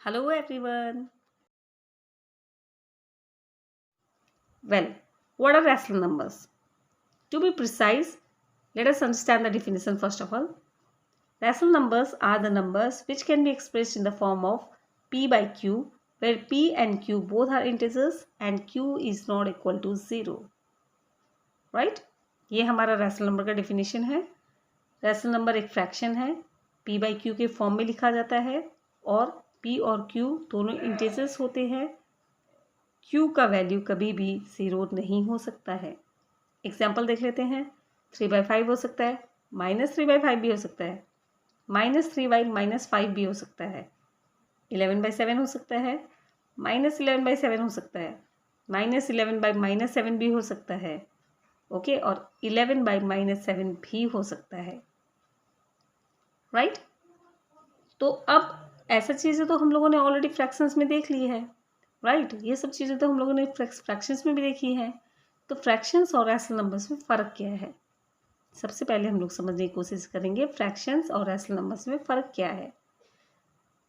Hello everyone. Well, what are rational numbers? To be precise, let us understand the definition first of all. Rational numbers are the numbers which can be expressed in the form of p by q, where p and q both are integers and q is not equal to 0. Right? ये हमारा rational number का definition है. Rational number एक fraction है, p by q के form में लिखा जाता है और p और q दोनों integers होते हैं. q का वैल्यू कभी भी 0 नहीं हो सकता है. एग्जाम्पल देख लेते हैं. 3/5 हो सकता है, -3/5 भी हो सकता है, -3/-5 भी हो सकता है, 11/7 हो सकता है, -11/7 हो सकता है, -11/-7 भी हो सकता है. ओके, और 11/-7 भी हो सकता है. राइट? तो अब ऐसा चीज़ें तो हम लोगों ने ऑलरेडी फ्रैक्शंस में देख ली है. राइट? ये सब चीज़ें तो हम लोगों ने फ्रैक्शंस में भी देखी हैं. तो फ्रैक्शंस और रैशनल नंबर्स में फ़र्क क्या है? सबसे पहले हम लोग समझने की कोशिश करेंगे फ्रैक्शंस और रैशनल नंबर्स में फ़र्क क्या है.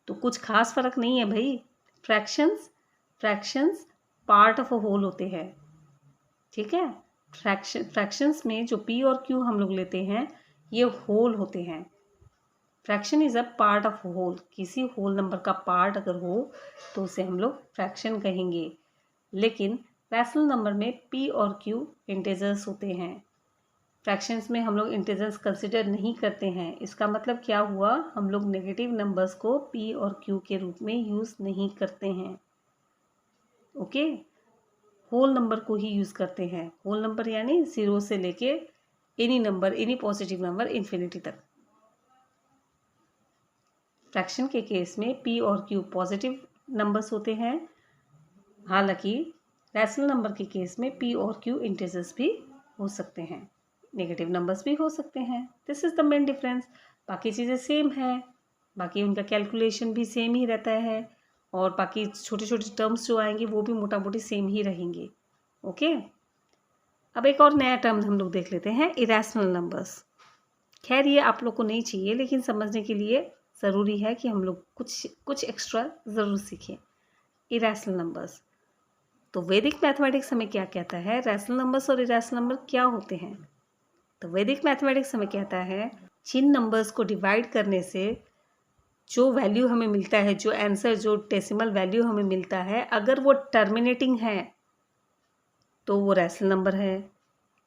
तो कुछ खास फ़र्क नहीं है भाई. Fractions part of a whole होते हैं. ठीक है? फ्रैक्शंस में जो p और q हम लोग लेते हैं ये होल होते हैं. Fraction is a part of whole. किसी होल नंबर का पार्ट अगर हो तो उसे हम लोग फ्रैक्शन कहेंगे. लेकिन रैशनल नंबर में p और q इंटीजर्स होते हैं. फ्रैक्शंस में हम लोग इंटीजर्स कंसिडर नहीं करते हैं. इसका मतलब क्या हुआ? हम लोग नेगेटिव नंबर्स को p और q के रूप में यूज़ नहीं करते हैं. ओके, होल नंबर को ही यूज़ करते हैं. होल नंबर यानी 0 से लेके एनी पॉजिटिव नंबर इन्फिनिटी तक. फ्रैक्शन के केस में p और q पॉजिटिव नंबर्स होते हैं. हालांकि रैशनल नंबर के केस में p और q इंटीजर्स भी हो सकते हैं, नेगेटिव नंबर्स भी हो सकते हैं. This is the main difference. बाकी चीज़ें सेम हैं, बाकी उनका कैलकुलेशन भी सेम ही रहता है और बाकी छोटे छोटे टर्म्स जो आएंगे वो भी मोटा मोटी सेम ही रहेंगे. ओके, अब एक और नया टर्म हम लोग देख लेते हैं, इरेशनल नंबर्स. खैर ये आप लोग को नहीं चाहिए, लेकिन समझने के लिए ज़रूरी है कि हम लोग कुछ एक्स्ट्रा ज़रूर सीखें. Irrational numbers. तो वैदिक मैथमेटिक्स हमें क्या कहता है? रैशनल नंबर्स और इरेशनल नंबर क्या होते हैं? तो वैदिक मैथमेटिक्स हमें कहता है जिन नंबर्स को डिवाइड करने से जो वैल्यू हमें मिलता है, जो आंसर, जो डेसिमल वैल्यू हमें मिलता है, अगर वो टर्मिनेटिंग है तो वो रैशनल नंबर है,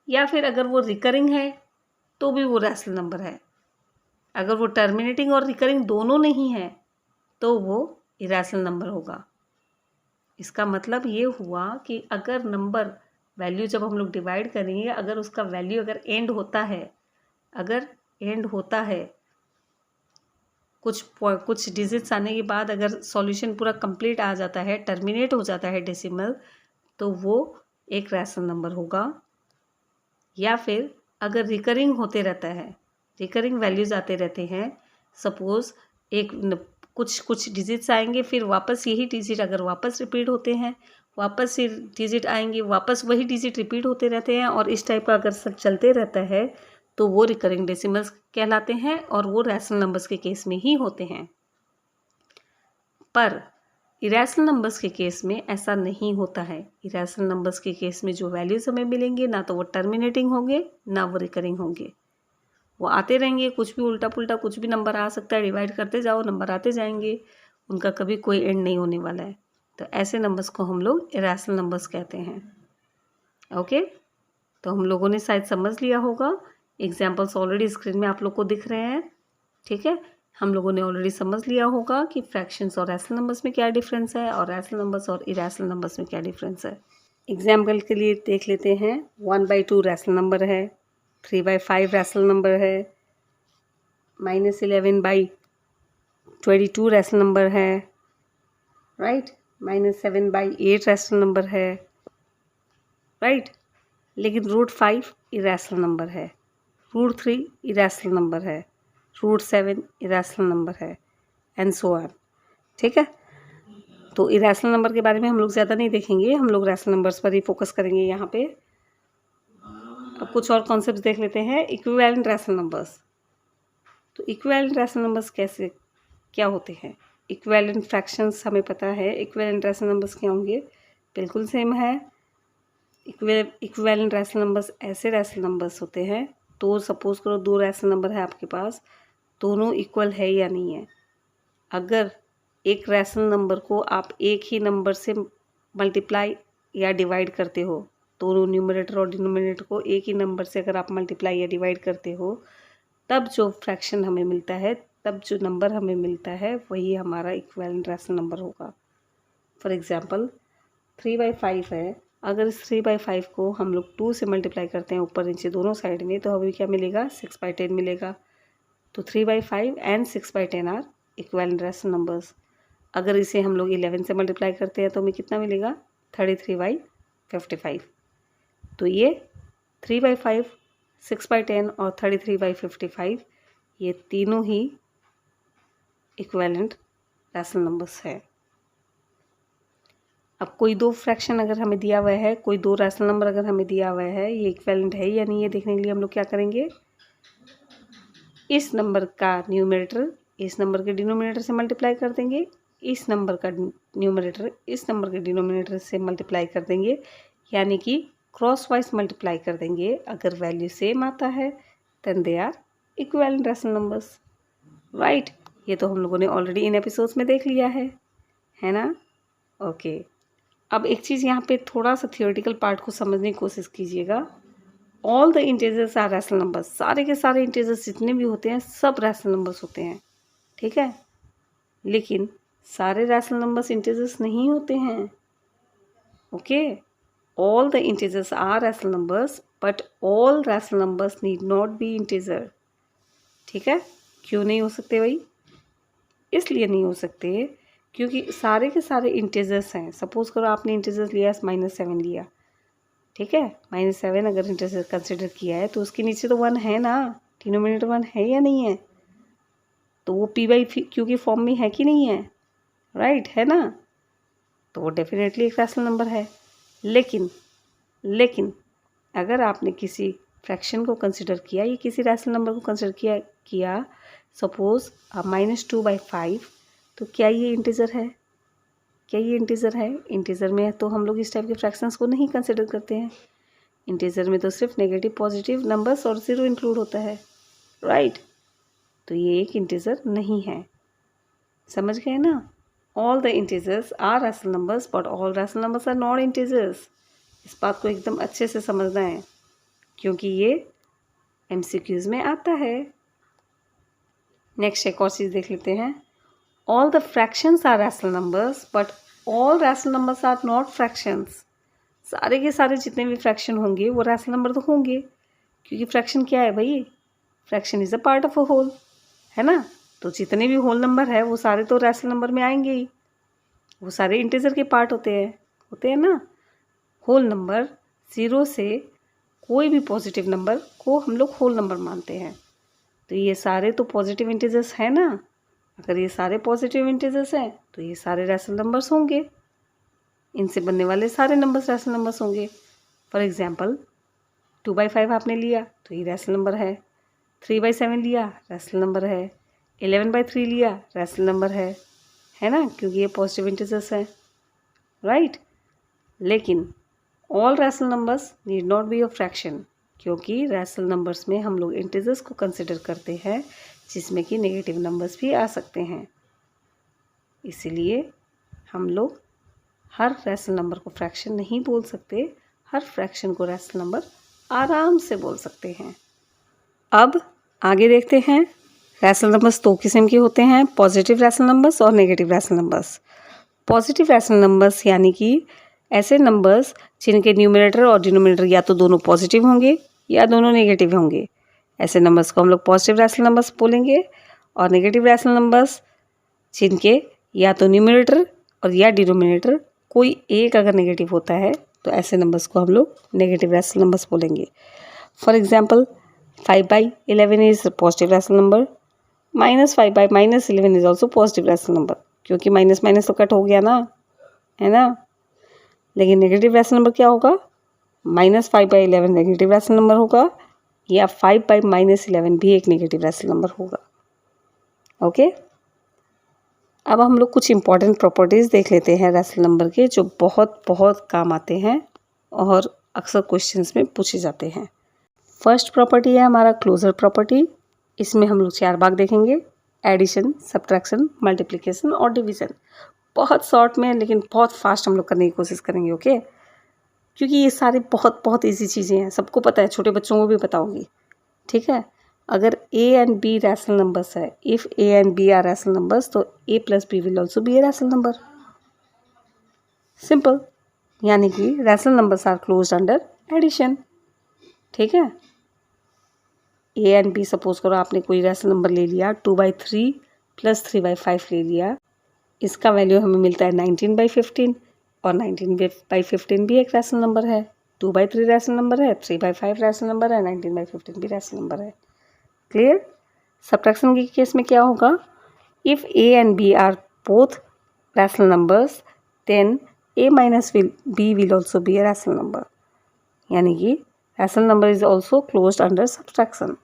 या फिर अगर वो रिकरिंग है तो भी वो रैशनल नंबर है. अगर वो टर्मिनेटिंग और रिकरिंग दोनों नहीं है तो वो इरेशनल नंबर होगा. इसका मतलब ये हुआ कि अगर नंबर वैल्यू जब हम लोग डिवाइड करेंगे, अगर उसका वैल्यू अगर एंड होता है कुछ डिजिट्स आने के बाद अगर सॉल्यूशन पूरा कंप्लीट आ जाता है, टर्मिनेट हो जाता है डेसिमल, तो वो एक रैशनल नंबर होगा. या फिर अगर रिकरिंग होते रहता है, रिकरिंग वैल्यूज़ आते रहते हैं, सपोज़ कुछ डिजिट्स आएंगे, फिर वापस यही डिजिट अगर वापस रिपीट होते हैं, वापस ये डिजिट आएंगे, वापस वही डिजिट रिपीट होते रहते हैं, और इस टाइप का अगर सब चलते रहता है तो वो रिकरिंग डेसिमल्स कहलाते हैं और वो रैशनल नंबर्स के केस में ही होते हैं. पर इरेशनल नंबर्स के केस में ऐसा नहीं होता है. इरेशनल नंबर्स के केस में जो वैल्यूज़ हमें मिलेंगे ना तो वो टर्मिनेटिंग होंगे ना वो रिकरिंग होंगे. वो आते रहेंगे, कुछ भी उल्टा पुल्टा कुछ भी नंबर आ सकता है, डिवाइड करते जाओ नंबर आते जाएंगे, उनका कभी कोई एंड नहीं होने वाला है. तो ऐसे नंबर्स को हम लोग इरेशनल नंबर्स कहते हैं. ओके, तो हम लोगों ने शायद समझ लिया होगा. एग्जाम्पल्स ऑलरेडी स्क्रीन में आप लोग को दिख रहे हैं. ठीक है, हम लोगों ने ऑलरेडी समझ लिया होगा कि फ्रैक्शंस और रैशनल नंबर्स में क्या डिफरेंस है और रैशनल नंबर्स और इरेशनल नंबर्स में क्या डिफरेंस है. एग्जाम्पल के लिए देख लेते हैं. 1/2 रैशनल नंबर है, 3/5 रैशनल नंबर है, -11/22 रैशनल नंबर है, राइट, -7/8 रैशनल नंबर है, राइट. लेकिन √5 इरेशनल नंबर है, √3 इरेशनल नंबर है, √7 इरेशनल नंबर है, एंड सो ऑन. ठीक है, तो इरेशनल नंबर के बारे में हम लोग ज़्यादा नहीं देखेंगे, हम लोग रैशनल नंबर्स पर ही फोकस करेंगे यहाँ पे. अब कुछ और कॉन्सेप्ट देख लेते हैं. Equivalent rational numbers. तो इक्विवेलेंट रैशनल नंबर्स क्या होते हैं? इक्विवेलेंट फ्रैक्शंस हमें पता है, इक्विवेलेंट रैशनल नंबर्स क्या होंगे, बिल्कुल सेम है। इक्विवेलेंट रैशनल नंबर्स ऐसे रैशनल नंबर्स होते हैं, तो सपोज करो 2 रैशनल नंबर है आपके पास, दोनों इक्वल है या नहीं है। अगर एक रैशनल नंबर को आप एक ही नंबर से मल्टीप्लाई या डिवाइड करते हो, दोनों न्यूमरेटर और डिनोमिनेटर को एक ही नंबर से अगर आप मल्टीप्लाई या डिवाइड करते हो, तब जो फ्रैक्शन हमें मिलता है, तब जो नंबर हमें मिलता है, वही हमारा इक्विवेलेंट रैशनल नंबर होगा। फॉर एग्जांपल 3/5 है, अगर इस 3/5 को हम लोग 2 से मल्टीप्लाई करते हैं ऊपर नीचे दोनों साइड में, तो हमें क्या मिलेगा, 6/10 मिलेगा। तो 3/5 and 6/10 are equivalent rational numbers. अगर इसे हम लोग 11 से मल्टीप्लाई करते हैं तो हमें कितना मिलेगा, 33/55। तो ये 3/5, 6/10 और 33/55 ये तीनों ही इक्विवेलेंट रैशनल नंबर्स है। अब कोई 2 फ्रैक्शन अगर हमें दिया हुआ है, कोई 2 रैशनल नंबर अगर हमें दिया हुआ है, ये इक्विवेलेंट है या नहीं, ये देखने के लिए हम लोग क्या करेंगे, इस नंबर का न्यूमरेटर इस नंबर के डिनोमिनेटर से मल्टीप्लाई कर देंगे, इस नंबर का न्यूमरेटर इस नंबर के डिनोमिनेटर से मल्टीप्लाई कर देंगे, यानी कि क्रॉस वाइज मल्टीप्लाई कर देंगे। अगर वैल्यू सेम आता है then they are equivalent rational numbers, right. ये तो हम लोगों ने ऑलरेडी इन एपिसोड्स में देख लिया है ना। ओके, अब एक चीज़ यहाँ पे थोड़ा सा थियोरेटिकल पार्ट को समझने की कोशिश कीजिएगा। All the integers are rational numbers, सारे के सारे इंटीजर्स जितने भी होते हैं सब रैशनल नंबर्स होते हैं, ठीक है। लेकिन सारे रैशनल नंबर्स इंटीजर्स नहीं होते हैं, okay. All the integers are rational numbers but all rational numbers need not be integer, ठीक है। क्यों नहीं हो सकते भाई, इसलिए नहीं हो सकते क्योंकि सारे के सारे इंटीजर्स हैं। सपोज करो आपने इंटीजर्स लिया -7 लिया, ठीक है। -7 अगर इंटीजर कंसिडर किया है तो उसके नीचे तो 1 है ना, डिनोमिनेटर 1 है या नहीं है, तो वो p/q की फॉर्म में है कि नहीं है, राइट, है ना। तो वो डेफिनेटली एक रैशनल नंबर है। लेकिन अगर आपने किसी फ्रैक्शन को कंसिडर किया या किसी रैशनल नंबर को कंसिडर किया सपोज -2/5, तो क्या ये इंटीजर है, क्या ये इंटीजर है। इंटीजर में तो हम लोग इस टाइप के फ्रैक्शंस को नहीं कंसिडर करते हैं। इंटीजर में तो सिर्फ नेगेटिव पॉजिटिव नंबर्स और 0 इंक्लूड होता है, राइट। तो ये एक इंटीजर नहीं है, समझ गए ना। All the integers are rational numbers but all rational numbers are not integers. इस बात को एकदम अच्छे से समझना है क्योंकि ये MCQs में आता है। नेक्स्ट एक और चीज़ देख लेते हैं। All the fractions are rational numbers but all rational numbers are not fractions. सारे के सारे जितने भी फ्रैक्शन होंगे वो रैशनल नंबर तो होंगे, क्योंकि फ्रैक्शन क्या है भाई, fraction is a part of a whole, है ना। तो जितने भी होल नंबर है वो सारे तो रैशनल नंबर में आएंगे ही, वो सारे इंटीजर के पार्ट होते हैं ना। होल नंबर 0 से कोई भी पॉजिटिव नंबर को हम लोग होल नंबर मानते हैं। तो ये सारे तो पॉजिटिव इंटीजर्स हैं ना। अगर ये सारे पॉजिटिव इंटीजर्स हैं तो ये सारे रैशनल नंबर्स होंगे, इनसे बनने वाले सारे नंबर्स रैशनल नंबर्स होंगे। फॉर एग्जांपल 2/5 आपने लिया तो ये रैशनल नंबर है, 3/7 लिया रैशनल नंबर है, 11/3 लिया रैशनल नंबर है ना, क्योंकि ये पॉजिटिव इंटीजर्स हैं, राइट। लेकिन all rational numbers need not be a fraction, क्योंकि रैशनल नंबर्स में हम लोग इंटीजर्स को कंसिडर करते हैं जिसमें कि नेगेटिव नंबर्स भी आ सकते हैं। इसीलिए हम लोग हर रैशनल नंबर को फ्रैक्शन नहीं बोल सकते, हर फ्रैक्शन को रैशनल नंबर आराम से बोल सकते हैं। अब आगे देखते हैं। रैशनल नंबर्स 2 किस्म के होते हैं, पॉजिटिव रैशनल नंबर्स और negative rational numbers. Positive rational numbers यानी कि ऐसे नंबर्स जिनके न्यूमरेटर और डिनोमिनेटर या तो दोनों पॉजिटिव होंगे या दोनों नेगेटिव होंगे, ऐसे नंबर्स को हम लोग पॉजिटिव रैशनल नंबर्स बोलेंगे। और नेगेटिव रैशनल नंबर्स जिनके या तो न्यूमरेटर और या डिनोमिनेटर कोई एक अगर नेगेटिव होता है तो ऐसे नंबर्स को हम लोग नेगेटिव रैशनल नंबर्स बोलेंगे। For example 5/11 is positive rational number, -5/-11 is also positive rational number, क्योंकि माइनस माइनस तो कट हो गया ना, है ना। लेकिन नेगेटिव रैशनल नंबर क्या होगा, -5/11 नेगेटिव रैशनल नंबर होगा या 5/-11 भी एक नेगेटिव रैशनल नंबर होगा, ओके। अब हम लोग कुछ इंपॉर्टेंट प्रॉपर्टीज़ देख लेते हैं रैशनल नंबर के, जो बहुत बहुत काम आते हैं और अक्सर क्वेश्चंस में पूछे जाते हैं। फर्स्ट प्रॉपर्टी है हमारा क्लोजर प्रॉपर्टी। इसमें हम लोग 4 भाग देखेंगे, एडिशन, सब्ट्रैक्शन, मल्टीप्लिकेशन और डिवीज़न। बहुत शॉर्ट में लेकिन बहुत फास्ट हम लोग करने की कोशिश करेंगे, ओके? क्योंकि ये सारी बहुत बहुत ईजी चीज़ें हैं, सबको पता है, छोटे बच्चों को भी पता होगी, ठीक है? अगर a and b rational numbers है, if a and b are rational numbers, तो a plus b will also be a rational number. Simple, यानी कि rational numbers are closed under addition, ठीक है? a एंड b, सपोज करो आपने कोई rational number ले लिया 2/3 प्लस 3/5 ले लिया, इसका वैल्यू हमें मिलता है 19/15, और 19/15 भी एक रैशनल नंबर है, 2/3 रैशनल नंबर है, 3/5 रैशनल नंबर है, 19/15 भी रैशनल नंबर है। क्लियर? सब्ट्रैक्शन के केस में क्या होगा? If a and b are both rational numbers, then a minus b will also be a rational number, यानी कि rational number is also closed under subtraction,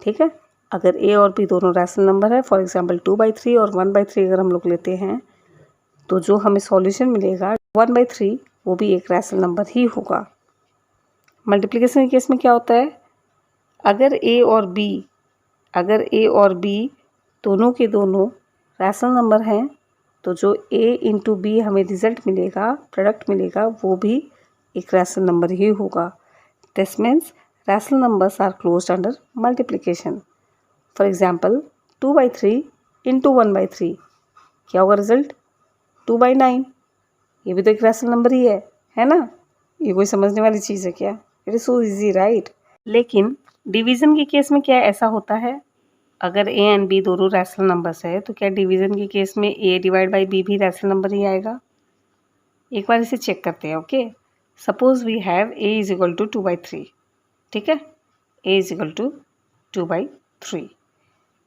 ठीक है? अगर a और b दोनों रैशनल नंबर है, फॉर एग्जांपल 2/3 और 1/3 अगर हम लोग लेते हैं, तो जो हमें सॉल्यूशन मिलेगा 1/3 वो भी एक रैशनल नंबर ही होगा। मल्टीप्लिकेशन के केस में क्या होता है? अगर a और b दोनों के दोनों रैशनल नंबर हैं, तो जो a इंटू बी हमें रिजल्ट मिलेगा, प्रोडक्ट मिलेगा, वो भी एक रैशनल नंबर ही होगा। This means rational numbers are closed under multiplication. For example 2/3 into 1/3 क्या होगा रिजल्ट? 2/9। ये भी तो एक रैशनल नंबर ही है ना? ये कोई समझने वाली चीज़ है क्या? It is so easy, right? लेकिन डिवीज़न के केस में क्या ऐसा होता है? अगर a एंड b दोनों रैशनल नंबर्स है, तो क्या डिवीज़न के केस में a डिवाइड बाई b भी रैशनल नंबर ही आएगा? एक बार इसे चेक करते हैं, okay? Suppose we have a is equal to 2/3, ठीक है? a is equal to 2/3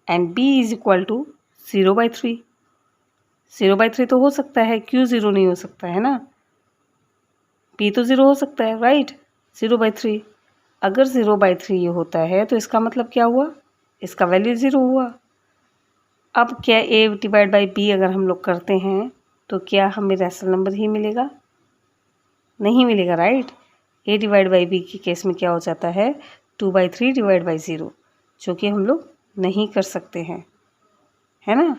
and b is equal to 0/3। 0/3 तो हो सकता है, क्यों 0 नहीं हो सकता है ना? b तो 0 हो सकता है, राइट? 0/3। अगर 0/3 ये होता है, तो इसका मतलब क्या हुआ? इसका वैल्यू 0 हुआ। अब क्या a डिवाइड बाई b अगर हम लोग करते हैं, तो क्या हमें रैशनल नंबर ही मिलेगा? नहीं मिलेगा, right? a divide by b के केस में क्या हो जाता है? 2/3 डिवाइड बाई 0, जो कि हम लोग नहीं कर सकते हैं, है ना?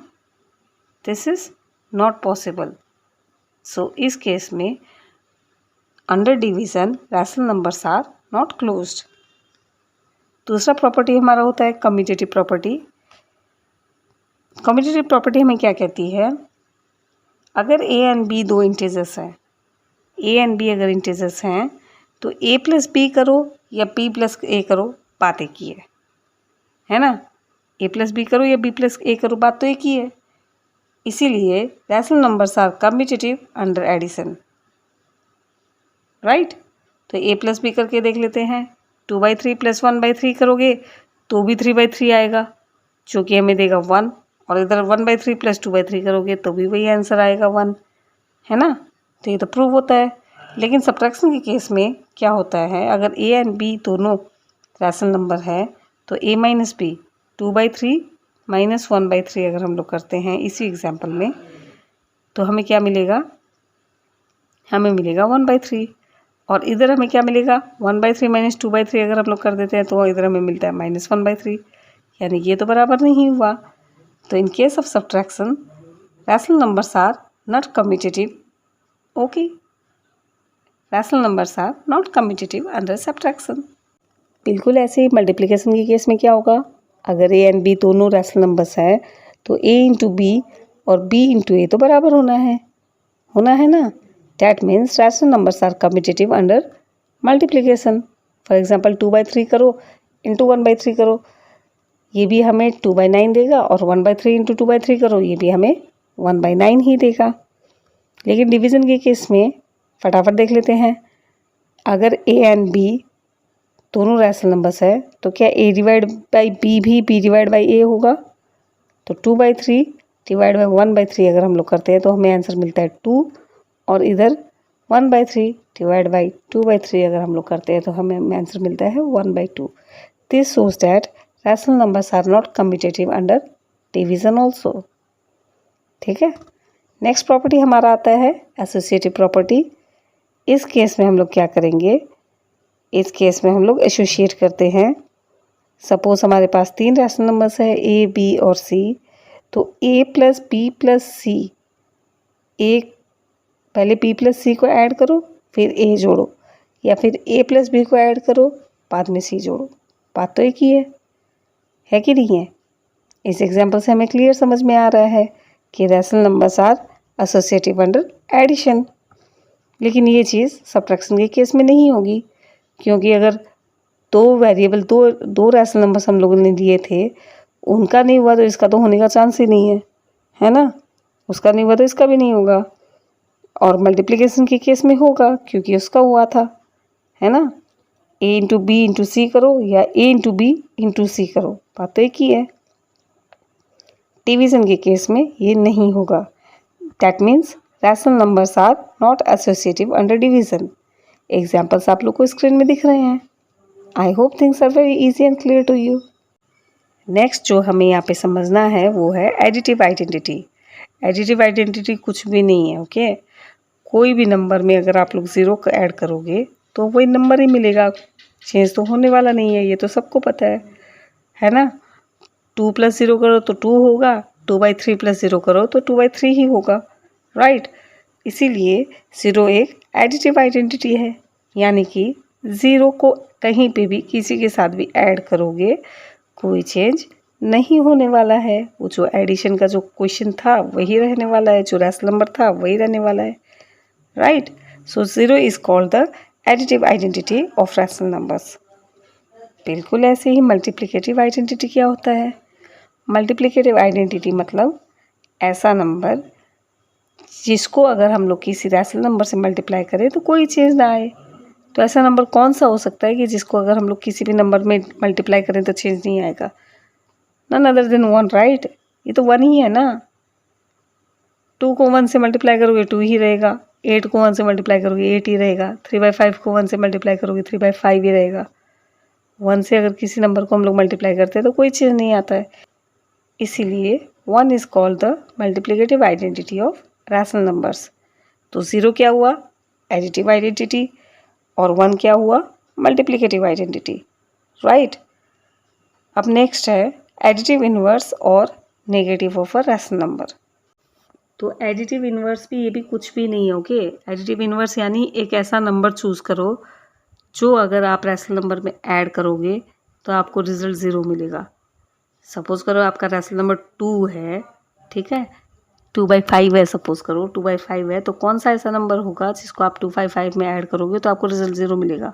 This is not possible. So इस केस में under division rational numbers are not closed. दूसरा प्रॉपर्टी हमारा होता है कम्यूटेटिव प्रॉपर्टी। कम्यूटेटिव प्रॉपर्टी हमें क्या कहती है? अगर a एंड b दो इंटीजर्स हैं, a एंड b अगर इंटीजर्स हैं, तो a प्लस b करो या b प्लस a करो, बात एक ही है ना? a प्लस b करो या b प्लस a करो, बात तो एक ही है। इसीलिए rational numbers are commutative under addition, right? तो a प्लस b करके देख लेते हैं। 2/3 प्लस 1/3 करोगे तो भी 3/3 आएगा, जो कि हमें देगा 1, और इधर 1/3 प्लस 2/3 करोगे तो भी वही आंसर आएगा 1, है ना? तो ये तो प्रूव होता है। लेकिन सब्ट्रैक्शन के केस में क्या होता है? अगर a एंड b दोनों रैशनल नंबर है, तो a माइनस b 2/3 माइनस 1/3 अगर हम लोग करते हैं इसी एग्जाम्पल में, तो हमें क्या मिलेगा? हमें मिलेगा 1/3। और इधर हमें क्या मिलेगा? 1/3 माइनस 2/3 अगर हम लोग कर देते हैं, तो इधर हमें मिलता है माइनस 1/3, यानी ये तो बराबर नहीं हुआ। तो in case of subtraction rational numbers are not commutative, okay? Rational numbers are not commutative under subtraction. बिल्कुल ऐसे ही मल्टीप्लिकेशन के केस में क्या होगा? अगर a एंड b दोनों रैशनल नंबर्स हैं, तो a इंटू b और b इंटू a तो बराबर होना है ना? That means rational numbers are commutative under multiplication. For example 2/3 करो इंटू 1/3 करो, ये भी हमें 2/9 देगा, और 1/3 इंटू 2/3 करो, ये भी हमें 1/9 ही देगा। लेकिन डिवीज़न के केस में फटाफट देख लेते हैं। अगर a एंड b दोनों रैशनल नंबर्स है, तो क्या a डिवाइड बाई b भी b डिवाइड बाई a होगा? तो 2/3 डिवाइड बाई 1/3 अगर हम लोग करते हैं, तो हमें आंसर मिलता है 2, और इधर 1/3 डिवाइड बाई 2/3 अगर हम लोग करते हैं, तो हमें आंसर मिलता है 1/2। This shows that rational numbers are not commutative under division also. ठीक है। नेक्स्ट प्रॉपर्टी हमारा आता है एसोसिएटिव प्रॉपर्टी। इस केस में हम लोग क्या करेंगे, इस केस में हम लोग एसोसिएट करते हैं। सपोज हमारे पास 3 रैशनल नंबर्स है ए, बी और सी। तो ए प्लस बी प्लस सी, एक पहले बी प्लस सी को ऐड करो फिर ए जोड़ो, या फिर ए प्लस बी को ऐड करो बाद में सी जोड़ो। बात तो एक ही है कि नहीं है। इस एग्जाम्पल से हमें क्लियर समझ में आ रहा है कि rational numbers are associative under addition. लेकिन ये चीज़ सब्ट्रैक्शन के केस में नहीं होगी, क्योंकि अगर दो वेरिएबल दो रैशनल नंबर्स हम लोगों ने दिए थे, उनका नहीं हुआ तो इसका तो होने का चांस ही नहीं है ना। उसका नहीं हुआ तो इसका भी नहीं होगा। और मल्टीप्लिकेशन के केस में होगा क्योंकि उसका हुआ था, है ना। ए इंटू बी इंटू सी करो या ए इंटू बी इंटू सी करो, बात तो एक ही है। डिवीज़न के केस में ये नहीं होगा। That means rational numbers are not associative under division. Examples आप लोग को स्क्रीन में दिख रहे हैं। I hope things are very easy and clear to you. Next जो हमें यहाँ पे समझना है वो है एडिटिव आइडेंटिटी। एडिटिव आइडेंटिटी कुछ भी नहीं है, ओके। कोई भी नंबर में अगर आप लोग 0 को ऐड करोगे तो वही नंबर ही मिलेगा, चेंज तो होने वाला नहीं है, ये तो सबको पता है ना। 2 + 0 करो तो 2 होगा, 2/3 + 0 करो तो 2/3 ही होगा, राइट। इसीलिए 0 एक एडिटिव आइडेंटिटी है, यानी कि 0 को कहीं पे भी किसी के साथ भी ऐड करोगे कोई चेंज नहीं होने वाला है। वो जो एडिशन का जो क्वेश्चन था वही रहने वाला है, जो रैशनल नंबर था वही रहने वाला है, right. So 0 is called the additive identity of rational numbers. बिल्कुल ऐसे ही मल्टीप्लिकेटिव आइडेंटिटी क्या होता है। मल्टीप्लिकेटिव आइडेंटिटी मतलब ऐसा नंबर जिसको अगर हम लोग किसी रैशनल नंबर से मल्टीप्लाई करें तो कोई चेंज ना आए। तो ऐसा नंबर कौन सा हो सकता है कि जिसको अगर हम लोग किसी भी नंबर में मल्टीप्लाई करें तो चेंज नहीं आएगा। None other than 1, right. ये तो 1 ही है ना। 2 को 1 से मल्टीप्लाई करोगे 2 ही रहेगा, 8 को 1 से मल्टीप्लाई करोगे 8 ही रहेगा, 3/5 को 1 से मल्टीप्लाई करोगे 3/5 ही रहेगा। 1 से अगर किसी नंबर को हम लोग मल्टीप्लाई करते हैं तो कोई चेंज नहीं आता है। इसीलिए 1 is called the multiplicative identity of rational numbers. तो 0 क्या हुआ, एडिटिव आइडेंटिटी, और 1 क्या हुआ, मल्टीप्लिकेटिव आइडेंटिटी, राइट। अब नेक्स्ट है एडिटिव इनवर्स और negative of a rational number. तो एडिटिव इनवर्स भी ये भी कुछ भी नहीं है, ओके। एडिटिव इनवर्स यानी एक ऐसा नंबर चूज़ करो जो अगर आप रैशनल नंबर में ऐड करोगे तो आपको रिजल्ट 0 मिलेगा। सपोज़ करो आपका रैशनल नंबर 2 है, ठीक है, 2/5 है, सपोज़ करो 2/5 है, तो कौन सा ऐसा नंबर होगा जिसको आप 2/5 में ऐड करोगे तो आपको रिजल्ट 0 मिलेगा।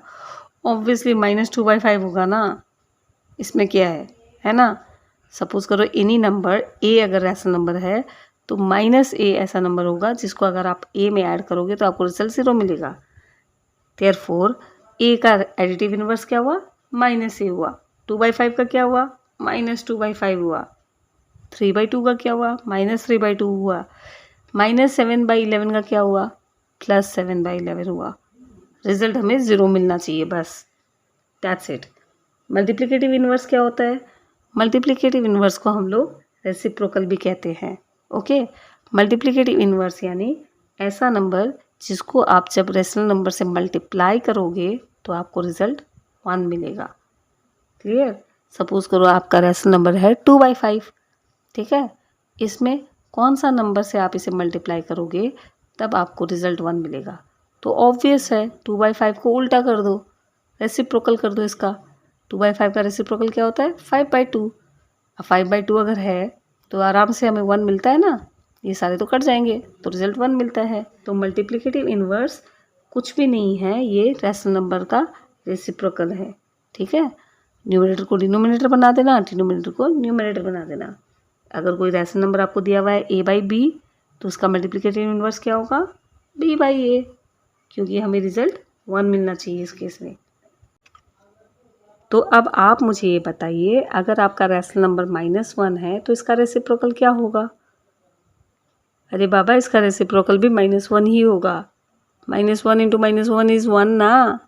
ऑब्वियसली -2/5 होगा ना, इसमें क्या है ना। सपोज़ करो एनी नंबर ए अगर रैशनल नंबर है तो -a ऐसा नंबर होगा जिसको अगर आप a में ऐड करोगे तो आपको रिजल्ट 0 मिलेगा। देयरफॉर a का एडिटिव इनवर्स क्या हुआ, -a हुआ। 2/5 का क्या हुआ, -2/5 हुआ। 3/2 का क्या हुआ, -3/2 हुआ। -7/11 का क्या हुआ, +7/11 हुआ। रिजल्ट हमें 0 मिलना चाहिए, बस, दैट्स इट। मल्टीप्लिकेटिव इनवर्स क्या होता है, मल्टीप्लिकेटिव इनवर्स को हम लोग रेसिप्रोकल भी कहते हैं, ओके। मल्टीप्लिकेटिव इनवर्स यानी ऐसा नंबर जिसको आप जब रैशनल नंबर से मल्टीप्लाई करोगे तो आपको रिजल्ट 1 मिलेगा, क्लियर। सपोज़ करो आपका रैशनल नंबर है 2/5, ठीक है। इसमें कौन सा नंबर से आप इसे मल्टीप्लाई करोगे तब आपको रिजल्ट 1 मिलेगा। तो ऑब्वियस है 2/5 को उल्टा कर दो, रेसिप्रोकल कर दो इसका। 2/5 का रेसिप्रोकल क्या होता है, 5/2। अब 5/2 अगर है तो आराम से हमें 1 मिलता है ना, ये सारे तो कट जाएंगे तो रिजल्ट 1 मिलता है। तो मल्टीप्लिकेटिव इनवर्स कुछ भी नहीं है, ये रैशनल नंबर का रेसिप्रोकल है, ठीक है। न्यूमरेटर को डिनोमिनेटर बना देना, डिनोमिनेटर को न्यूमरेटर बना देना। अगर कोई रैशनल नंबर आपको दिया हुआ है a/b तो उसका मल्टीप्लिकेटिव इनवर्स क्या होगा, b/a, क्योंकि हमें रिजल्ट 1 मिलना चाहिए इस केस में। तो अब आप मुझे ये बताइए, अगर आपका रैशनल नंबर -1 है तो इसका रेसिप्रोकल क्या होगा। अरे बाबा, इसका रेसिप्रोकल भी -1 ही होगा। -1 × -1 इज़ 1 ना,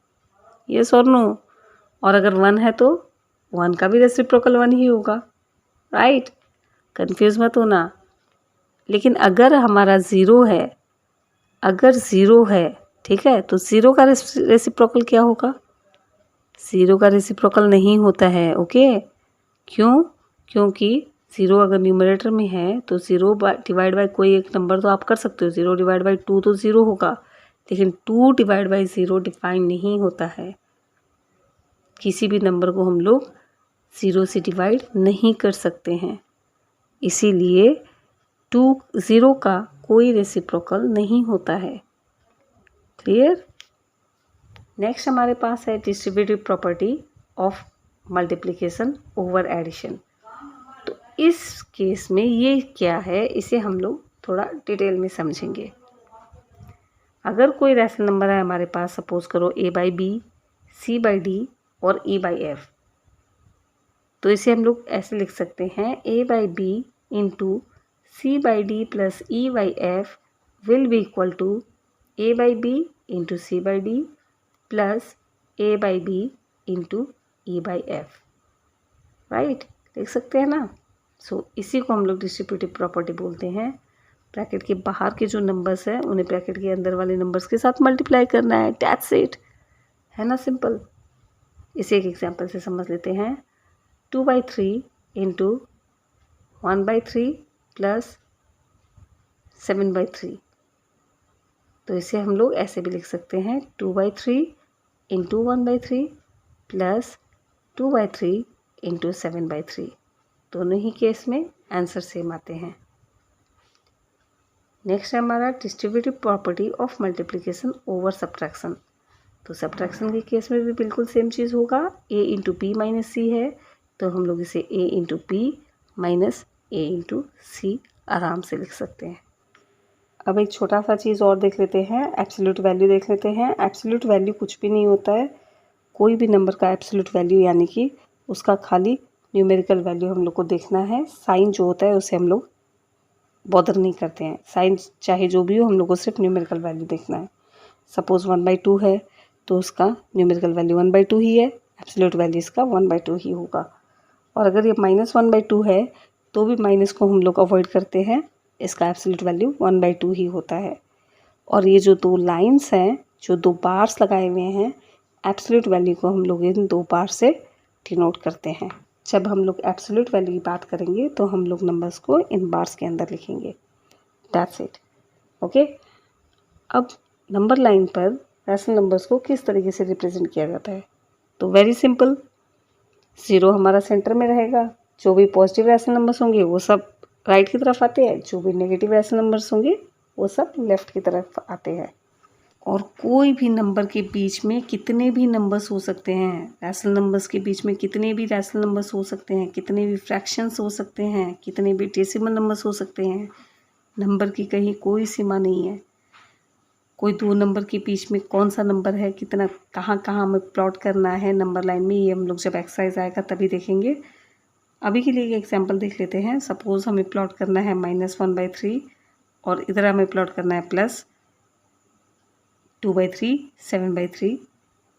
यस और नो। और अगर 1 है तो 1 का भी रेसिप्रोकल 1 ही होगा, राइट। कंफ्यूज मत होना। लेकिन अगर हमारा ज़ीरो है, अगर ज़ीरो है, ठीक है, तो ज़ीरो का रेसिप्रोकल क्या होगा? ज़ीरो का रेसिप्रोकल नहीं होता है। ओके, क्यों? क्योंकि ज़ीरो अगर न्यूमरेटर में है तो ज़ीरो डिवाइड बाय कोई एक नंबर तो आप कर सकते हो। ज़ीरो डिवाइड बाय 2 तो ज़ीरो होगा, लेकिन 2 डिवाइड बाय ज़ीरो डिफाइन नहीं होता है। किसी भी नंबर को हम लोग ज़ीरो से डिवाइड नहीं कर सकते हैं, इसीलिए 0 का कोई रेसिप्रोकल नहीं होता है। क्लियर? नेक्स्ट हमारे पास है distributive property of multiplication over addition. तो इस केस में ये क्या है, इसे हम लोग थोड़ा डिटेल में समझेंगे। अगर कोई रैशनल नंबर है हमारे पास, सपोज करो a/b, c/d और e/f, तो इसे हम लोग ऐसे लिख सकते हैं a/b into c/d plus e/f will be equal to a/b into c/d plus a/b into e/f। Right, लिख सकते हैं ना। सो इसी को हम लोग डिस्ट्रीब्यूटिव प्रॉपर्टी बोलते हैं। ब्रैकेट के बाहर के जो नंबर्स हैं उन्हें ब्रैकेट के अंदर वाले नंबर्स के साथ मल्टीप्लाई करना है, दैट्स इट, है ना, सिंपल। इसे एक एग्जांपल से समझ लेते हैं। 2/3 इंटू 1/3 प्लस 7/3, तो इसे हम लोग ऐसे भी लिख सकते हैं 2/3 इंटू 1/3 प्लस 2/3 इंटू 7/3। दोनों ही केस में आंसर सेम आते हैं। नेक्स्ट है हमारा distributive property of multiplication over subtraction. तो सब्ट्रैक्शन के केस में भी बिल्कुल सेम चीज़ होगा। a into P minus C है, तो हम लोग इसे a into P minus a into C आराम से लिख सकते हैं। अब एक छोटा सा चीज़ और देख लेते हैं, एब्सोल्यूट वैल्यू देख लेते हैं। एब्सोल्यूट वैल्यू कुछ भी नहीं होता है, कोई भी नंबर का एब्सोल्यूट वैल्यू यानी कि उसका खाली न्यूमेरिकल वैल्यू हम लोग को देखना है। साइन जो होता है उसे हम लोग बॉदर नहीं करते हैं, साइन चाहे जो भी हो, हम लोग को सिर्फ न्यूमेरिकल वैल्यू देखना है। सपोज 1/2 है तो उसका न्यूमेरिकल वैल्यू 1/2 ही है, एब्सोल्यूट वैल्यू इसका 1/2 ही होगा। और अगर ये -1/2 है तो भी माइनस को हम लोग अवॉइड करते हैं, इसका एब्सोल्यूट वैल्यू 1/2 ही होता है। और ये जो दो लाइंस हैं, जो दो बार्स लगाए हुए हैं, एब्सोल्यूट वैल्यू को हम लोग इन दो बार से डिनोट करते हैं। जब हम लोग एब्सोल्यूट वैल्यू की बात करेंगे तो हम लोग नंबर्स को इन बार्स के अंदर लिखेंगे, दैट्स इट। ओके, अब नंबर लाइन पर रैशनल नंबर्स को किस तरीके से रिप्रेजेंट किया जाता है? तो वेरी सिंपल, 0 हमारा सेंटर में रहेगा, जो भी पॉजिटिव रैशनल नंबर्स होंगे वो सब राइट की तरफ आते हैं, जो भी नेगेटिव रैशनल नंबर्स होंगे वो सब लेफ्ट की तरफ आते हैं। और कोई भी नंबर के बीच में कितने भी नंबर्स हो सकते हैं, रैशनल नंबर्स के बीच में कितने भी रैशनल नंबर्स हो सकते हैं, कितने भी फ्रैक्शंस हो सकते हैं, कितने भी डेसिमल नंबर्स हो सकते हैं। नंबर की कहीं कोई सीमा नहीं है। कोई दो नंबर के बीच में कौन सा नंबर है, कितना, कहाँ कहाँ हमें प्लॉट करना है नंबर लाइन में, ये हम लोग जब एक्सरसाइज आएगा तभी देखेंगे। अभी के लिए एक एग्जांपल देख लेते हैं। सपोज हमें प्लॉट करना है -1/3 और इधर हमें प्लॉट करना है +2/3, 7/3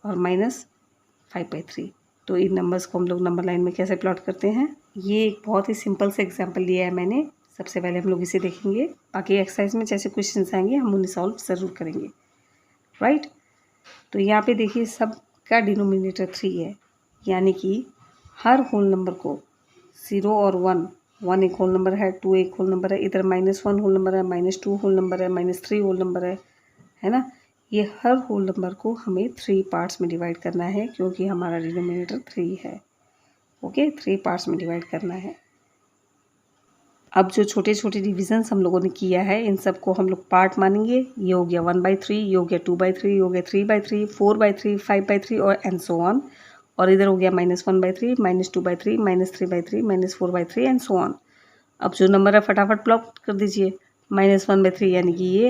और -5/3। तो इन नंबर्स को हम लोग नंबर लाइन में कैसे प्लॉट करते हैं, ये एक बहुत ही सिंपल से एग्जांपल लिया है मैंने। सबसे पहले हम लोग इसे देखेंगे, बाकी एक्सरसाइज में जैसे क्वेश्चंस आएंगे हम उन्हें सॉल्व ज़रूर करेंगे, राइट। तो यहाँ पे देखिए सबका डिनोमिनेटर 3 है, यानी कि हर होल नंबर को 0 और 1 एक होल नंबर है, 2 एक होल नंबर है, इधर -1 होल नंबर है, -2 होल नंबर है, -3 होल नंबर है ना। ये हर होल नंबर को हमें 3 पार्ट्स में डिवाइड करना है, क्योंकि हमारा डिनोमिनेटर 3 है। ओके, 3 पार्ट्स में डिवाइड करना है। अब जो छोटे छोटे डिविजन्स हम लोगों ने किया है, इन सब को हम लोग पार्ट मानेंगे। ये हो गया 1/3, ये हो गया 2/3, ये हो गया 3/3, 4/3, 5/3 और एंड सो ऑन। और इधर हो गया -1/3, -2/3, -3/3, -4/3 एंड सो ऑन। अब जो नंबर है फटाफट प्लॉट कर दीजिए। -1/3 यानी कि ये,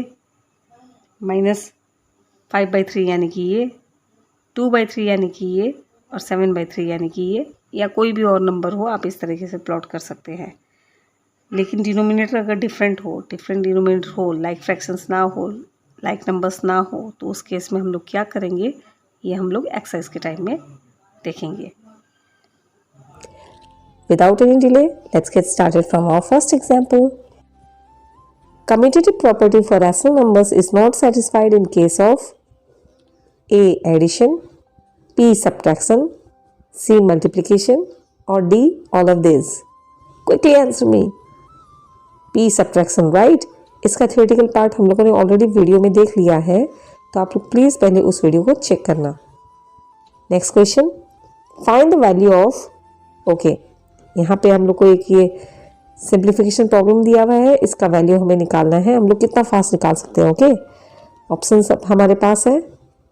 -5/3 यानी कि ये, 2/3 यानी कि ये, और 7/3 यानी कि ये, या कोई भी और नंबर हो आप इस तरीके से प्लॉट कर सकते हैं। लेकिन डिनोमिनेटर अगर डिफरेंट डिनोमिनेटर हो, लाइक फ्रैक्शंस ना हो, लाइक नंबर्स ना हो, तो उस केस में हम लोग क्या करेंगे, ये हम लोग एक्सरसाइज के टाइम में देखेंगे। Without any delay, let's get started from our first example. Commutative property for rational numbers is not satisfied in case of A. addition, B. subtraction, C. multiplication or D. all of these. Quickly answer me. B. subtraction, right? इसका theoretical part हम लोगों ने already video में देख लिया है, तो आप लोग प्लीज़ पहले उस वीडियो को चेक करना। Next question, find the value of, okay, यहाँ पे हम लोग को एक ये सिंप्लीफिकेशन प्रॉब्लम दिया हुआ है, इसका वैल्यू हमें निकालना है। हम लोग कितना फास्ट निकाल सकते हैं, ओके। ऑप्शन सब हमारे पास है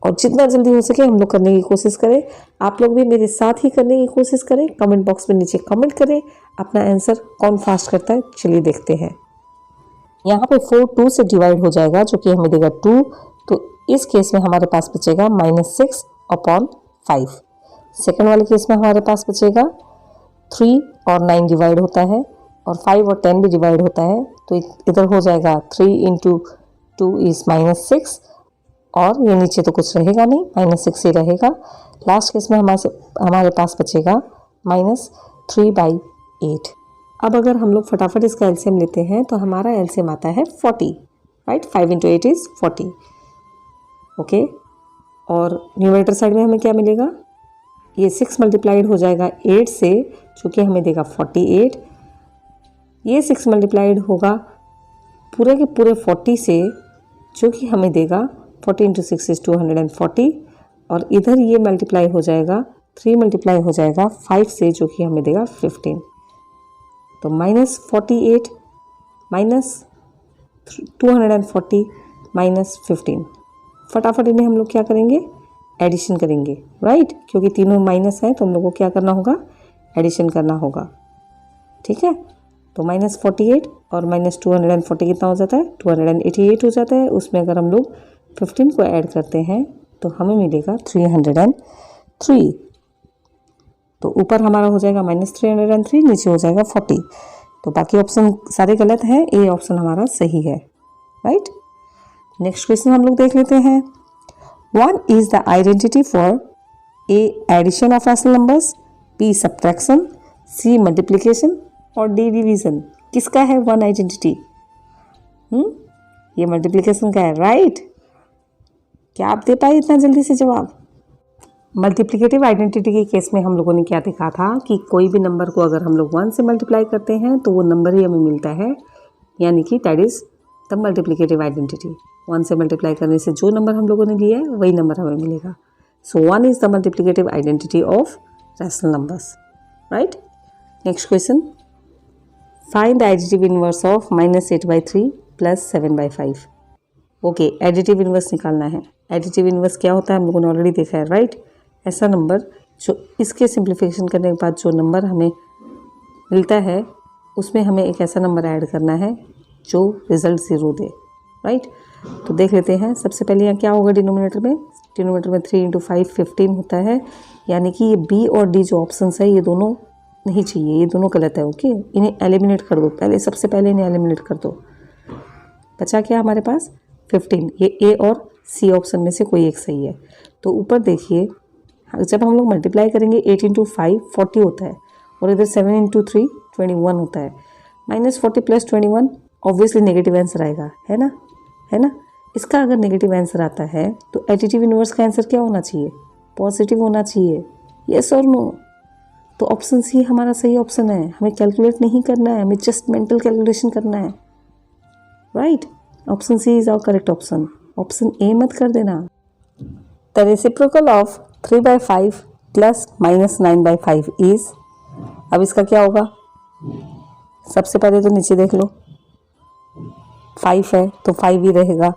और जितना जल्दी हो सके हम लोग करने की कोशिश करें। आप लोग भी मेरे साथ ही करने की कोशिश करें। कमेंट बॉक्स में नीचे कमेंट करें अपना आंसर कौन फास्ट करता है। चलिए देखते हैं। यहाँ पे 4 2 से डिवाइड हो जाएगा जो कि हमें देगा 2, तो इस केस में हमारे पास बचेगा -6/5। सेकेंड वाले केस में हमारे पास बचेगा 3 और 9 डिवाइड होता है और 5 और 10 भी डिवाइड होता है, तो इधर हो जाएगा 3 × 2 इज़ -6 और ये नीचे तो कुछ रहेगा नहीं, -6 ही रहेगा। लास्ट केस में हमारे पास बचेगा -3/8। अब अगर हम लोग फटाफट इसका एलसीएम लेते हैं तो हमारा एलसीएम आता है 40, राइट। 5 × 8 is 40, okay. और न्यूमरेटर साइड में हमें क्या मिलेगा, ये 6 मल्टीप्लाइड हो जाएगा 8 से, जो कि हमें देगा 48। ये 6 मल्टीप्लाइड होगा पूरे के पूरे 40 से, जो कि हमें देगा 40 × 6 इज़ 240। और इधर ये मल्टीप्लाई हो जाएगा, 3 मल्टीप्लाई हो जाएगा 5 से, जो कि हमें देगा 15। तो -48 -240 -15। फटाफट इन्हें हम लोग क्या करेंगे, एडिशन करेंगे, राइट। क्योंकि तीनों माइनस हैं तो हम लोग को क्या करना होगा, एडिशन करना होगा, ठीक है। तो -48 और -240 कितना हो जाता है, 288 हो जाता है। उसमें अगर हम लोग 15 को ऐड करते हैं तो हमें मिलेगा 303। तो ऊपर हमारा हो जाएगा -303, नीचे हो जाएगा 40। तो बाकी ऑप्शन सारे गलत हैं, ए ऑप्शन हमारा सही है, राइट। नेक्स्ट क्वेश्चन हम लोग देख लेते हैं। 1 is the identity for A addition of rational numbers, B subtraction, C multiplication और डी डिवीजन। किसका है 1 आइडेंटिटी? ये मल्टीप्लिकेशन का है, राइट। क्या आप दे पाए इतना जल्दी से जवाब? मल्टीप्लिकेटिव आइडेंटिटी के केस में हम लोगों ने क्या देखा था कि कोई भी नंबर को अगर हम लोग 1 से मल्टीप्लाई करते हैं तो वो नंबर ही हमें मिलता है, यानी कि that is the multiplicative identity. 1 से मल्टीप्लाई करने से जो नंबर हम लोगों ने लिया है वही नंबर हमें मिलेगा। सो 1 is the multiplicative identity of rational numbers, right. Next question, find the additive inverse of -8/3 + 7/5। Okay, additive inverse निकालना है। एडिटिव इनवर्स क्या होता है हम लोगों ने ऑलरेडी देखा है, राइट। ऐसा नंबर जो इसके सिंप्लीफिकेशन करने के बाद जो नंबर हमें मिलता है उसमें हमें एक ऐसा नंबर ऐड करना है जो रिजल्ट 0 दे, राइट। तो देख लेते हैं। सबसे पहले यहाँ क्या होगा डिनोमिनेटर में 3 × 5 15 होता है, यानी कि ये बी और डी जो ऑप्शंस है ये दोनों नहीं चाहिए, ये दोनों गलत है, ओके। इन्हें एलिमिनेट कर दो, पहले सबसे पहले इन्हें एलिमिनेट कर दो। बचा क्या हमारे पास 15, ये ए और सी ऑप्शन में से कोई एक सही है। तो ऊपर देखिए, जब हम लोग मल्टीप्लाई करेंगे 8 × 5 40 होता है और इधर 7 × 3 21 होता है। -40 + 21 ऑब्वियसली नेगेटिव आंसर आएगा, है ना, है ना। इसका अगर नेगेटिव आंसर आता है तो एडिटिव इनवर्स का आंसर क्या होना चाहिए, पॉजिटिव होना चाहिए, यस और नो। तो ऑप्शन सी हमारा सही ऑप्शन है। हमें कैलकुलेट नहीं करना है, हमें जस्ट मेंटल कैलकुलेशन करना है, right. Option C is our correct option. Option A मत कर देना। द रेसिप्रोकल ऑफ 3/5 + -9/5 इज, अब इसका क्या होगा, सबसे पहले तो नीचे देख लो, 5 है तो 5 ही रहेगा,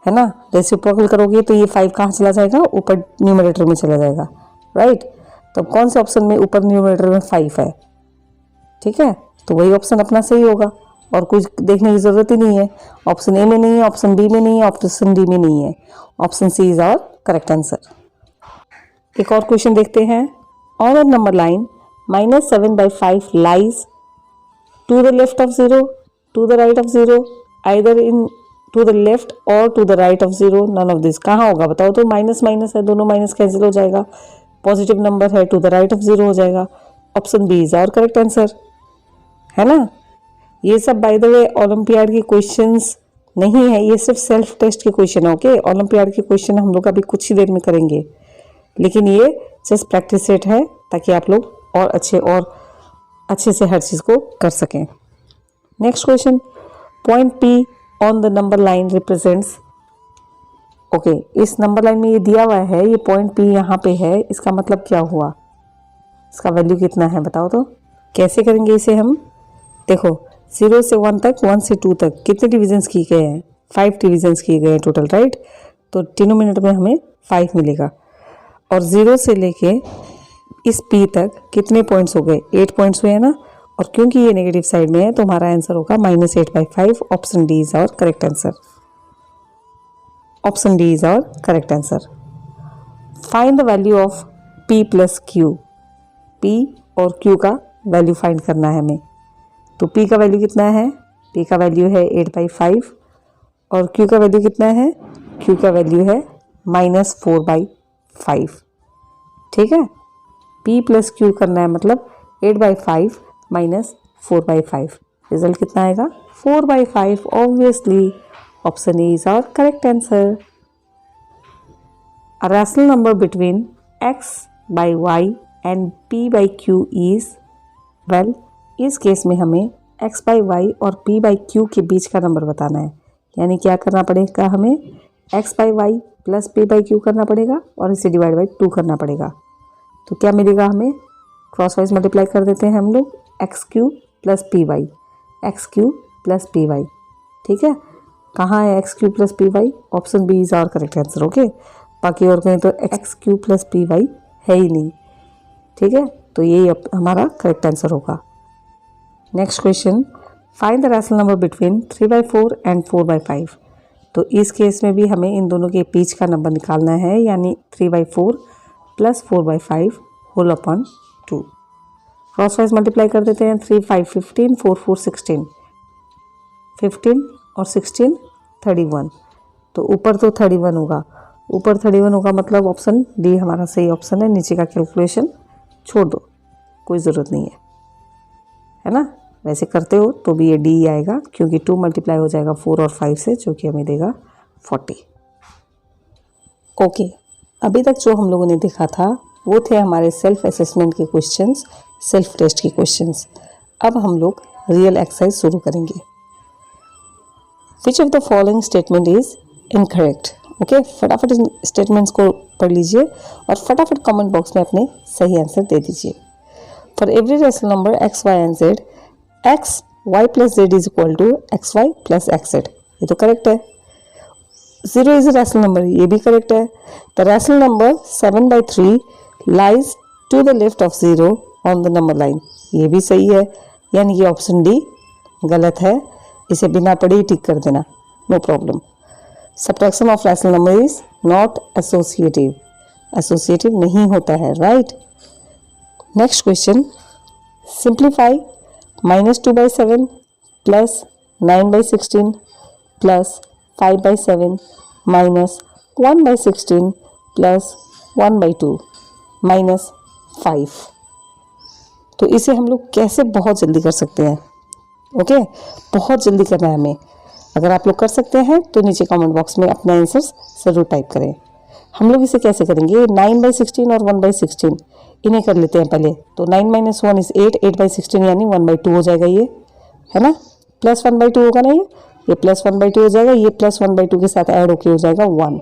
है ना। रेसिप्रोकल करोगे तो ये 5 कहाँ चला जाएगा, ऊपर न्यूमरेटर में चला जाएगा, राइट। तो कौन से ऑप्शन में ऊपर न्यूमरेटर में 5 है, ठीक है, तो वही ऑप्शन अपना सही होगा और कुछ देखने की ज़रूरत ही नहीं है। ऑप्शन ए में नहीं है, ऑप्शन बी में नहीं है, ऑप्शन डी में नहीं है। Option C is our correct answer. एक और क्वेश्चन देखते हैं। On a number line -7/5 lies to the left of 0, to the right of 0, either in to the left और to the right of 0, none of this. कहाँ होगा बताओ तो? Minus minus है, दोनों माइनस कैंसिल हो जाएगा। पॉजिटिव नंबर है, टू द राइट ऑफ 0 हो जाएगा। Option B is our correct answer, है ना। ये सब बाय द वे ओलंपियाड के क्वेश्चंस नहीं है, ये सिर्फ सेल्फ टेस्ट के क्वेश्चन है। ओके, ओलंपियाड के क्वेश्चन हम लोग अभी कुछ ही देर में करेंगे, लेकिन ये जस्ट प्रैक्टिस सेट है ताकि आप लोग और अच्छे से हर चीज़ को कर सकें। Next question, point P on the number line represents. Okay, इस नंबर लाइन में ये दिया हुआ है, ये पॉइंट P यहाँ पे है, इसका मतलब क्या हुआ, इसका वैल्यू कितना है बताओ तो। कैसे करेंगे इसे हम, देखो 0 से 1 तक, 1 से 2 तक कितने डिविजन्स किए गए हैं, 5 डिविजन्स किए गए हैं टोटल, राइट। तो तीनों मिनट में हमें 5 मिलेगा। और 0 से लेके इस P तक कितने पॉइंट्स हो गए, 8 पॉइंट्स हुए हैं ना। और क्योंकि ये नेगेटिव साइड में है तो हमारा आंसर होगा -8/5। Option D is our correct answer. Option D is our correct answer. Find the value of P plus Q। P और Q का वैल्यू फाइंड करना है हमें। तो P का वैल्यू कितना है, P का वैल्यू है 8/5 और Q का वैल्यू कितना है, Q का वैल्यू है -4/5। ठीक है, P प्लस Q करना है, मतलब 8/5 -4/5। रिजल्ट कितना आएगा, 4/5। Obviously option A is our correct answer. A rational number between x by y and p by q is, well, इस केस में हमें x by y और p by q के बीच का नंबर बताना है। यानी क्या करना पड़ेगा हमें, x by y plus p by q करना पड़ेगा और इसे डिवाइड बाई 2 करना पड़ेगा। तो क्या मिलेगा हमें, क्रॉस वाइज मल्टीप्लाई कर देते हैं हम लोग, x³ plus py, x³ plus py। ठीक है, कहाँ है x³ plus py, option B is our correct answer. Okay, बाकी और कहीं तो x³ प्लस py है ही नहीं। ठीक है, तो यही हमारा करेक्ट आंसर होगा। Next question, find the rational number between 3/4 and 4/5। तो इस केस में भी हमें इन दोनों के बीच का नंबर निकालना है, यानी 3/4 plus 4/5 whole upon 2। Crosswise multiply कर देते हैं, 3 5 15, 4 4 16, 15 और 16 31। तो ऊपर तो 31 होगा, ऊपर 31 होगा, मतलब ऑप्शन डी हमारा सही ऑप्शन है। नीचे का कैलकुलेशन छोड़ दो, कोई ज़रूरत नहीं है ना। वैसे करते हो तो भी ये डी ही आएगा, क्योंकि 2 मल्टीप्लाई हो जाएगा 4 और 5 से, जो कि हमें देगा 40। ओके, अभी तक जो हम लोगों ने देखा था वो थे हमारे सेल्फ असेसमेंट के क्वेश्चंस, सेल्फ टेस्ट के क्वेश्चंस। अब हम लोग रियल एक्सरसाइज शुरू करेंगे। विच of the following statement is incorrect. Okay, फटाफट इन स्टेटमेंट्स को पढ़ लीजिए और फटाफट कमेंट बॉक्स में अपने सही आंसर दे दीजिए। For every rational number x, y and z, x, y plus z is equal to xy plus xz। ये तो करेक्ट है। 0 इज अ रैशनल नंबर, ये भी करेक्ट है। The rational number 7/3 lies to the left of 0 on the number line, ये भी सही है। यानी कि ऑप्शन डी गलत है, इसे बिना पढ़े ही टिक कर देना, no problem. Subtraction of rational number is not associative, associative नहीं होता है, right. Next question, simplify -2/7 plus 9/16 plus 5/7 minus 1/16 plus 1/2 minus 5। तो इसे हम लोग कैसे बहुत जल्दी कर सकते हैं। ओके, बहुत जल्दी करना है हमें। अगर आप लोग कर सकते हैं तो नीचे कमेंट बॉक्स में अपने आंसर्स ज़रूर टाइप करें। हम लोग इसे कैसे करेंगे, 9/16 और 1/16 इन्हें कर लेते हैं पहले। तो 9 - 1 इज 8, 8/16 यानी 1/2 हो जाएगा, ये है ना, प्लस 1/2 होगा ना, ये प्लस 1/2 हो जाएगा, ये प्लस 1/2 के साथ ऐड होके हो जाएगा 1।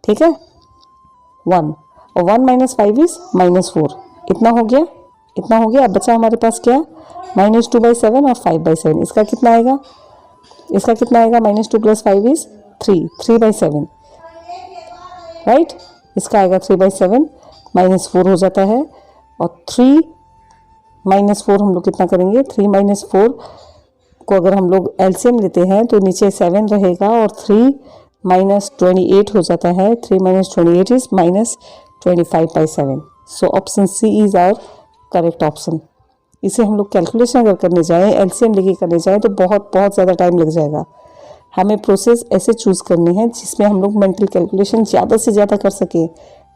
ठीक है, 1 और 1 - 5 इज -4। इतना हो गया, इतना हो गया। अब बचा हमारे पास क्या, -2/7 और 5/7। इसका कितना आएगा, इसका कितना आएगा, -2 + 5 इज 3, 3/7, राइट। इसका आएगा 3/7, -4 हो जाता है। और 3 - 4 हम लोग कितना करेंगे, 3 - 4 को अगर हम लोग एलसीएम लेते हैं तो नीचे 7 रहेगा और 3 - 28 हो जाता है। 3 - 28 is -25/7। So option C is our correct option. इसे हम लोग कैलकुलेशन अगर करने जाएं, एलसीएम लेके करने जाएं तो बहुत ज़्यादा टाइम लग जाएगा। हमें प्रोसेस ऐसे चूज़ करने हैं जिसमें हम लोग मेंटल कैलकुलेशन ज़्यादा से ज़्यादा कर सकें।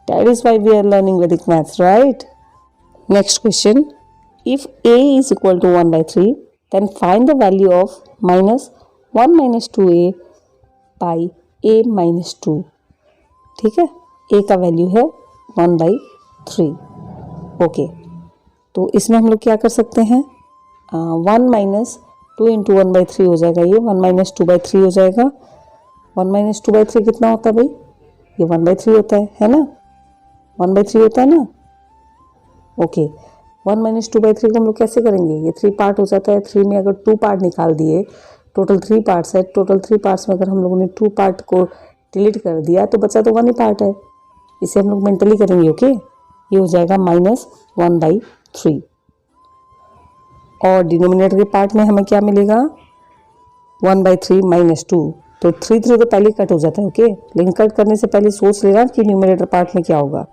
That is why we are learning Vedic maths, right. Next question, if a is equal to 1/3 then find the value of -1 - 2a by a - 2। ठीक है, a का वैल्यू है 1/3। ओके, तो इसमें हम लोग क्या कर सकते हैं, 1 - 2 × 1/3 हो जाएगा, ये 1 - 2/3 हो जाएगा। 1 - 2/3 कितना होता है भाई, ये 1/3 होता है ना, 1/3 होता है ना। ओके, 1 - 2/3 को हम लोग कैसे करेंगे, ये 3 पार्ट हो जाता है। 3 में अगर 2 पार्ट निकाल दिए, टोटल 3 पार्ट्स है, टोटल 3 पार्ट्स में अगर हम लोगों ने 2 पार्ट को डिलीट कर दिया तो बचा तो 1 ही पार्ट है। इसे हम लोग मेंटली करेंगे। ओके, ये हो जाएगा -1/3। और डिनोमिनेटर के पार्ट में हमें क्या मिलेगा, 1/3 - 2, तो 3 तो पहले कट हो जाता है। ओके, लेकिन कट करने से पहले सोच लेना कि न्यूमिनेटर पार्ट में क्या होगा।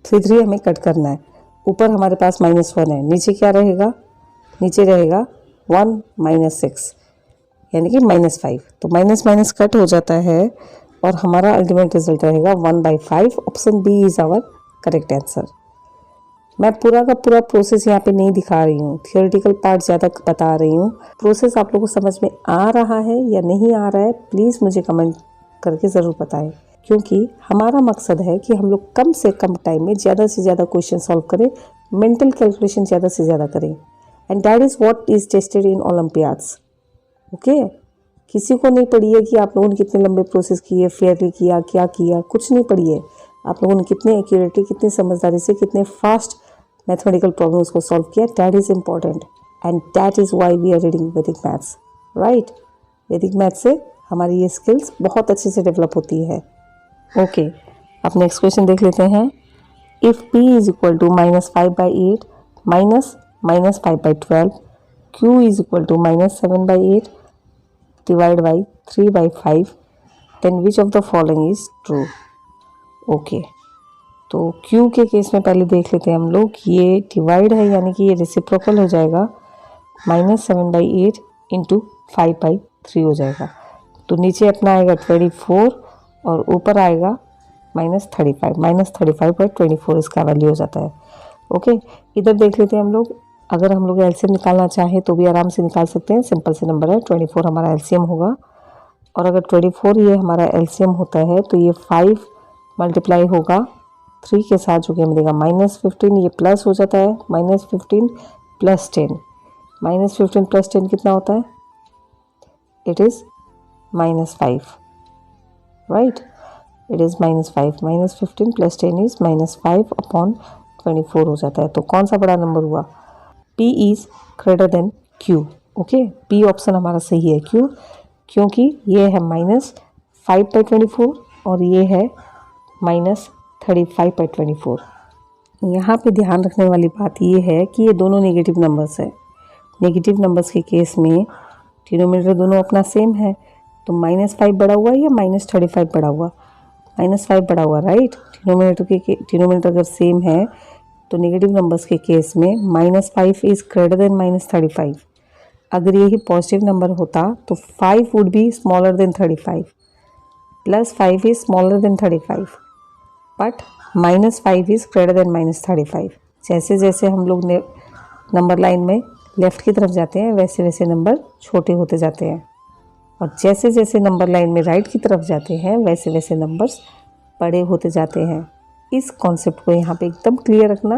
3 हमें कट करना है। ऊपर हमारे पास -1 है, नीचे क्या रहेगा, नीचे रहेगा 1 - 6 यानी कि -5। तो माइनस माइनस कट हो जाता है और हमारा अल्टीमेट रिजल्ट रहेगा 1/5। Option B is our correct answer. मैं पूरा का पूरा प्रोसेस यहाँ पे नहीं दिखा रही हूँ, थियोरेटिकल पार्ट ज़्यादा बता रही हूँ। प्रोसेस आप लोगों को समझ में आ रहा है या नहीं आ रहा है, प्लीज़ मुझे कमेंट करके ज़रूर बताएं, क्योंकि हमारा मकसद है कि हम लोग कम से कम टाइम में ज़्यादा से ज़्यादा क्वेश्चन सॉल्व करें, मेंटल कैलकुलेशन ज़्यादा से ज़्यादा करें, and that is what is tested in Olympiads. Okay, किसी को नहीं पड़ी है कि आप लोगों ने कितने लंबे प्रोसेस किए, फेयरली किया, क्या किया, कुछ नहीं पड़ी है। आप लोगों ने कितने एक्यूरेटली, कितनी समझदारी से, कितने फास्ट मैथमेटिकल प्रॉब्लम्स को सॉल्व किया, that is important, and that is why we are reading Vedic maths, right. Vedic maths से हमारी ये स्किल्स बहुत अच्छे से डेवलप होती है। ओके, अब नेक्स्ट क्वेश्चन देख लेते हैं। If p is equal to -5/8 -5/12, q is equal to -7/8 divide by 3/5, then which of the following is true. Okay, तो q के केस में पहले देख लेते हैं हम लोग, ये डिवाइड है यानी कि ये रेसिप्रोकल हो जाएगा, -7/8 × 5/3 हो जाएगा। तो नीचे अपना आएगा 24 और ऊपर आएगा -35, -35/24 इसका वैल्यू हो जाता है। ओके, इधर देख लेते हैं हम लोग, अगर हम लोग एलसीएम निकालना चाहें तो भी आराम से निकाल सकते हैं, सिंपल से नंबर है। 24 हमारा एलसीएम होगा, और अगर 24 ये हमारा एलसीएम होता है तो ये 5 मल्टीप्लाई होगा 3 के साथ, जो कि हमें देगा -15, ये प्लस हो जाता है, -15 + 10, -15 + 10 कितना होता है, it is -5, right, it is -5, -15 + 10 is -5/24 हो जाता है। तो कौन सा बड़ा नंबर हुआ, P is greater than Q। Okay, P option हमारा सही है, क्यों, क्योंकि ये है -5/24 और ये है -35/24। यहाँ पे ध्यान रखने वाली बात ये है कि ये दोनों नेगेटिव नंबर्स है। नेगेटिव नंबर्स के केस में डिनोमिनेटर दोनों अपना सेम है, तो -5 बड़ा हुआ या -35 बड़ा हुआ, -5 बड़ा हुआ, राइट। डिनोमिनेटर अगर सेम है तो नेगेटिव नंबर्स के केस में -5 इज़ ग्रेटर देन -35। अगर यही पॉजिटिव नंबर होता तो 5 would be smaller than 35, +5 is smaller than 35, but -5 is greater than -35। जैसे जैसे हम लोग नंबर लाइन में लेफ़्ट की तरफ जाते हैं, वैसे वैसे नंबर छोटे होते जाते हैं, और जैसे जैसे नंबर लाइन में राइट की तरफ जाते हैं, वैसे वैसे नंबर्स बड़े होते जाते हैं। इस कॉन्सेप्ट को यहाँ पे एकदम क्लियर रखना,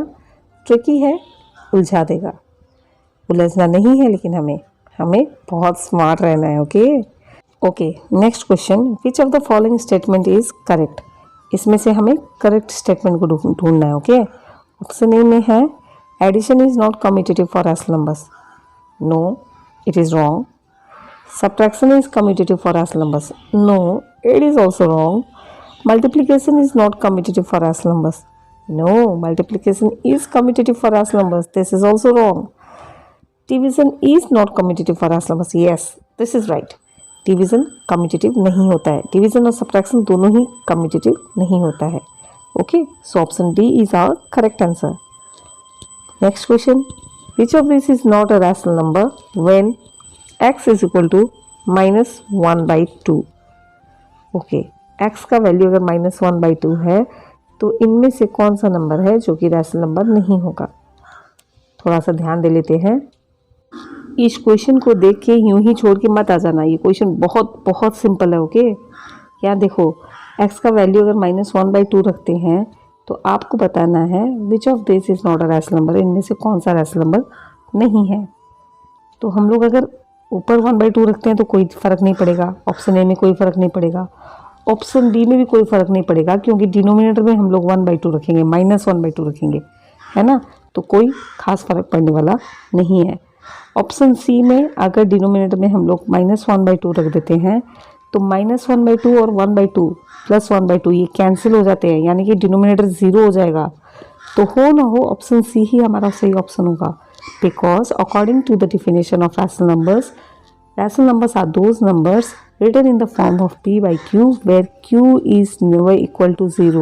ट्रिकी है, उलझा देगा, उलझना नहीं है, लेकिन हमें बहुत स्मार्ट रहना है। Okay, next question, which of the following statement is correct. इसमें से हमें करेक्ट स्टेटमेंट को ढूंढना है। ओके, ऑप्शन ए में है addition is not commutative for rational numbers, no, it is wrong. Subtraction is commutative for rational numbers, no, it is also wrong. Multiplication is not commutative for rational numbers, no, multiplication is commutative for rational numbers, this is also wrong. Division is not commutative for rational numbers, yes, this is right. Division commutative नहीं होता है, division और subtraction दोनों ही commutative नहीं होता है। Okay, so option D is our correct answer. Next question, which of these is not a rational number when x is equal to -1/2। Okay, x का value अगर -1/2 है तो इनमें से कौन सा नंबर है जो कि रैशनल नंबर नहीं होगा। थोड़ा सा ध्यान दे लेते हैं। इस क्वेश्चन को देख के यूं ही छोड़ के मत आ जाना, ये क्वेश्चन बहुत बहुत सिंपल है। ओके, यहाँ देखो x का वैल्यू अगर -1/2 रखते हैं तो आपको बताना है which of this is not a rational number, इनमें से कौन सा रैशनल नंबर नहीं है। तो हम लोग अगर ऊपर 1/2 रखते हैं तो कोई फ़र्क नहीं पड़ेगा, ऑप्शन ए में कोई फ़र्क नहीं पड़ेगा, ऑप्शन डी में भी कोई फ़र्क नहीं पड़ेगा, क्योंकि डिनोमिनेटर में हम लोग 1/2 रखेंगे, -1/2 रखेंगे, है ना, तो कोई खास फ़र्क पड़ने वाला नहीं है। ऑप्शन सी में अगर डिनोमिनेटर में हम लोग -1/2 रख देते हैं तो -1/2 और 1/2 प्लस 1/2 ये कैंसिल हो जाते हैं, यानी कि डिनोमिनेटर 0 हो जाएगा। तो हो ना हो ऑप्शन सी ही हमारा सही ऑप्शन होगा, because according to the definition of rational numbers are those numbers written in the form of p by q where q is never equal to 0।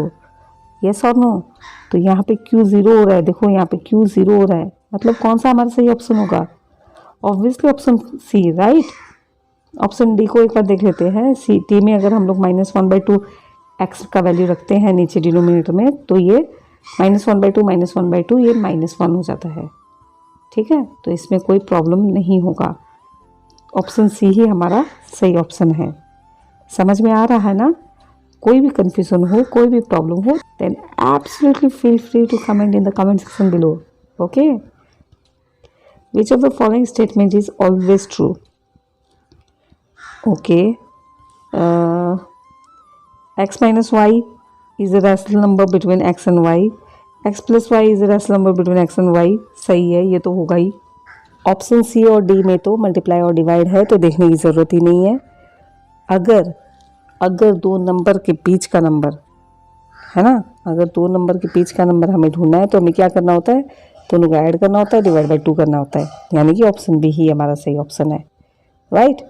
yes और no? तो यहाँ पे q 0 हो रहा है, देखो यहाँ पे q 0 हो रहा है, मतलब कौन सा हमारा सही ऑप्शन होगा? Obviously option C, right. Option D को एक बार देख लेते हैं। सी टी में अगर हम लोग -1/2 एक्स का वैल्यू रखते हैं नीचे डिनोमिनेटर में तो ये -1/2 ये -1 हो जाता है, ठीक है, तो इसमें कोई प्रॉब्लम नहीं होगा। ऑप्शन सी ही हमारा सही ऑप्शन है। समझ में आ रहा है ना? कोई भी कंफ्यूजन हो, कोई भी प्रॉब्लम हो, then absolutely feel free to comment in the comment section below. Okay, which of the following statement is always true? Okay, x minus y is a rational number between x and y, x plus y is a rational number between x and y। सही है, ये तो होगा ही। Option C और D में तो multiply और divide है तो देखने की ज़रूरत ही नहीं है। अगर दो नंबर के बीच का नंबर है ना, अगर दो नंबर के बीच का नंबर हमें ढूंढना है तो हमें क्या करना होता है? दोनों को ऐड करना होता है, डिवाइड बाई 2 करना होता है, यानी कि ऑप्शन बी ही हमारा सही ऑप्शन है, राइट।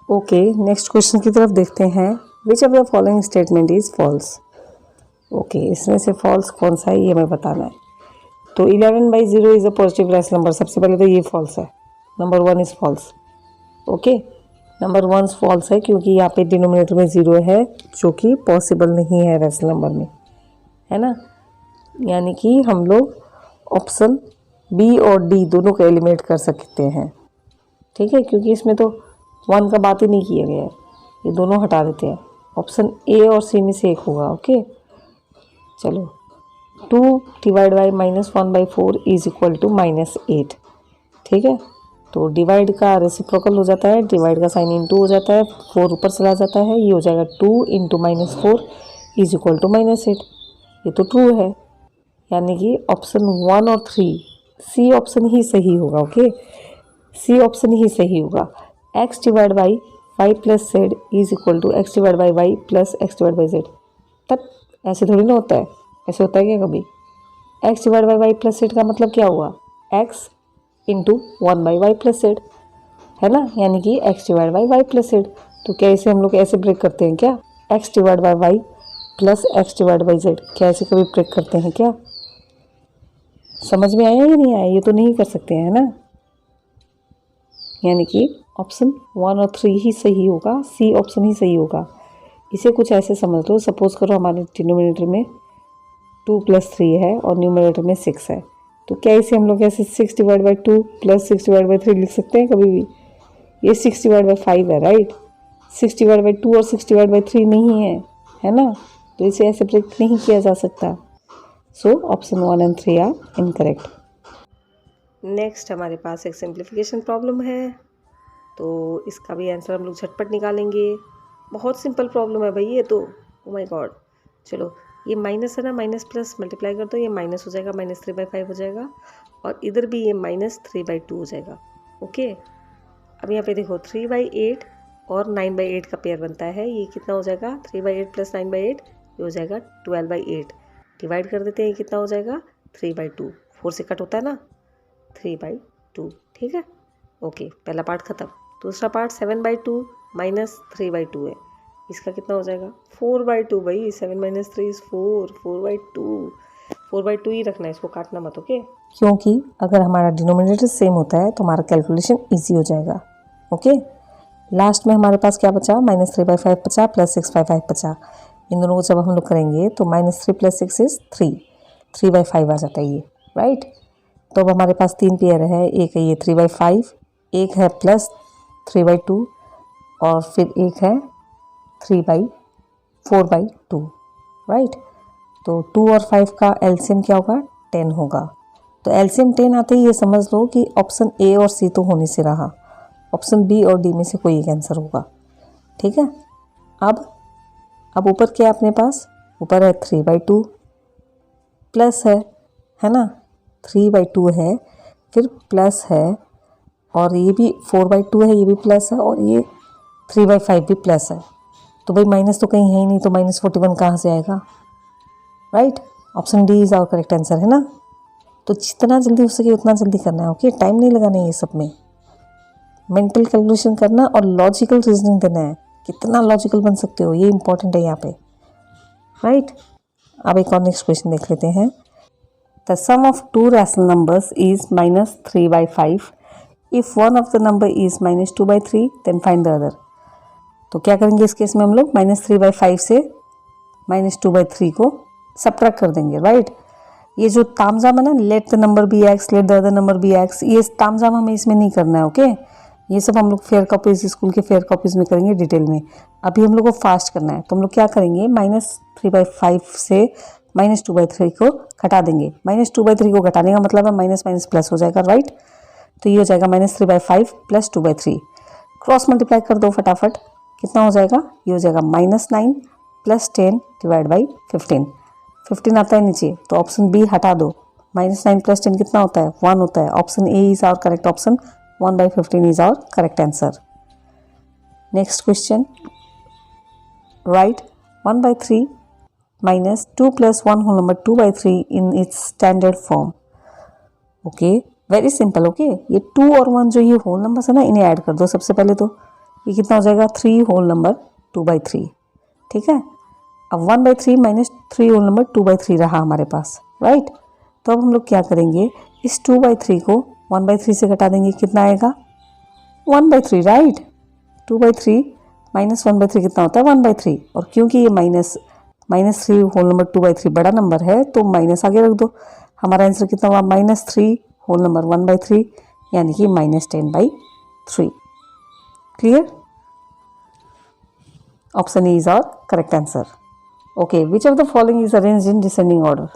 ओके, नेक्स्ट क्वेश्चन की तरफ देखते हैं। Which of the following statement is false? Okay, इसमें से फॉल्स कौन सा है ये हमें बताना है। तो 11/0 is a positive rational number, सबसे पहले तो ये फॉल्स है, number 1 is false. Okay, number 1 false है क्योंकि यहाँ पे डिनोमिनेटर में 0 है जो कि पॉसिबल नहीं है रैशनल नंबर में, है ना, यानी कि हम लोग ऑप्शन बी और डी दोनों को एलिमिनेट कर सकते हैं, ठीक है, क्योंकि इसमें तो 1 का बात ही नहीं किया गया है, ये दोनों हटा देते हैं। ऑप्शन ए और सी में से एक होगा। ओके, चलो, 2 divide by -1/4 is equal to -8, ठीक है, तो डिवाइड का रेसिप्रोकल हो जाता है, डिवाइड का साइन इनटू हो जाता है, 4 ऊपर चला जाता है, ये हो जाएगा 2 × -4 इज इक्वल टू -8। ये तो ट्रू है, यानी कि ऑप्शन 1 और 3 सी ऑप्शन ही सही होगा। ओके, सी ऑप्शन ही सही होगा। x divide by y plus z is equal to x divide by y plus x divide by z. तब ऐसे थोड़ी ना होता है, ऐसे होता है क्या कभी? x divide by y plus Z का मतलब क्या हुआ? x into 1/y plus Z, है ना, यानी कि x divide by y plus Z. तो क्या इसे हम लोग ऐसे ब्रेक करते हैं क्या? x divide by y plus x divide by Z, क्या ऐसे कभी ब्रेक करते हैं क्या? समझ में आया या नहीं आया? ये तो नहीं कर सकते हैं ना, यानी कि ऑप्शन 1 और 3 ही सही होगा, सी ऑप्शन ही सही होगा। इसे कुछ ऐसे समझ लो, सपोज करो हमारे डिनोमिनेटर में 2 + 3 है और न्यूमरेटर में 6 है, तो क्या इसे हम लोग ऐसे 6 divide by 2 plus 6 divide by 3 लिख सकते हैं कभी भी? ये 6 डिवाइड बाई 5 है, राइट, 6 डिवाइड बाई 2 और 6 डिवाइड बाई 3 नहीं है ना, तो इसे ऐसे ब्रेक नहीं किया जा सकता। सो ऑप्शन 1 और 3 आर इनकरेक्ट। नेक्स्ट हमारे पास एक सिंप्लीफिकेशन प्रॉब्लम है, तो इसका भी आंसर हम लोग झटपट निकालेंगे। बहुत सिंपल प्रॉब्लम है भाई ये तो, ओ माय गॉड। चलो, ये माइनस है ना, माइनस प्लस मल्टीप्लाई कर दो, ये माइनस हो जाएगा, -3/5 हो जाएगा, और इधर भी ये -3/2 हो जाएगा। ओके, अब यहाँ पे देखो 3/8 और 9/8 का पेयर बनता है, ये कितना हो जाएगा? 3/8 प्लस 9/8 ये हो जाएगा 12/8। डिवाइड कर देते हैं, ये कितना हो जाएगा? 3/2, 4 से कट होता है ना, 3/2, ठीक है। ओके, पहला पार्ट ख़त्म। दूसरा पार्ट 7/2 माइनस 3/2 है, इसका कितना हो जाएगा? 4/2 भाई, 7 - 3 इज़ 4, 4/2 ही रखना है, इसको काटना मत। ओके, क्योंकि अगर हमारा डिनोमिनेटर सेम होता है तो हमारा कैलकुलेशन ईजी हो जाएगा। ओके, लास्ट में हमारे पास क्या बचा? -3/5 बचा प्लस 6/5 बचा। इन दोनों को जब हम लोग करेंगे तो -3 + 6 इज़ 3, 3/5 आ जाता है ये, राइट। तो अब हमारे पास 3 पेयर है, एक है ये 3/5 एक है +3/2 और फिर एक है 4/2, राइट। तो 2 और 5 का एलसीएम क्या होगा? 10 होगा। तो एलसीएम 10 आते ही ये समझ लो कि ऑप्शन ए और सी तो होने से रहा, ऑप्शन बी और डी में से कोई एक आंसर होगा, ठीक है। अब ऊपर क्या है अपने पास? ऊपर है 3/2 प्लस है ना, 3/2 है, फिर प्लस है, और ये भी 4/2 है, ये भी प्लस है, और ये 3/5 भी प्लस है। तो भाई माइनस तो कहीं है ही नहीं, तो -41 कहाँ से आएगा? Right, option D is our correct answer, है ना। तो जितना जल्दी हो सके उतना जल्दी करना है, ओके। टाइम नहीं लगाना है ये सब में, मेंटल कैलकुलेशन करना और लॉजिकल रीजनिंग देना है। कितना लॉजिकल बन सकते हो ये इंपॉर्टेंट है यहाँ पे, राइट। अब एक और नेक्स्ट क्वेश्चन देख लेते हैं। The sum of two rational numbers is -3/5 if one of the number is -2/3 then find the other. तो क्या करेंगे इस केस में हम लोग? -3/5 से -2/3 को सब्ट्रैक्ट कर देंगे, राइट। ये जो तामझाम है ना, let the number be x, let the other number be x, ये तामझाम हमें इसमें नहीं करना है, ओके। ये सब हम लोग फेयर कॉपीज, स्कूल के फेयर कॉपीज में करेंगे डिटेल में। अभी हम लोग को फास्ट करना है, तो हम लोग क्या करेंगे? -3/5 से -2/3 को घटा देंगे। -2/3 को घटाने का मतलब है माइनस माइनस प्लस हो जाएगा, राइट। तो ये हो जाएगा -3/5 + 2/3। क्रॉस मल्टीप्लाई कर दो फटाफट, कितना हो जाएगा? ये हो जाएगा -9 + 10 / 15। 15 आता है नीचे, तो ऑप्शन बी हटा दो। -9 + 10 कितना होता है? 1 होता है। Option A is our correct option, 1/15 is our correct answer. Next question, right 1/3 minus 2 + 1 whole number 2/3 in its standard form। Okay, very simple, okay. ये 2 और 1 जो ये होल नंबर्स है ना, इन्हें ऐड कर दो सबसे पहले। तो ये कितना हो जाएगा? 3 होल नंबर 2/3, ठीक है। अब 1/3 - 3 होल नंबर 2/3 रहा हमारे पास, राइट। तो अब हम लोग क्या करेंगे? इस 2/3 को 1/3 से घटा देंगे, कितना आएगा? 1/3, राइट। 2/3 - 1/3 कितना होता है? 1/3। और क्योंकि ये -3 होल नंबर 2/3 बड़ा नंबर है, तो माइनस आगे रख दो। हमारा आंसर कितना हुआ? -3 होल नंबर 1/3, यानी कि -10/3। Clear? Option E is our correct answer. Okay, which of the following is arranged in descending order?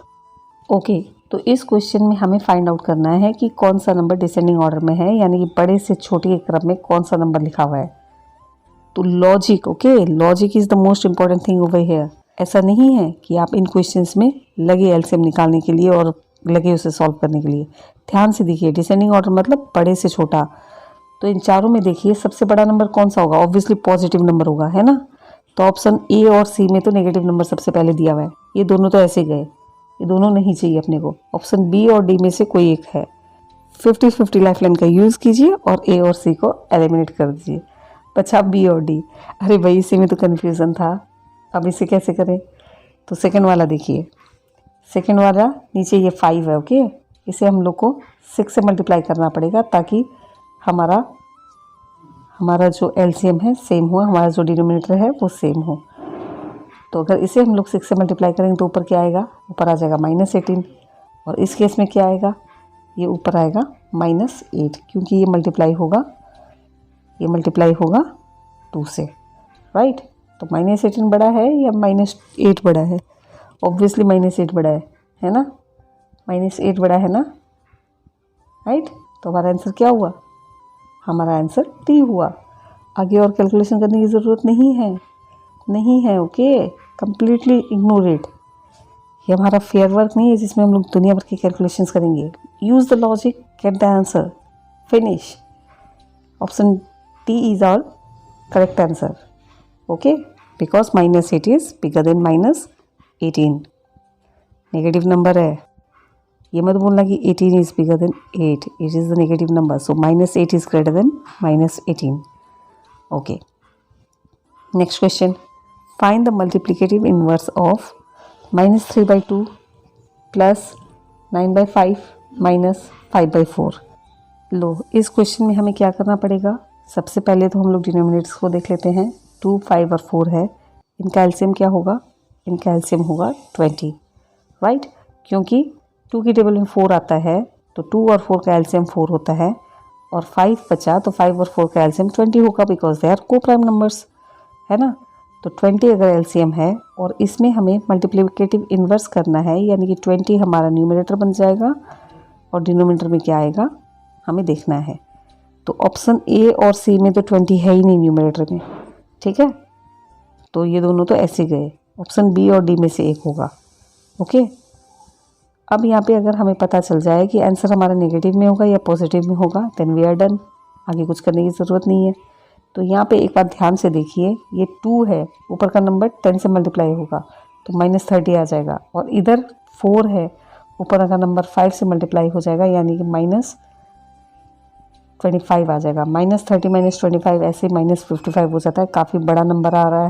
Okay, तो इस क्वेश्चन में हमें फाइंड आउट करना है कि कौन सा नंबर डिसेंडिंग ऑर्डर में है, यानी कि बड़े से छोटे के क्रम में कौन सा नंबर लिखा हुआ है। तो logic, okay, logic is the most important thing over here. ऐसा नहीं है कि आप इन क्वेश्चंस में लगे एलसीएम निकालने के लिए और लगे उसे सॉल्व करने के लिए। ध्यान से देखिए, डिसेंडिंग ऑर्डर मतलब बड़े से छोटा। तो इन चारों में देखिए सबसे बड़ा नंबर कौन सा होगा? ऑब्वियसली पॉजिटिव नंबर होगा, है ना। तो ऑप्शन ए और सी में तो नेगेटिव नंबर सबसे पहले दिया हुआ है, ये दोनों तो ऐसे गए, ये दोनों नहीं चाहिए अपने को। ऑप्शन बी और डी में से कोई एक है। 50-50 लाइफ लाइन का यूज़ कीजिए और ए और सी को एलिमिनेट कर दीजिए, बचा बी और डी। अरे भाई, इसी में तो कन्फ्यूज़न था, अब इसे कैसे करें? तो सेकंड वाला देखिए, सेकंड वाला नीचे ये 5 है, ओके। इसे हम लोग को 6 से मल्टीप्लाई करना पड़ेगा ताकि हमारा जो एलसीएम है सेम हो, हमारा जो डिनोमिनेटर है वो सेम हो। तो अगर इसे हम लोग 6 से मल्टीप्लाई करेंगे तो ऊपर क्या आएगा? ऊपर आ जाएगा -18। और इस केस में क्या आएगा? ये ऊपर आएगा -8, क्योंकि ये मल्टीप्लाई होगा 2 से, राइट। तो -18 बड़ा है या -8 बड़ा है? ऑब्वियसली -8 बड़ा है ना। -8 बड़ा है ना, राइट। तो हमारा आंसर क्या हुआ? हमारा आंसर डी हुआ। आगे और कैलकुलेशन करने की ज़रूरत नहीं है, ओके। Completely ignore it. ये हमारा फेयर वर्क नहीं है जिसमें हम लोग दुनिया भर की कैलकुलेशंस करेंगे। Use the logic, get the answer, finish. Option D is our correct answer, okay, because -8 is bigger than -18। Negative number है, ये मत बोलना कि 18 is bigger than 8, it is the negative number, so -8 is greater than -18, okay. Next question, find the multiplicative inverse of -3/2 + 9/5 - 5/4। लो, इस question में हमें क्या करना पड़ेगा? सबसे पहले तो हम लोग डिनोमिनेटर्स को देख लेते हैं। 2, 5 और 4 है, इनका एलसीएम क्या होगा? इनका एलसीएम होगा 20, राइट। क्योंकि 2 की टेबल में 4 आता है, तो 2 और 4 का एलसीएम 4 होता है। और 5 बचा, तो 5 और 4 का एलसीएम 20 होगा बिकॉज दे आर को प्राइम नंबर्स, है ना। तो 20 अगर एलसीएम है और इसमें हमें मल्टीप्लिकेटिव इन्वर्स करना है, यानी कि 20 हमारा न्यूमरेटर बन जाएगा और डिनोमिनेटर में क्या आएगा हमें देखना है। तो ऑप्शन ए और सी में तो 20 है ही नहीं न्यूमरेटर में, ठीक है, तो ये दोनों तो ऐसे गए। ऑप्शन बी और डी में से एक होगा। ओके, अब यहाँ पे अगर हमें पता चल जाए कि आंसर हमारा नेगेटिव में होगा या पॉजिटिव में होगा, देन वी आर डन, आगे कुछ करने की ज़रूरत नहीं है। तो यहाँ पे एक बात ध्यान से देखिए, ये 2 है, ऊपर का नंबर 10 से मल्टीप्लाई होगा तो -30 आ जाएगा, और इधर 4 है, ऊपर का नंबर 5 से मल्टीप्लाई हो जाएगा, यानी कि -25 आ जाएगा। -30 -25 ऐसे -55 हो जाता है, काफ़ी बड़ा नंबर आ रहा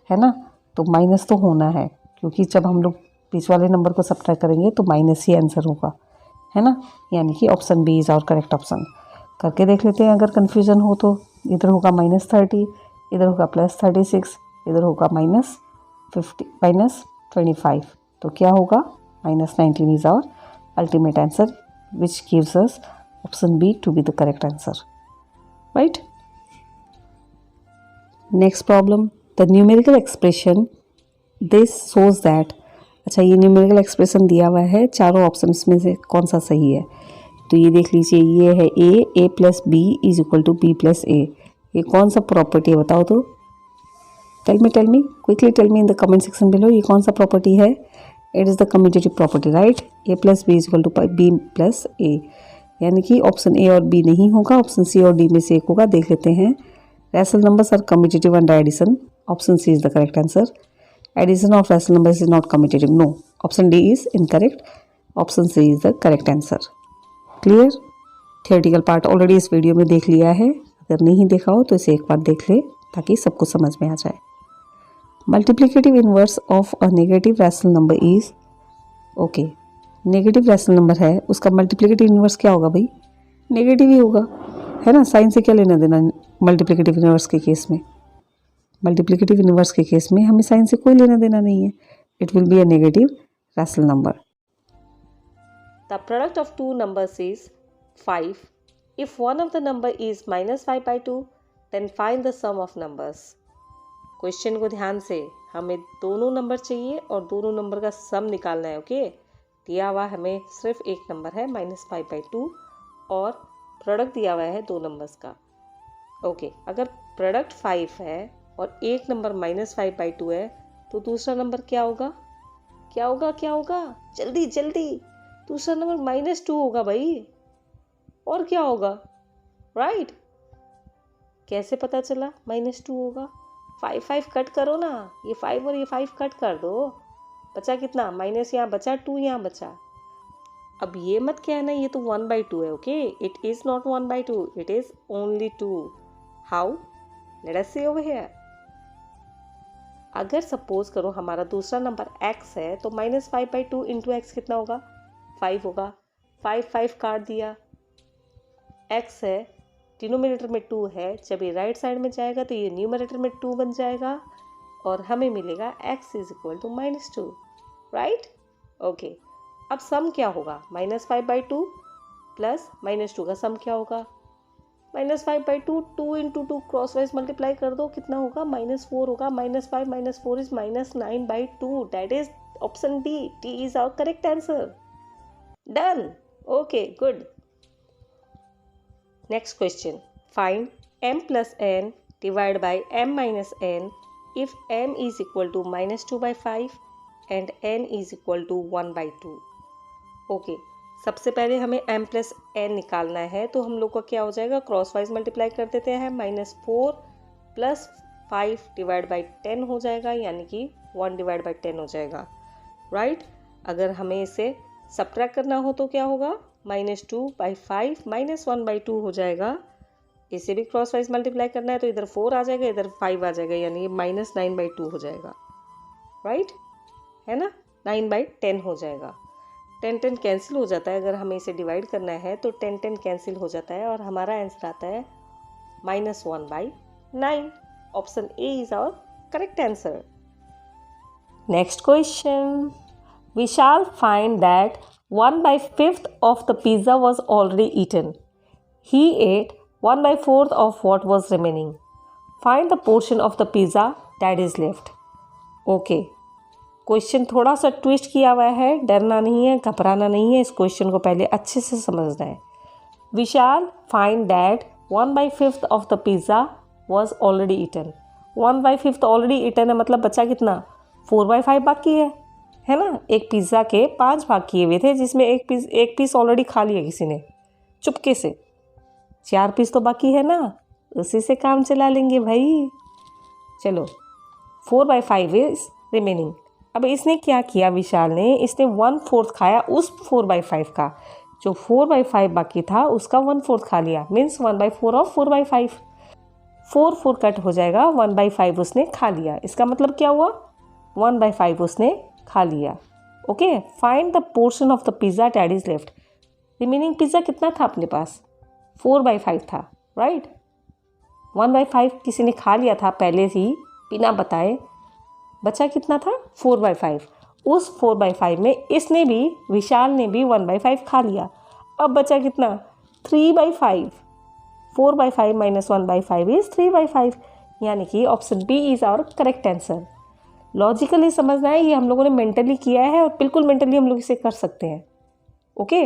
है ना। तो माइनस तो होना है, क्योंकि जब हम लोग बीच वाले नंबर को सब्ट्रैक्ट करेंगे तो माइनस ही आंसर होगा, है ना। यानी कि option B is our correct option. करके देख लेते हैं, अगर कन्फ्यूज़न हो तो। इधर होगा -30, इधर होगा +36, इधर होगा -25, तो क्या होगा -19 is our ultimate answer, which gives us option B to be the correct answer, right. Next problem, the numerical expression this shows that. अच्छा, ये न्यूमेरिकल एक्सप्रेशन दिया हुआ है, चारों ऑप्शंस में से कौन सा सही है, तो ये देख लीजिए, ये है a + b = b + a। ये कौन सा प्रॉपर्टी है बताओ तो, tell me quickly, tell me in the comment section below, ये कौन सा प्रॉपर्टी है। It is the commutative property, right. a + b = b + a, यानी कि ऑप्शन ए और बी नहीं होगा, ऑप्शन सी और डी में से एक होगा। देख लेते हैं, rational numbers are commutative under addition, option C is the correct answer. Addition of rational numbers is not commutative. No, option D is incorrect. Option C is the correct answer. Clear? Theoretical part already इस video में देख लिया है, अगर नहीं देखा हो तो इसे एक बार देख ले ताकि सबको समझ में आ जाए। Multiplicative inverse of a negative rational number is, okay, negative rational number है, उसका मल्टीप्लिकेटिव इन्वर्स क्या होगा भाई, नेगेटिव ही होगा, है ना। साइन से क्या लेना देना मल्टीप्लिकेटिव इन्वर्स के केस में, मल्टीप्लिकेटिव इन्वर्स के केस में हमें साइन से कोई लेना देना नहीं है। It will be a negative rational number. The product of two numbers is 5 if one of the number is -5/2 then find the sum of numbers. Question को ध्यान से, हमें दोनों नंबर चाहिए और दोनों नंबर का सम निकालना है। ओके, दिया हुआ हमें सिर्फ एक नंबर है -5/2 और प्रोडक्ट दिया हुआ है दो नंबर्स का। ओके, अगर प्रोडक्ट 5 है और एक नंबर -5/2 है तो दूसरा नंबर क्या होगा, क्या होगा, क्या होगा, जल्दी जल्दी, दूसरा नंबर -2 होगा भाई, और क्या होगा, राइट। कैसे पता चला -2 होगा, 5 कट करो ना, ये 5 और ये 5 कट कर दो, बचा कितना, माइनस यहाँ बचा, 2 यहाँ बचा। अब ये मत कहना ये तो 1/2 है। Okay, it is not 1/2, it is only 2। How, let us see over here. अगर सपोज करो हमारा दूसरा नंबर x है तो -5/2 इंटू एक्स कितना होगा, 5 होगा। 5 काट दिया, x है, डिनोमिनेटर में 2 है, जब ये राइट साइड में जाएगा तो ये न्यूमरेटर में 2 बन जाएगा और हमें मिलेगा x = -2, राइट। ओके, अब सम क्या होगा, -5/2 प्लस -2 का सम क्या होगा, -5/2, 2 × 2 क्रॉस वाइज मल्टीप्लाई कर दो, कितना होगा, -4 होगा। -5 - 4 is -9/2, that is option D, D is our correct answer. Done, okay, good. Next question, find m + n divide by m - n if m is equal to -2/5 and n is equal to 1/2। Okay, सबसे पहले हमें m + n निकालना है, तो हम लोग का क्या हो जाएगा, क्रॉस वाइज मल्टीप्लाई कर देते हैं। -4 + 5 डिवाइड बाई 10 हो जाएगा, यानी कि 1 डिवाइड बाई 10 हो जाएगा, राइट। अगर हमें इसे सब्ट्रैक्ट करना हो तो क्या होगा, -2/5 -1/2 हो जाएगा। इसे भी क्रॉस वाइज मल्टीप्लाई करना है तो इधर 4 आ जाएगा, इधर 5 आ जाएगा, यानी -9/2 हो जाएगा, राइट, है ना। 9/10 हो जाएगा। 10 कैंसिल हो जाता है, अगर हमें इसे डिवाइड करना है तो 10 कैंसिल हो जाता है और हमारा आंसर आता है -1/9। Option A is our correct answer. Next question, we shall find that 1/5 of the pizza was already eaten He ate 1/4 of what was remaining. Find the portion of the pizza that is left. Okay. Question थोड़ा सा twist किया हुआ है, डरना नहीं है, घबराना नहीं है, इस क्वेश्चन को पहले अच्छे से समझना है. Vishal find that 1/5 of the pizza was already eaten. 1/5 already eaten है, मतलब बचा कितना? 4/5 बाकी है ना. एक पिज़्ज़ा के 5 भाग किए हुए थे, जिसमें एक पीस ऑलरेडी खा लिया किसी ने चुपके से. 4 पीस तो बाकी है ना, उसी से काम चला लेंगे भाई. चलो, 4/5 इज रिमेनिंग. अब इसने क्या किया विशाल ने, इसने 1/4 खाया उस 4/5 का. जो 4/5 बाकी था उसका 1/4 खा लिया, मीन्स 1/4 ऑफ 4/5. 4 कट हो जाएगा, 1/5 उसने खा लिया. इसका मतलब क्या हुआ? 1/5 उसने खा लिया. Okay. Find the portion of the pizza that is left. Remaining pizza कितना था अपने पास? 4/5 था, राइट. 1/5 किसी ने खा लिया था पहले ही बिना बताए. बचा कितना था? 4/5. उस 4/5 में इसने भी, विशाल ने भी 1/5 खा लिया. अब बचा कितना? 3/5. 4/5 माइनस 1/5 इज 3/5. यानी कि option B is our correct answer. Logically समझना है, ये हम लोगों ने मेंटली किया है और बिल्कुल मेंटली हम लोग इसे कर सकते हैं. ओके.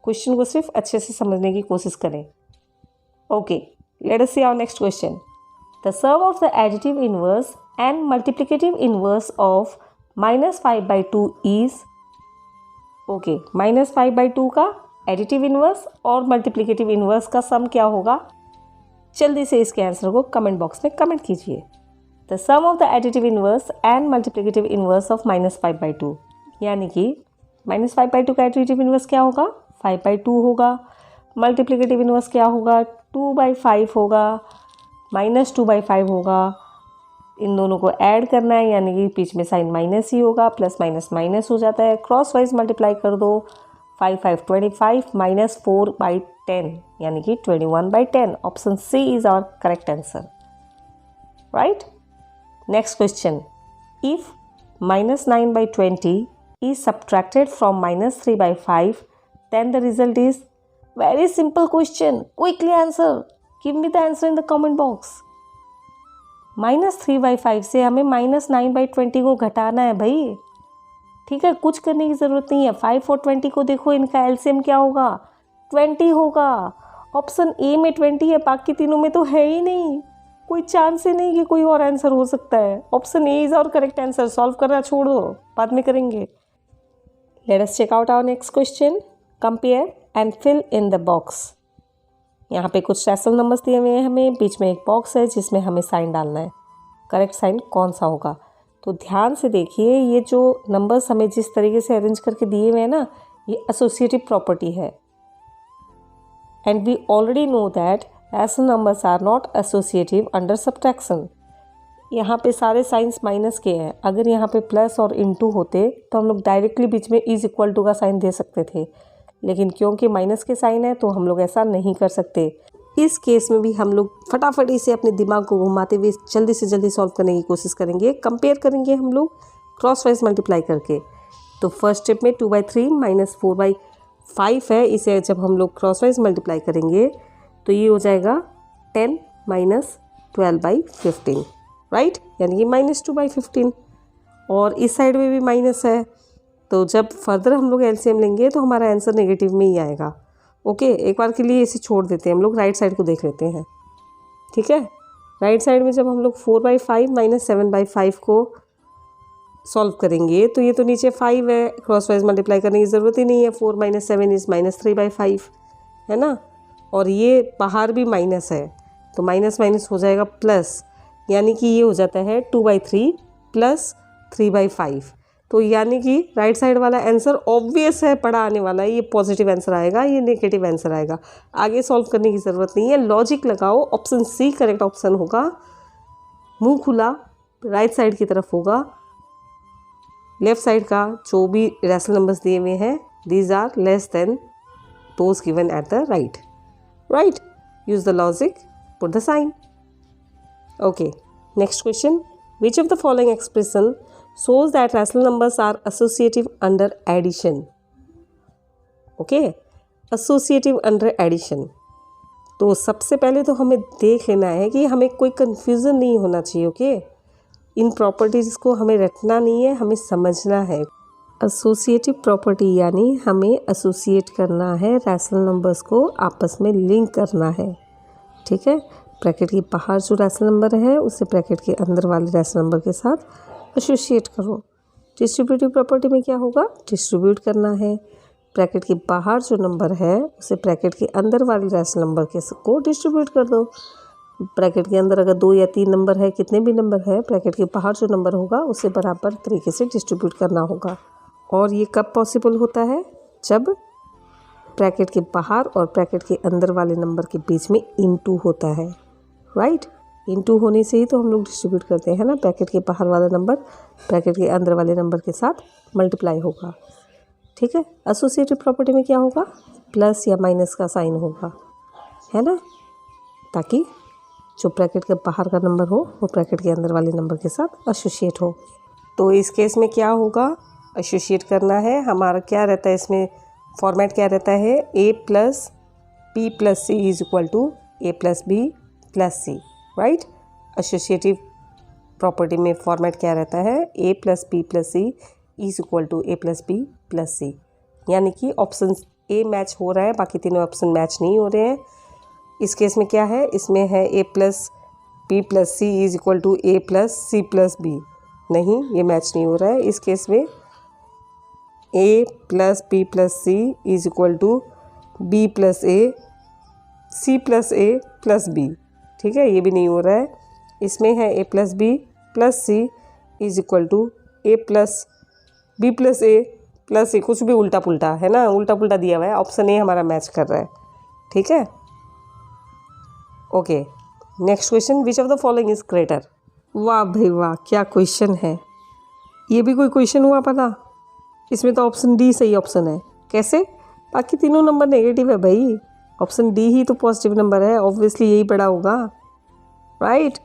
क्वेश्चन को सिर्फ अच्छे से समझने की कोशिश करें. Okay, let us see our next question. The sum of the additive inverse and multiplicative inverse of -5/2 is. Okay, -5/2 का एडिटिव इन्वर्स और मल्टीप्लिकेटिव इन्वर्स का सम क्या होगा? जल्दी से इसके आंसर को कमेंट बॉक्स में कमेंट कीजिए. The sum of the additive inverse and multiplicative inverse of -5/2, यानी कि -5/2 का एडिटिव इन्वर्स क्या होगा? 5/2 होगा. मल्टीप्लिकेटिव इन्वर्स क्या होगा? 2/5 होगा. -2/5 होगा. इन दोनों को ऐड करना है, यानी कि बीच में साइन माइनस ही होगा, प्लस माइनस माइनस हो जाता है. क्रॉस वाइज मल्टीप्लाई कर दो. 5 5 25 माइनस 4/10 यानी कि 21/10. Option C is our correct answer, right. Next question. If -9/20 is subtracted from -3/5, then the result is. Very simple question. Quickly answer. Give me the answer in the comment box. -3/5 से हमें -9/20 को घटाना है भाई. ठीक है, कुछ करने की ज़रूरत नहीं है. 5 और 20 को देखो, इनका एलसीएम क्या होगा? 20 होगा. ऑप्शन ए में 20 है, बाकी तीनों में तो है ही नहीं. कोई चांस ही नहीं कि कोई और आंसर हो सकता है. ऑप्शन ए इज़ और करेक्ट आंसर. सॉल्व करना छोड़ दो, बाद में करेंगे. Let us check out our next question. Compare and fill in the box. यहाँ पे कुछ रैशनल नंबर्स दिए हुए हैं हमें, बीच में एक बॉक्स है जिसमें हमें साइन डालना है. करेक्ट साइन कौन सा होगा? तो ध्यान से देखिए, ये जो नंबर्स हमें जिस तरीके से अरेंज करके दिए हुए हैं ना, ये एसोसिएटिव प्रॉपर्टी है. And we already know that rational numbers are not associative under subtraction. यहाँ पे सारे साइंस माइनस के हैं. अगर यहाँ पे प्लस और इनटू होते तो हम लोग डायरेक्टली बीच में इज इक्वल टू का साइन दे सकते थे, लेकिन क्योंकि माइनस के साइन है तो हम लोग ऐसा नहीं कर सकते. इस केस में भी हम लोग फटाफट इसे अपने दिमाग को घुमाते हुए जल्दी से जल्दी सॉल्व करने की कोशिश करेंगे. कंपेयर करेंगे हम लोग क्रॉस वाइज मल्टीप्लाई करके. तो फर्स्ट स्टेप में 2/3 माइनस 4/5 है. इसे जब हम लोग क्रॉस वाइज मल्टीप्लाई करेंगे तो ये हो जाएगा 10 माइनस 12/15, राइट. यानी कि -2/15. और इस साइड में भी माइनस है, तो जब फर्दर हम लोग एलसीएम लेंगे तो हमारा आंसर नेगेटिव में ही आएगा. ओके, एक बार के लिए इसे छोड़ देते हैं, हम लोग राइट साइड को देख लेते हैं. ठीक है, राइट साइड में जब हम लोग 4/5 माइनस 7/5 को सॉल्व करेंगे तो ये तो नीचे 5 है, क्रॉस वाइज मल्टीप्लाई करने की ज़रूरत ही नहीं है. 4 माइनस 7 इज़ -3/5 है ना. और ये बाहर भी माइनस है, तो माइनस माइनस हो जाएगा प्लस, यानी कि ये हो जाता है 2/3 प्लस 3/5. तो यानी कि राइट साइड वाला आंसर ऑब्वियस है, पढ़ा आने वाला है. ये पॉजिटिव आंसर आएगा, ये नेगेटिव आंसर आएगा. आगे सॉल्व करने की ज़रूरत नहीं है, लॉजिक लगाओ. ऑप्शन सी करेक्ट ऑप्शन होगा. मुंह खुला राइट साइड की तरफ होगा. लेफ्ट साइड का जो भी रैशनल नंबर्स दिए हुए हैं, these are less than those given at the right. Right, use the logic, put the sign. Okay, next question. Which of the following expression shows that rational numbers are associative under addition. Okay, associative under addition. तो सबसे पहले तो हमें देख लेना है कि हमें कोई कन्फ्यूज़न नहीं होना चाहिए। ओके, इन प्रॉपर्टीज़ को हमें रटना नहीं है, हमें समझना है। एसोसिएटिव प्रॉपर्टी यानी हमें एसोसिएट करना है, रैशनल नंबर्स को आपस में लिंक करना है। ठीक है, ब्रैकेट के बाहर जो रैशनल नंबर है उसे ब्रैकेट के अंदर वाले रैशनल नंबर के साथ एसोसिएट करो। डिस्ट्रीब्यूटिव प्रॉपर्टी में क्या होगा, डिस्ट्रीब्यूट करना है। ब्रैकेट के बाहर जो नंबर है उसे ब्रैकेट के अंदर वाले रैशनल नंबर के को डिस्ट्रीब्यूट कर दो। ब्रैकेट के अंदर अगर 2 या 3 नंबर है, कितने भी नंबर है, ब्रैकेट के बाहर जो नंबर होगा उसे बराबर तरीके से डिस्ट्रीब्यूट करना होगा। और ये कब पॉसिबल होता है, जब ब्रैकेट के बाहर और ब्रैकेट के अंदर वाले नंबर के बीच में इनटू होता है। राइट, इनटू होने से ही तो हम लोग डिस्ट्रीब्यूट करते हैं ना। ब्रैकेट के बाहर वाला नंबर ब्रैकेट के अंदर वाले नंबर के साथ मल्टीप्लाई होगा। ठीक है, एसोसिएटिव प्रॉपर्टी में क्या होगा, प्लस या माइनस का साइन होगा, है ना, ताकि जो ब्रैकेट के बाहर का नंबर हो वो ब्रैकेट के अंदर वाले नंबर के साथ एसोसिएट हो। तो इस केस में क्या होगा, एसोसिएट करना है। हमारा क्या रहता है इसमें, फॉर्मेट क्या रहता है, a plus b plus C is equal to a plus b plus c. Right, associative property में फॉर्मेट क्या रहता है, a plus b plus C is equal to a plus b plus c. यानी कि option a match हो रहा है, बाकी तीनों ऑप्शन मैच नहीं हो रहे हैं। इस केस में क्या है, इसमें है a plus b plus C is equal to a plus C plus b। नहीं, ये मैच नहीं हो रहा है। इस केस में a plus b plus C is equal to b plus a c plus a plus b। ठीक है, ये भी नहीं हो रहा है। इसमें है a plus b plus C is equal to a plus b plus a plus c. कुछ भी उल्टा पुल्टा है ना, उल्टा पुल्टा दिया हुआ है। ऑप्शन ए हमारा मैच कर रहा है। ठीक है, okay, next question, which of the following is greater. वाह भाई वाह, क्या क्वेश्चन है, ये भी कोई क्वेश्चन हुआ पता। इसमें तो ऑप्शन डी सही ऑप्शन है। कैसे, बाकी तीनों नंबर नेगेटिव है भाई, ऑप्शन डी ही तो पॉजिटिव नंबर है, ऑब्वियसली यही बड़ा होगा। Right,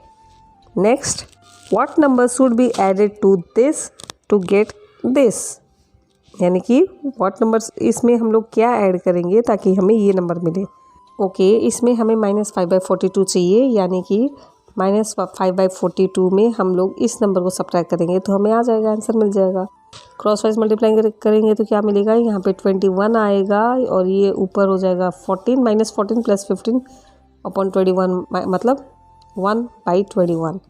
next, what number should be added to this to get this. यानी कि व्हाट नंबर, इसमें हम लोग क्या ऐड करेंगे ताकि हमें ये नंबर मिले। ओके, इसमें हमें -5/42 चाहिए, यानी कि -5/42 में हम लोग इस नंबर को सब्ट्रैक्ट करेंगे तो हमें आ जाएगा, आंसर मिल जाएगा। क्रॉस वाइज मल्टीप्लाई करेंगे तो क्या मिलेगा, यहाँ पे 21 आएगा और ये ऊपर हो जाएगा 14, -14 + 15 अपॉन 21, मतलब 1/21।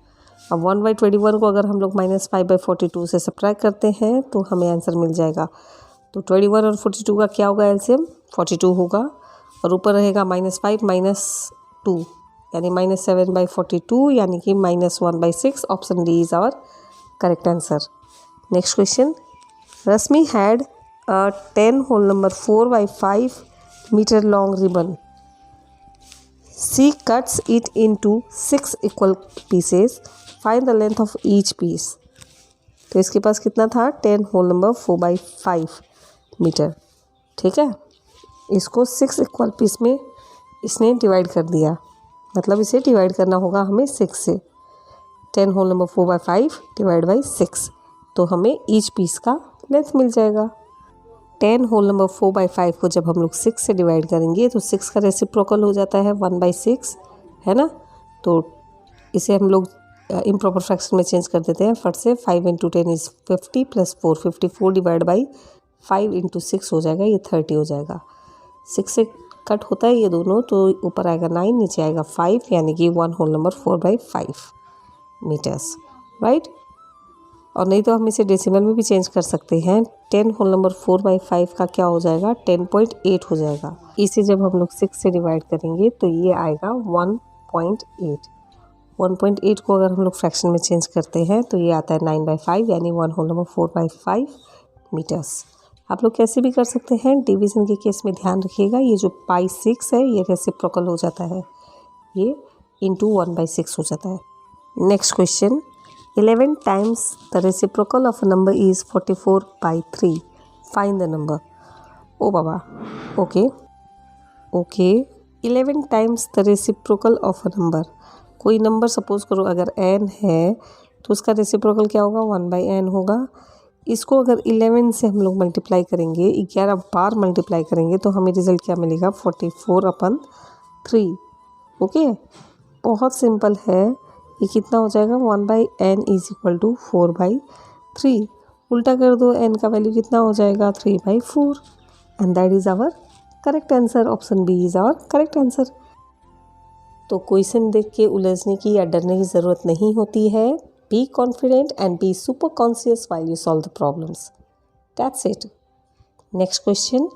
अब 1/21 को अगर हम लोग -5/42 से सब्ट्रैक्ट करते हैं तो हमें आंसर मिल जाएगा। तो 21 और 42 का क्या होगा, एलसीएम 42 होगा और ऊपर रहेगा -5 - 2 यानी -7/42 यानी कि -1/6। Option D is our correct answer. Next question, Rashmi had a 10 whole number 4/5 meter long ribbon. She cuts it into 6 equal pieces. Find the length of each piece. तो इसके पास कितना था, 10 whole number 4/5 मीटर। ठीक है, इसको 6 इक्वल पीस में इसने divide कर दिया, मतलब इसे डिवाइड करना होगा हमें 6 से। 10 होल नंबर 4/5 डिवाइड बाई 6, तो हमें ईच पीस का लेंथ मिल जाएगा। 10 होल नंबर 4/5 को जब हम लोग 6 से डिवाइड करेंगे तो 6 का रेसिप्रोकल हो जाता है 1/6, है ना। तो इसे हम लोग इम्प्रॉपर फ्रैक्शन में चेंज कर देते हैं फट से। 5 × 10 इज़ 50 + 4, 54 डिवाइड बाई 5 × 6 हो जाएगा, ये 30 हो जाएगा। 6 से कट होता है ये दोनों, तो ऊपर आएगा 9, नीचे आएगा 5, यानी कि 1 होल नंबर 4/5 मीटर्स। राइट, और नहीं तो हम इसे डेसिमल में भी चेंज कर सकते हैं। 10 होल नंबर 4/5 का क्या हो जाएगा, 10.8 हो जाएगा। इसे जब हम लोग 6 से डिवाइड करेंगे तो ये आएगा 1.8। 1.8 को अगर हम लोग फ्रैक्शन में चेंज करते हैं तो ये आता है 9/5 यानी 1 होल नंबर 4/5 मीटर्स। आप लोग कैसे भी कर सकते हैं, डिवीज़न के केस में ध्यान रखिएगा, ये जो π6 है ये रेसिप्रोकल हो जाता है, ये इंटू 1/6 हो जाता है। Next question, 11 times the reciprocal of a number is 44/3. Find the number. ओ बाबा, okay 11 times the reciprocal of a number. कोई नंबर सपोज करो अगर n है तो उसका रेसिप्रोकल क्या होगा, 1/n होगा। इसको अगर 11 से हम लोग मल्टीप्लाई करेंगे, 11 बार मल्टीप्लाई करेंगे तो हमें रिजल्ट क्या मिलेगा, 44/3। ओके, बहुत सिंपल है। ये कितना हो जाएगा 1/n इज इक्वल टू 4/3। उल्टा कर दो, n का वैल्यू कितना हो जाएगा 3/4 and that is our correct answer. Option B is our correct answer. तो क्वेश्चन देख के उलझने की या डरने की ज़रूरत नहीं होती है। Be confident and be super conscious while you solve the problems. That's it. Next question,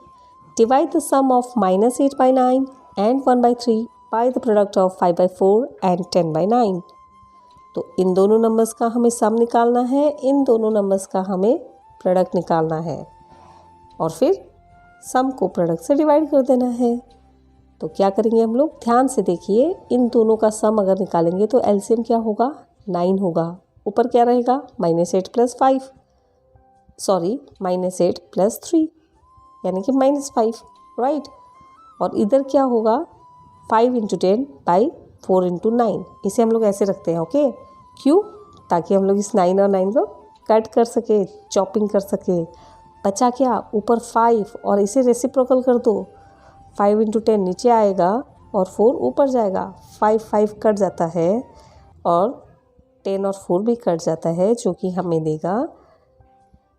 divide the sum of -8/9 and 1/3 by the product of 5/4 and 10/9। तो इन दोनों नंबर्स का हमें सम निकालना है, इन दोनों नंबर्स का हमें प्रोडक्ट निकालना है और फिर सम को प्रोडक्ट से डिवाइड कर देना है। तो क्या करेंगे हम लोग, ध्यान से देखिए। इन दोनों का सम अगर निकालेंगे तो एलसीएम क्या होगा, 9 होगा। ऊपर क्या रहेगा, -8 + 5, सॉरी -8 + 3 यानी कि -5, राइट। और इधर क्या होगा, 5 × 10/4 × 9। इसे हम लोग ऐसे रखते हैं, ओके। क्यों, ताकि हम लोग इस 9 और 9 को कट कर सके, चॉपिंग कर सके। बचा क्या, ऊपर 5 और इसे रेसिप्रोकल कर दो। 5 × 10 नीचे आएगा और 4 ऊपर जाएगा। 5 कट जाता है और 10 और 4 भी कट जाता है, जो कि हमें देगा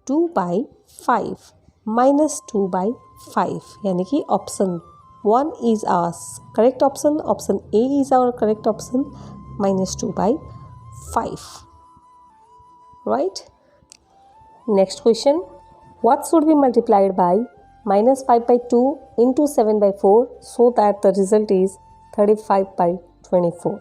2/5 -2/5 यानी कि option 1 is our correct option, option A is our correct option, -2/5, right? Next question, what should be multiplied by -5/2 into 7/4 so that the result is 35/24?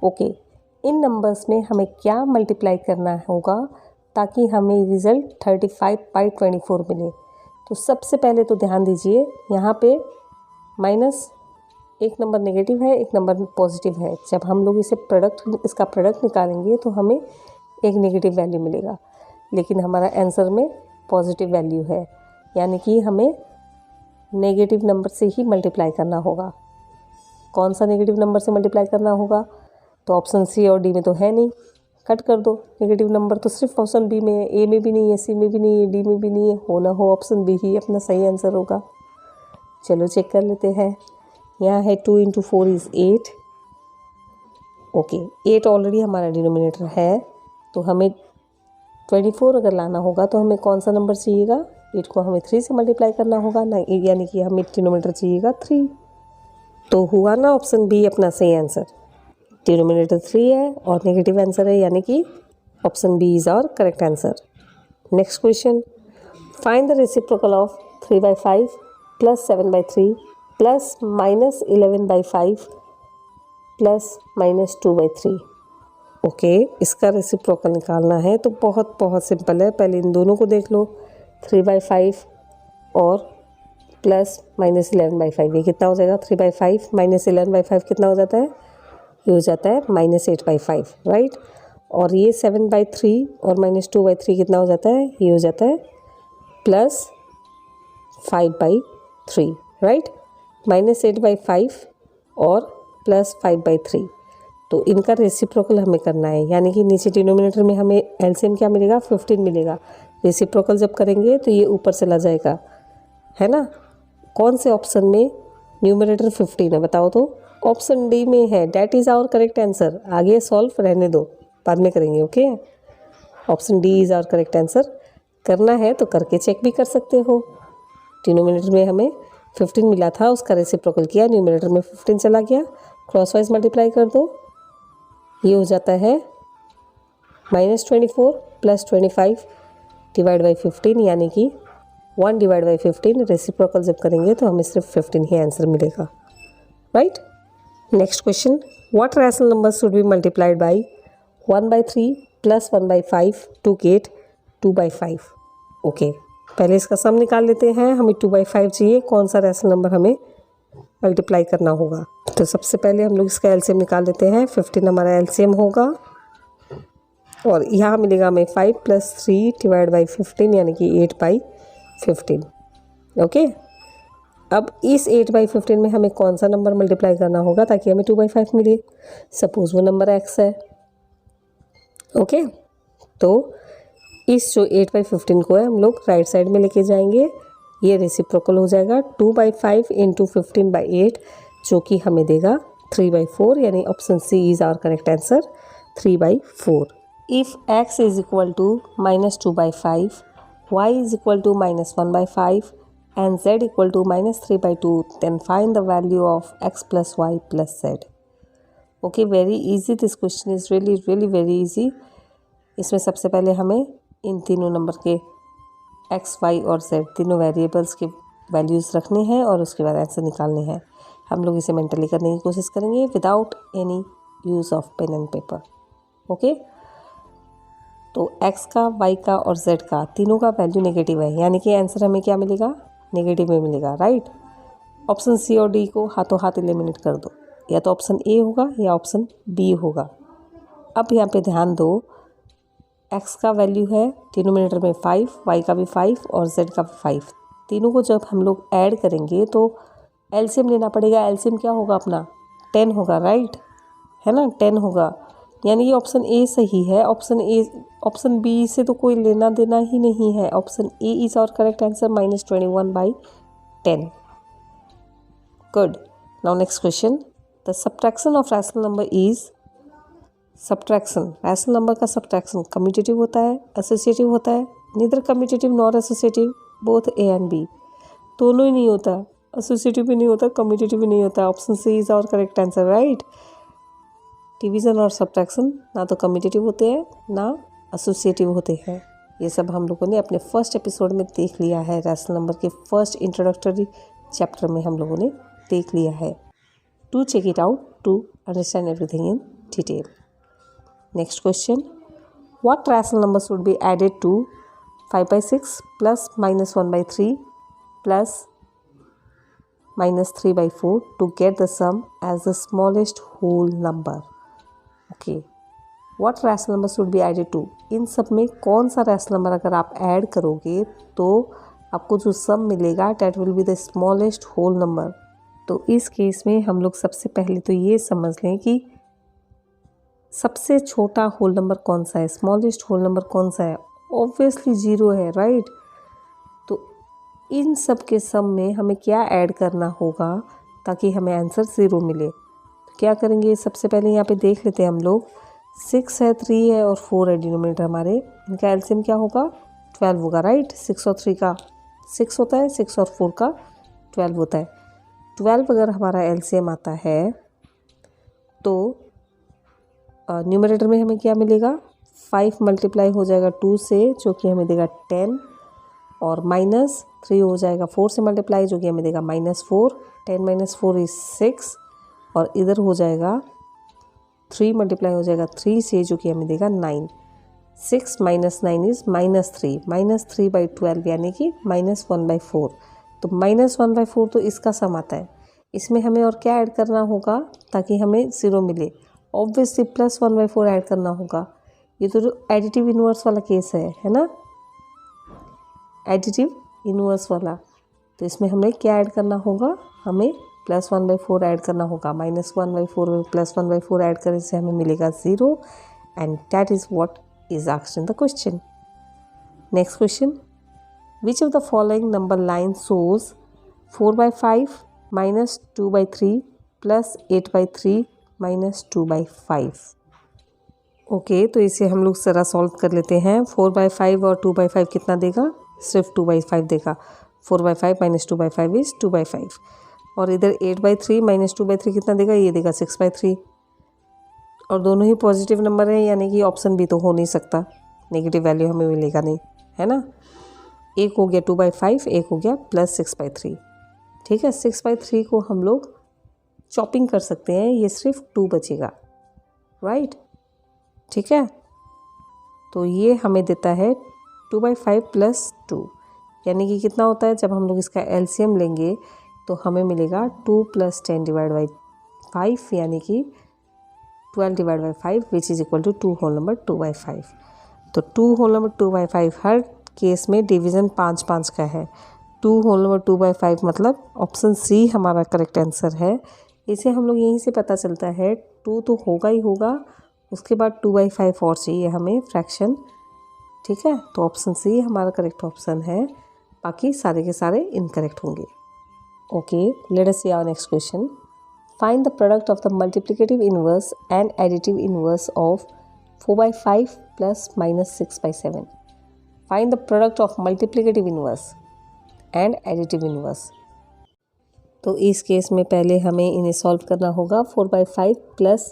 Okay, in numbers में हमें क्या मल्टीप्लाई करना होगा ताकि हमें रिजल्ट 35/24 मिले। तो सबसे पहले तो ध्यान दीजिए, यहाँ पे माइनस एक नंबर नेगेटिव है, एक नंबर पॉजिटिव है। जब हम लोग इसका प्रोडक्ट निकालेंगे तो हमें एक नेगेटिव वैल्यू मिलेगा, लेकिन हमारा आंसर में पॉजिटिव वैल्यू है, यानी कि हमें नेगेटिव नंबर से ही मल्टीप्लाई करना होगा। कौन सा नेगेटिव नंबर से मल्टीप्लाई करना होगा, तो ऑप्शन सी और डी में तो है नहीं, कट कर दो। नेगेटिव नंबर तो सिर्फ ऑप्शन बी में है, ए में भी नहीं है, सी में भी नहीं है, डी में भी नहीं है। हो ना हो ऑप्शन बी ही अपना सही आंसर होगा। चलो चेक कर लेते हैं। यहाँ है 2 × 4 = 8। ओके, 8 ऑलरेडी हमारा डिनोमिनेटर है, तो हमें 24 अगर लाना होगा तो हमें कौन सा नंबर चाहिएगा, 8 को हमें 3 से मल्टीप्लाई करना होगा ना, यानी कि हमें डिनोमिनेटर चाहिएगा 3। तो हुआ ना ऑप्शन बी अपना सही आंसर। डिनोमिनेटर 3 है और नेगेटिव आंसर है, यानी कि option B is our correct answer. Next question, find the reciprocal of 3/5 + 7/3 + -11/5 + -2/3। Okay, इसका रेसिप्रोकल निकालना है तो बहुत बहुत सिंपल है। पहले इन दोनों को देख लो, 3/5 और प्लस -11/5, ये कितना हो जाएगा, 3/5 -11/5 कितना हो जाता है, ये हो जाता है -8/5, राइट। और ये 7/3 और -2/3 कितना हो जाता है, ये हो जाता है +5/3, राइट। -8/5 और +5/3, तो इनका रेसिप्रोकल हमें करना है, यानी कि नीचे डिनोमिनेटर में हमें एलसीएम क्या मिलेगा, 15 मिलेगा। रेसिप्रोकल जब करेंगे तो ये ऊपर चला जाएगा, है ना। कौन से ऑप्शन में न्यूमरेटर 15 है, बताओ तो। ऑप्शन डी में है, that is our correct answer. आगे सॉल्व रहने दो, बाद में करेंगे, okay. Option D is our correct answer. करना है तो करके चेक भी कर सकते हो। डिनोमिनेटर में हमें 15 मिला था, उसका रेसिप्रोकल किया, न्यूमरेटर में 15 चला गया, क्रॉसवाइज मल्टीप्लाई कर दो, ये हो जाता है -24 + 25 / 15, यानी कि 1 / 15। रेसिप्रोकल जब करेंगे तो हमें सिर्फ 15 ही आंसर मिलेगा, right. Next question, what rational number should B multiplied by 1/3 + 1/5 to get 2/5। Okay, पहले इसका सम निकाल लेते हैं। हमें 2/5 चाहिए, कौन सा रैशनल नंबर हमें मल्टीप्लाई करना होगा। तो सबसे पहले हम लोग इसका एलसीएम निकाल लेते हैं। 15 हमारा एलसीएम होगा और यहाँ मिलेगा हमें 5 + 3 / 15, यानी कि 8/15। ओके, अब इस 8/15 में हमें कौन सा नंबर मल्टीप्लाई करना होगा ताकि हमें 2/5 मिले। सपोज वो नंबर x है, ओके। तो इस जो 8/15 को है हम लोग राइट साइड में लेके जाएंगे, ये रेसिप्रोकल हो जाएगा 2/5 × 15/8, जो कि हमें देगा 3/4, यानी option C is our correct answer, 3/4. If x is equal to -2/5, y is equal to -1/5 and z equal to -3/2, then find the value of x plus y plus z. Okay, very easy. This question is really very easy. इसमें सबसे पहले हमें इन तीनों number के x, y और z तीनों variables के values रखने हैं और उसके बाद आंसर निकालने हैं. हम लोग इसे मेंटली करने की कोशिश करेंगे without any use of pen and paper. Okay, तो x का, y का और z का तीनों का वैल्यू नेगेटिव है, यानी कि आंसर हमें क्या मिलेगा, नेगेटिव में मिलेगा. राइट. ऑप्शन सी और डी को हाथों हाथ एलिमिनेट कर दो, या तो ऑप्शन ए होगा या ऑप्शन बी होगा. अब यहाँ पे ध्यान दो, x का वैल्यू है डिनोमिनेटर में 5, y का भी 5 और z का भी 5. तीनों को जब हम लोग ऐड करेंगे तो एलसीएम लेना पड़ेगा. एलसीएम क्या होगा अपना, 10 होगा. राइट है ना, 10 होगा. यानी ये ऑप्शन ए सही है. ऑप्शन बी से तो कोई लेना देना ही नहीं है. Option A is our correct answer, -21/10. Good. Now next question. The subtraction of rational number is, subtraction, rational number का सब्ट्रैक्शन कम्यूटेटिव होता है, एसोसिएटिव होता है? Neither commutative nor associative, both A and B. दोनों ही नहीं होता, एसोसिएटिव भी नहीं होता, कम्यूटेटिव भी नहीं होता. Option C is our correct answer. Right. Division और सब्ट्रैक्शन ना तो कम्यूटेटिव होते हैं ना एसोसिएटिव होते हैं. ये सब हम लोगों ने अपने फर्स्ट एपिसोड में देख लिया है. रैशनल नंबर के फर्स्ट इंट्रोडक्टरी चैप्टर में हम लोगों ने देख लिया है. To check it out to understand everything in detail. Next question. What rational number should be added to 5/6 plus -1/3 plus -3/4 to get the sum as the smallest whole number. Okay, what rational number should be added to? इन सब में कौन सा rational number अगर आप add करोगे तो आपको जो सम मिलेगा that will be the smallest whole number. तो इस केस में हम लोग सबसे पहले तो ये समझ लें कि सबसे छोटा होल नंबर कौन सा है, स्मॉलेस्ट होल नंबर कौन सा है. ऑब्वियसली 0 है. राइट. तो इन सब के सम में हमें क्या ऐड करना होगा ताकि हमें आंसर 0 मिले. तो क्या करेंगे, सबसे पहले यहाँ पे देख लेते हैं हम लोग. 6 है, 3 है और 4 है डिनोमिनेटर हमारे. इनका एलसीएम क्या होगा, 12 होगा. राइट. 6 और 3 का 6 होता है, 6 और 4 का 12 होता है. 12 अगर हमारा एलसीएम आता है तो न्यूमरेटर में हमें क्या मिलेगा, 5 मल्टीप्लाई हो जाएगा 2 से जो कि हमें देगा 10, और -3 हो जाएगा 4 से मल्टीप्लाई जो कि हमें देगा -4. 10 - 4 इज़ 6, और इधर हो जाएगा 3 मल्टीप्लाई हो जाएगा 3 से जो कि हमें देगा 9. 6 - 9 इज़ -3. -3/12 यानी कि -1/4. तो -1/4 तो इसका सम आता है. इसमें हमें और क्या ऐड करना होगा ताकि हमें 0 मिले. ऑब्वियसली +1/4 ऐड करना होगा. ये तो जो एडिटिव इनवर्स वाला केस है ना, एडिटिव इनवर्स वाला. तो इसमें हमें क्या ऐड करना होगा, हमें +1/4 ऐड करना होगा. -1/4 में +1/4 ऐड करने से हमें मिलेगा 0, and that is what is asked in the question. Next question. Which of the following number line shows 4/5 -2/3 plus 8/3 -2/5. Okay, तो इसे हम लोग ज़रा सॉल्व कर लेते हैं. 4/5 और 2/5 कितना देगा, सिर्फ 2/5 देगा. 4/5 -2/5 इज़ 2/5. और इधर 8/3 -2/3 कितना देगा, ये देगा 6/3. और दोनों ही पॉजिटिव नंबर है, यानी कि ऑप्शन भी तो हो नहीं सकता, नेगेटिव वैल्यू हमें मिलेगा नहीं, है ना. एक हो गया 2/5, एक हो गया +6/3. ठीक है. 6/3 को हम लोग चॉपिंग कर सकते हैं, ये सिर्फ 2 बचेगा. राइट. ठीक है. तो ये हमें देता है 2/5 + 2, यानी कि कितना होता है, जब हम लोग इसका एलसीएम लेंगे तो हमें मिलेगा 2 + 10 / 5, यानी कि 12 / 5 which is equal to 2 whole number 2/5. तो 2 होल नंबर 2/5 हर केस में डिवीज़न 5-5 का है. 2 होल नंबर 2/5 मतलब ऑप्शन सी हमारा करेक्ट आंसर है. इसे हम लोग यहीं से पता चलता है 2 तो होगा ही होगा, उसके बाद 2/5 और चाहिए हमें फ्रैक्शन. ठीक है. तो ऑप्शन सी हमारा करेक्ट ऑप्शन है, बाकी सारे के सारे इनकरेक्ट होंगे. Okay, let us see our next question. Find the product of the multiplicative inverse and additive inverse of 4 by 5 plus minus 6 by 7. Find the product of multiplicative inverse and additive inverse. तो इस case में पहले हमें इन्हें solve करना होगा 4 by 5 plus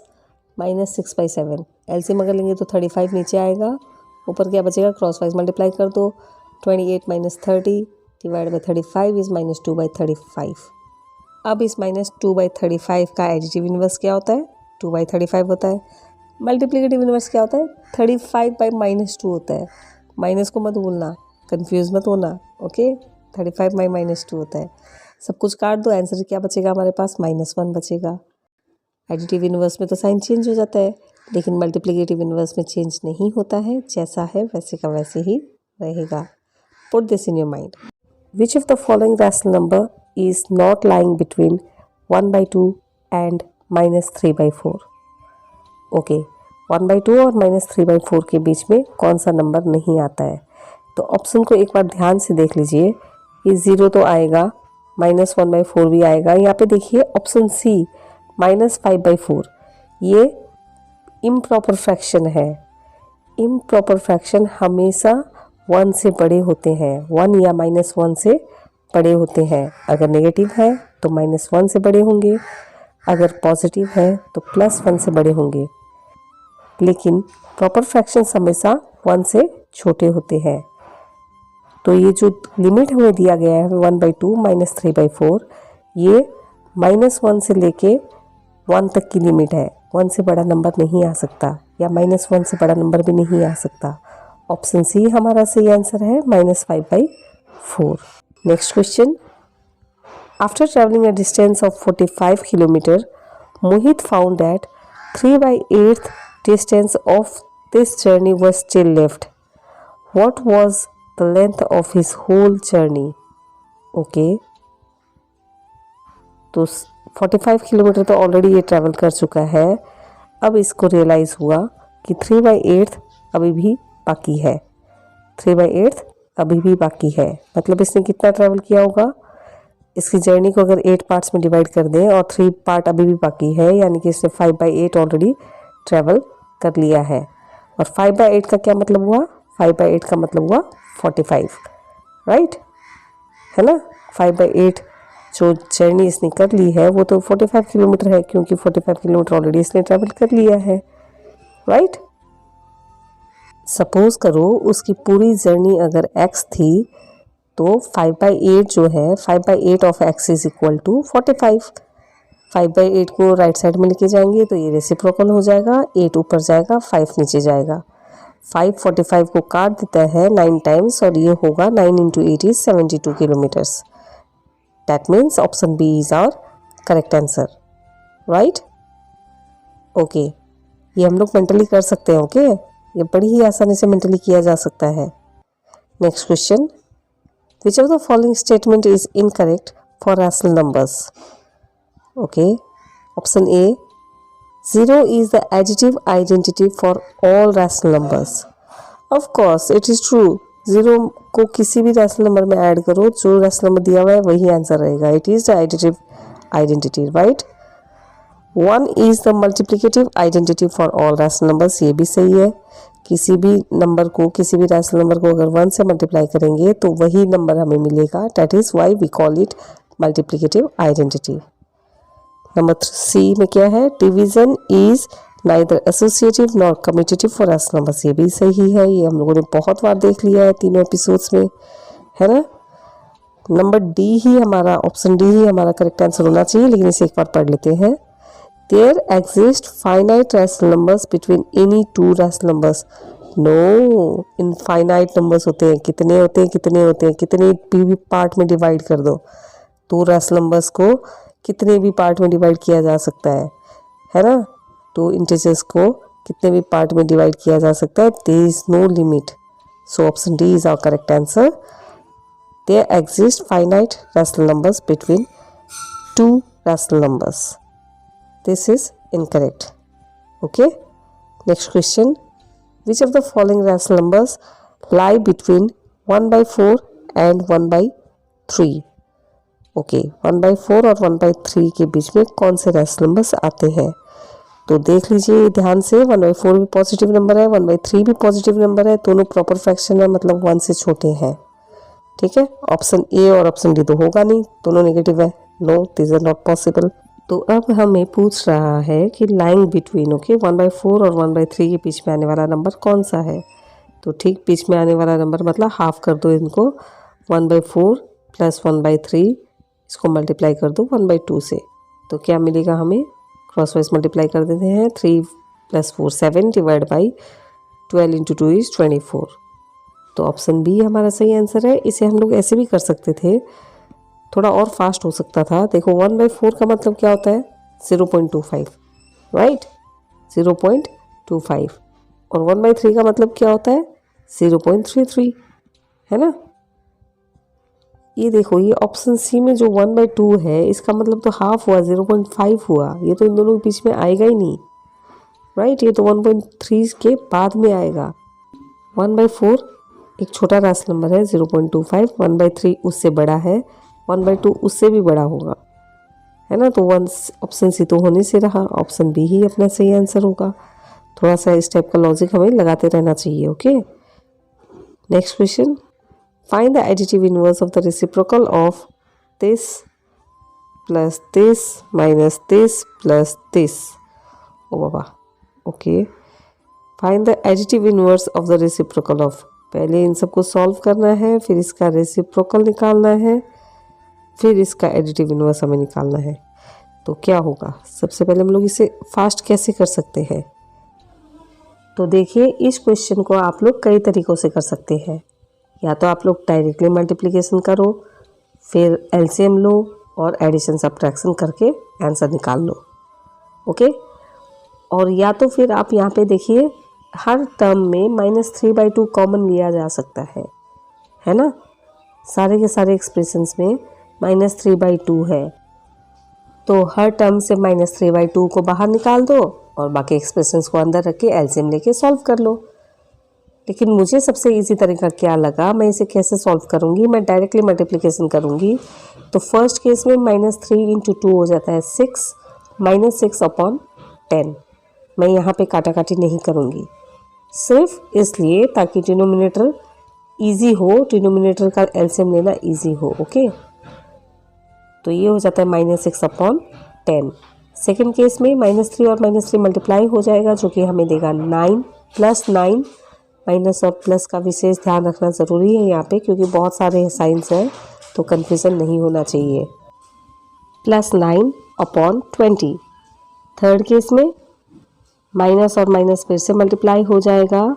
minus 6 by 7. LCM अगर लेंगे तो 35 नीचे आएगा, ऊपर क्या बचेगा, क्रॉस वाइज मल्टीप्लाई कर दो. 28 minus 30 divide by 35 is minus 2 by 35. अब इस माइनस 2 by 35 का एडिटिव इन्वर्स क्या होता है, 2 by 35 होता है. मल्टीप्लिकेटिव इन्वर्स क्या होता है, 35 by माइनस 2 होता है. माइनस को मत भूलना, कंफ्यूज मत होना. ओके, 35 by माइनस 2 होता है. सब कुछ काट दो, आंसर क्या बचेगा हमारे पास, -1 बचेगा. एडिटिव इन्वर्स में तो साइन चेंज हो जाता है, लेकिन मल्टीप्लिकेटिव इन्वर्स में चेंज नहीं होता है. जैसा है वैसे का वैसे ही रहेगा. Put this in your mind. Which of the following rational number is not lying between 1 by 2 and -3 by 4. Okay, 1 by 2 और -3 by 4 के बीच में कौन सा नंबर नहीं आता है. तो ऑप्शन को एक बार ध्यान से देख लीजिए. ये 0 तो आएगा, -1 by 4 भी आएगा. यहाँ पे देखिए ऑप्शन सी -5 by 4, ये इम्प्रॉपर फ्रैक्शन है. इम्प्रॉपर फ्रैक्शन हमेशा 1 से बड़े होते हैं, 1 या -1 से बड़े होते हैं. अगर नेगेटिव है तो -1 से बड़े होंगे, अगर पॉजिटिव है तो +1 से बड़े होंगे. लेकिन प्रॉपर फ्रैक्शंस हमेशा 1 से छोटे होते हैं. तो ये जो लिमिट हमें दिया गया है 1 by 2 -3 by 4, ये -1 से लेके 1 तक की लिमिट है. 1 से बड़ा नंबर नहीं आ सकता, या -1 से बड़ा नंबर भी नहीं आ सकता. ऑप्शन सी हमारा सही आंसर है, -5 by 4. Next question. After travelling a distance of 45 kilometre, Mohit found that 3/8 distance of this journey was still left. What was the length of his whole journey? Okay. तो 45 kilometre तो already ये travel कर चुका है. अब इसको realise हुआ कि 3/8 अभी भी बाकी है. 3/8 अभी भी बाकी है, मतलब इसने कितना ट्रैवल किया होगा. इसकी जर्नी को अगर 8 पार्ट्स में डिवाइड कर दें और 3 पार्ट अभी भी बाकी है, यानी कि इसने 5/8 ऑलरेडी ट्रैवल कर लिया है. और 5/8 का क्या मतलब हुआ, 5/8 का मतलब हुआ 45, राइट है ना. 5/8 जो जर्नी इसने कर ली है वो तो 45 किलोमीटर है, क्योंकि 45 किलोमीटर ऑलरेडी इसने ट्रैवल कर लिया है, राइट. सपोज करो उसकी पूरी जर्नी अगर x थी, तो 5/8 जो है, 5/8 of x is equal to 45. 5/8 को राइट साइड में लेके जाएंगे तो ये रेसिप्रोकल हो जाएगा, 8 ऊपर जाएगा, 5 नीचे जाएगा. 5 45 को काट देता है 9 टाइम्स, और ये होगा 9 × 8 is 72 kilometres. That means option B is our correct answer, right. Okay, ये हम लोग मेंटली कर सकते हैं. ओके, ये बड़ी ही आसानी से मेंटली किया जा सकता है. Next question. Which of the following statement is incorrect for rational numbers. Okay, option A, 0 is the additive identity for all rational numbers. Of course, it is true. 0 को किसी भी रैशनल नंबर में add करो, जो rational number दिया हुआ है वही आंसर रहेगा. It is the additive identity, right? 1 is the multiplicative identity for all rational numbers. ये भी सही है. किसी भी नंबर को, किसी भी रैशनल नंबर को अगर 1 से मल्टीप्लाई करेंगे तो वही नंबर हमें मिलेगा. That is why we call it multiplicative identity. Number C में क्या है, division is neither associative nor commutative for rational numbers. ये भी सही है, ये हम लोगों ने बहुत बार देख लिया है तीनों एपिसोड्स में, है ना. नंबर डी ही हमारा, ऑप्शन डी ही हमारा करेक्ट आंसर होना चाहिए, लेकिन इसे एक बार पढ़ लेते हैं. There exist finite rational numbers between any 2 rational numbers. No, infinite numbers होते हैं. कितने होते हैं, कितने होते हैं, कितने भी पार्ट में डिवाइड कर दो, 2 रैशनल नंबर्स को कितने भी पार्ट में डिवाइड किया जा सकता है ना. 2 इंटीजर्स को कितने भी पार्ट में डिवाइड किया जा सकता है. There is no limit. So option D is our correct answer. There exist finite rational numbers between 2 rational numbers. This is incorrect. Okay, next question. Which of the following rational numbers lie between 1/4 and 1/3. Okay 1/4 और 1/3 के बीच में कौन से rational numbers आते हैं? तो देख लीजिए ध्यान से, 1/4 भी पॉजिटिव नंबर है, 1/3 भी पॉजिटिव नंबर है, दोनों प्रॉपर फ्रैक्शन है, मतलब 1 से छोटे हैं। ठीक है, ऑप्शन ए और ऑप्शन डी तो होगा नहीं, दोनों नेगेटिव है। No, this are not possible. तो अब हमें पूछ रहा है कि लाइंग बिटवीन, ओके, 1/4 और 1/3 के बीच में आने वाला नंबर कौन सा है? तो ठीक बीच में आने वाला नंबर मतलब हाफ कर दो इनको, 1/4 प्लस 1/3, इसको मल्टीप्लाई कर दो 1/2 से, तो क्या मिलेगा हमें? क्रॉस वाइज मल्टीप्लाई कर देते हैं, 3 + 4 7 डिवाइड बाई 12 × 2 = 24। तो ऑप्शन बी हमारा सही आंसर है। इसे हम लोग ऐसे भी कर सकते थे, थोड़ा और फास्ट हो सकता था। देखो 1/4 का मतलब क्या होता है? 0.25, राइट, 0.25, और 1/3 का मतलब क्या होता है? 0.33, है ना। ये देखो, ये ऑप्शन सी में जो 1/2 है, इसका मतलब तो हाफ हुआ, 0.5 हुआ, ये तो इन दोनों के बीच में आएगा ही नहीं, राइट, ये तो 1.3 के बाद में आएगा। 1/4 एक छोटा रैशनल नंबर है, 0.25, 1/3 उससे बड़ा है, 1/2 उससे भी बड़ा होगा, है ना। तो ऑप्शन सी तो होने से रहा, ऑप्शन बी ही अपना सही आंसर होगा। थोड़ा सा इस टाइप का लॉजिक हमें लगाते रहना चाहिए, okay. Next question, find the additive inverse of the reciprocal of this plus this minus this plus this. ओ बाबा, okay, find the additive inverse of the reciprocal of, पहले इन सबको सॉल्व करना है, फिर इसका रेसिप्रोकल निकालना है, फिर इसका एडिटिव इनवर्स हमें निकालना है। तो क्या होगा? सबसे पहले हम लोग इसे फास्ट कैसे कर सकते हैं? तो देखिए, इस क्वेश्चन को आप लोग कई तरीक़ों से कर सकते हैं। या तो आप लोग डायरेक्टली मल्टीप्लिकेशन करो, फिर एलसीएम लो और एडिशन सब्ट्रैक्शन करके आंसर निकाल लो, ओके। और या तो फिर आप यहाँ पे देखिए, हर टर्म में -3/2 कॉमन लिया जा सकता है ना। सारे के सारे एक्सप्रेशंस में -3/2 है, तो हर टर्म से -3/2 को बाहर निकाल दो और बाकी एक्सप्रेशंस को अंदर रख के एलसीएम लेके सॉल्व कर लो। लेकिन मुझे सबसे इजी तरीका क्या लगा, मैं इसे कैसे सॉल्व करूँगी, मैं डायरेक्टली मल्टीप्लिकेशन करूँगी। तो फर्स्ट केस में -3 × 2 हो जाता है 6, -6/10। मैं यहाँ पे काटा काटी नहीं करूँगी, सिर्फ इसलिए ताकि डिनोमिनेटर इजी हो, डिनोमिनेटर का एलसीएम लेना इजी हो, ओके। तो ये हो जाता है -6/10। सेकेंड केस में -3 और -3 मल्टीप्लाई हो जाएगा, जो कि हमें देगा 9 + 9। माइनस और प्लस का विशेष ध्यान रखना ज़रूरी है यहाँ पे, क्योंकि बहुत सारे साइंस हैं, तो कन्फ्यूज़न नहीं होना चाहिए। +9/20। थर्ड केस में माइनस और माइनस फिर से मल्टीप्लाई हो जाएगा,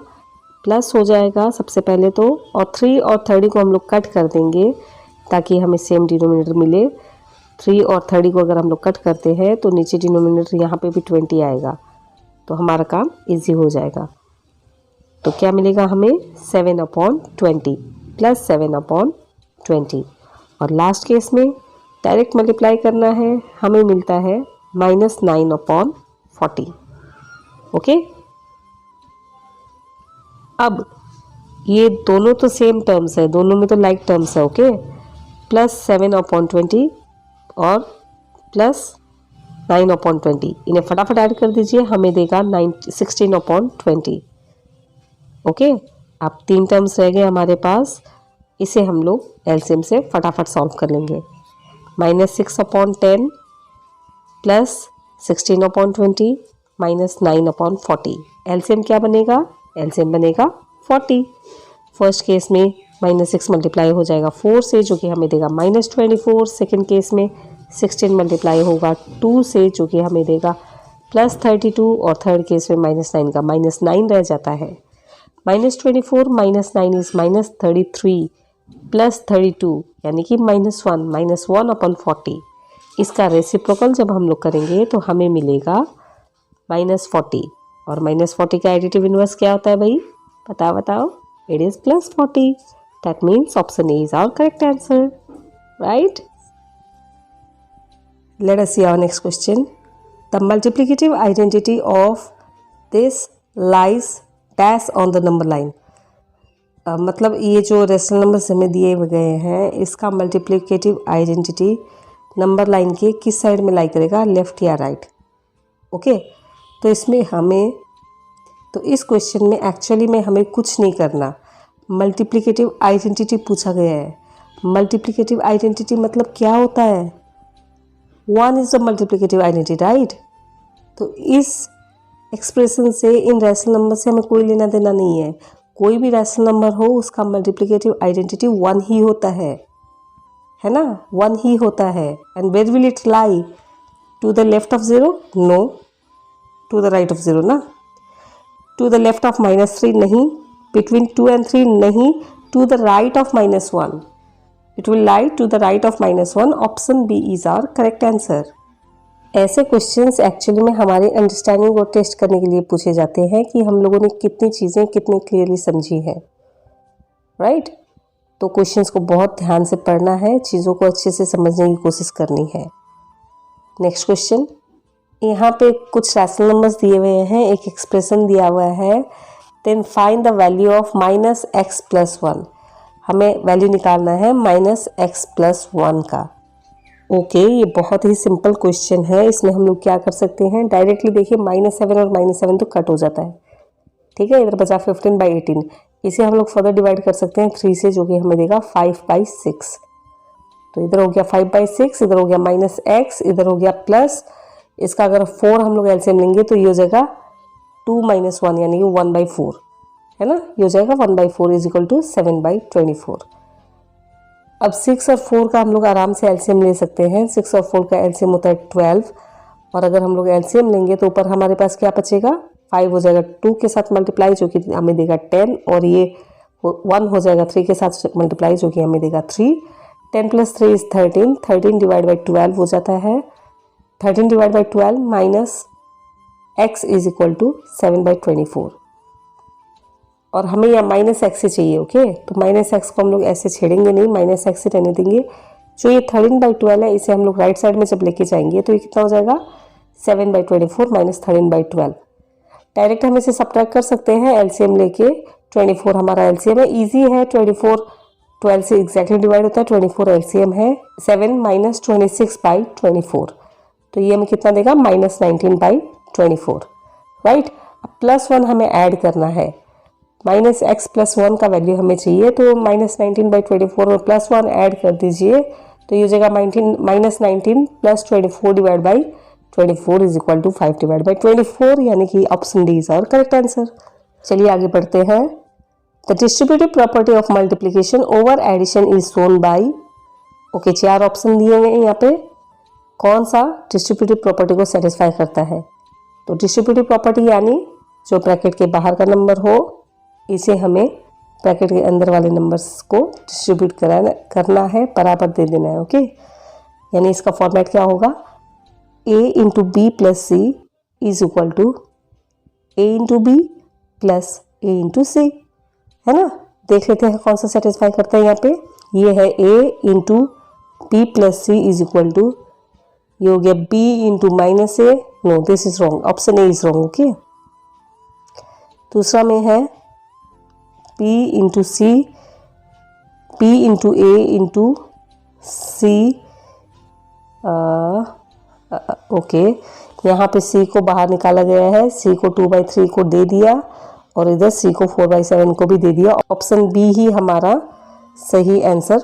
प्लस हो जाएगा सबसे पहले तो, और 3 और 30 को हम लोग कट कर देंगे ताकि हमें सेम डिनोमिनेटर मिले। 3 और 30 को अगर हम लोग कट करते हैं तो नीचे डिनोमिनेटर यहाँ पे भी 20 आएगा, तो हमारा काम इजी हो जाएगा। तो क्या मिलेगा हमें? 7/20 + 7/20। और लास्ट केस में डायरेक्ट मल्टीप्लाई करना है, हमें मिलता है -9/40, ओके। अब ये दोनों तो सेम टर्म्स है, दोनों में तो लाइक टर्म्स है, ओके। +7/20 और +9/20, इन्हें फटाफट ऐड कर दीजिए, हमें देगा 16/20, ओके। अब 3 टर्म्स रह गए हमारे पास, इसे हम लोग एलसीएम से फटाफट सॉल्व कर लेंगे। -6/10 + 16/20 -9/40, एलसीएम क्या बनेगा? एलसीएम बनेगा 40। फर्स्ट केस में -6 मल्टीप्लाई हो जाएगा 4 से, जो कि हमें देगा -24। सेकेंड केस में 16 मल्टीप्लाई होगा 2 से, जो कि हमें देगा +32। और थर्ड केस में -9 का -9 रह जाता है। -24 - 9 इज़ -33 + 32, यानी कि -1 -1/40। इसका रेसिप्रोकल जब हम लोग करेंगे तो हमें मिलेगा -40, और -40 का एडिटिव इनवर्स क्या होता है भाई? बताओ। It is +40। That means option A is our correct answer, right. Let us see our next question. The multiplicative identity of this lies dash on the number line. मतलब ये जो रेशनल नंबर्स हमें दिए गए हैं इसका मल्टीप्लिकेटिव आइडेंटिटी नंबर लाइन के किस साइड में लाई करेगा, लेफ़्ट या राइट। ओके, तो इसमें हमें तो इस क्वेश्चन में एक्चुअली में हमें कुछ नहीं करना, मल्टीप्लिकेटिव आइडेंटिटी पूछा गया है। मल्टीप्लिकेटिव आइडेंटिटी मतलब क्या होता है, 1 is the multiplicative identity, right. तो इस एक्सप्रेशन से, इन रैशनल नंबर से हमें कोई लेना देना नहीं है। कोई भी रैशनल नंबर हो उसका मल्टीप्लिकेटिव आइडेंटिटी 1 ही होता है ना, 1 ही होता है। And where will it lie, to the left of 0, no, to the right of 0 ना, टू द लेफ्ट ऑफ -3 नहीं, बिटवीन 2 and 3 नहीं, to the right of -1, it will lie to the right of -1। Option B is our correct answer. ऐसे questions actually में हमारी understanding को test करने के लिए पूछे जाते हैं कि हम लोगों ने कितनी चीज़ें कितने क्लियरली समझी हैं, राइट। तो क्वेश्चंस को बहुत ध्यान से पढ़ना है, चीज़ों को अच्छे से समझने की कोशिश करनी है। नेक्स्ट क्वेश्चन, यहाँ पे कुछ रैशनल नंबर्स दिए हुए हैं, एक एक्सप्रेशन दिया हुआ है, then find the value of -x+1। हमें वैल्यू निकालना है -x+1 का। ओके, ये बहुत ही सिंपल क्वेश्चन है। इसमें हम लोग क्या कर सकते हैं, डायरेक्टली देखिए -7 और -7 तो कट हो जाता है, ठीक है। इधर बचा 15/18, इसे हम लोग फर्दर डिवाइड कर सकते हैं 3 से, जो कि हमें देगा 5/6। तो इधर हो गया 5/6, इधर हो गया -x, इधर हो गया प्लस, इसका अगर 4 हम लोग एलसीएम लेंगे तो ये हो जाएगा 2 - 1 यानी कि 1/4, है ना। ये हो जाएगा 1/4 इज इक्वल टू 7/24। अब 6 और 4 का हम लोग आराम से एलसीएम ले सकते हैं। 6 और 4 का एलसीएम होता है 12, और अगर हम लोग एलसीएम लेंगे तो ऊपर हमारे पास क्या बचेगा, 5 हो जाएगा 2 के साथ मल्टीप्लाई, जो कि हमें देगा 10, और ये 1 हो जाएगा 3 के साथ मल्टीप्लाई, जो कि हमें देगा 3। 10 + 3 इज 13, 13 डिवाइड बाई 12 हो जाता है। 13 divide by 12 minus x is equal to 7/24, और हमें यहाँ -x से चाहिए। ओके, तो -x को हम लोग ऐसे छेड़ेंगे नहीं, -x से रहने देंगे। जो ये 13/12 है, इसे हम लोग राइट साइड में जब लेके जाएंगे तो ये कितना हो जाएगा, 7/24 माइनस 13/12। डायरेक्ट हम इसे सब्ट्रैक्ट कर सकते हैं एलसीएम लेके। 24 हमारा एलसीएम है, इजी है। 24 12 से एग्जैक्टली डिवाइड होता है, 24 एलसीएम है। 7 - 26/24, तो ये हमें कितना देगा, -19/24, राइट। अब +1 हमें ऐड करना है, -x+1 का वैल्यू हमें चाहिए, तो -19/24 में +1 ऐड कर दीजिए, तो ये हो जाएगा -19 + 24 divide by 24 is equal to 5 divide by 24, यानी कि option D is our correct answer. चलिए आगे बढ़ते हैं। The distributive property of multiplication over addition is shown by, okay 4 option दिए हुए हैं यहाँ पे, कौन सा डिस्ट्रीब्यूटिव प्रॉपर्टी को सेटिस्फाई करता है। तो डिस्ट्रीब्यूटिव प्रॉपर्टी यानी जो ब्रैकेट के बाहर का नंबर हो, इसे हमें ब्रैकेट के अंदर वाले नंबर्स को डिस्ट्रीब्यूट करना है, बराबर दे देना है। ओके, यानी इसका फॉर्मेट क्या होगा, a into B plus C is equal to a into B plus a into c, है ना। देख लेते हैं कौन सा सेटिस्फाई करता है यहाँ पे। ये है a into B plus C is equal to, ये हो गया b into -a, no this is wrong, option A is wrong. Okay, दूसरा में है p into C, p into a into C, okay, यहाँ पे c को बाहर निकाला गया है, c को 2/3 को दे दिया, और इधर c को 4/7 को भी दे दिया। ऑप्शन बी ही हमारा सही आंसर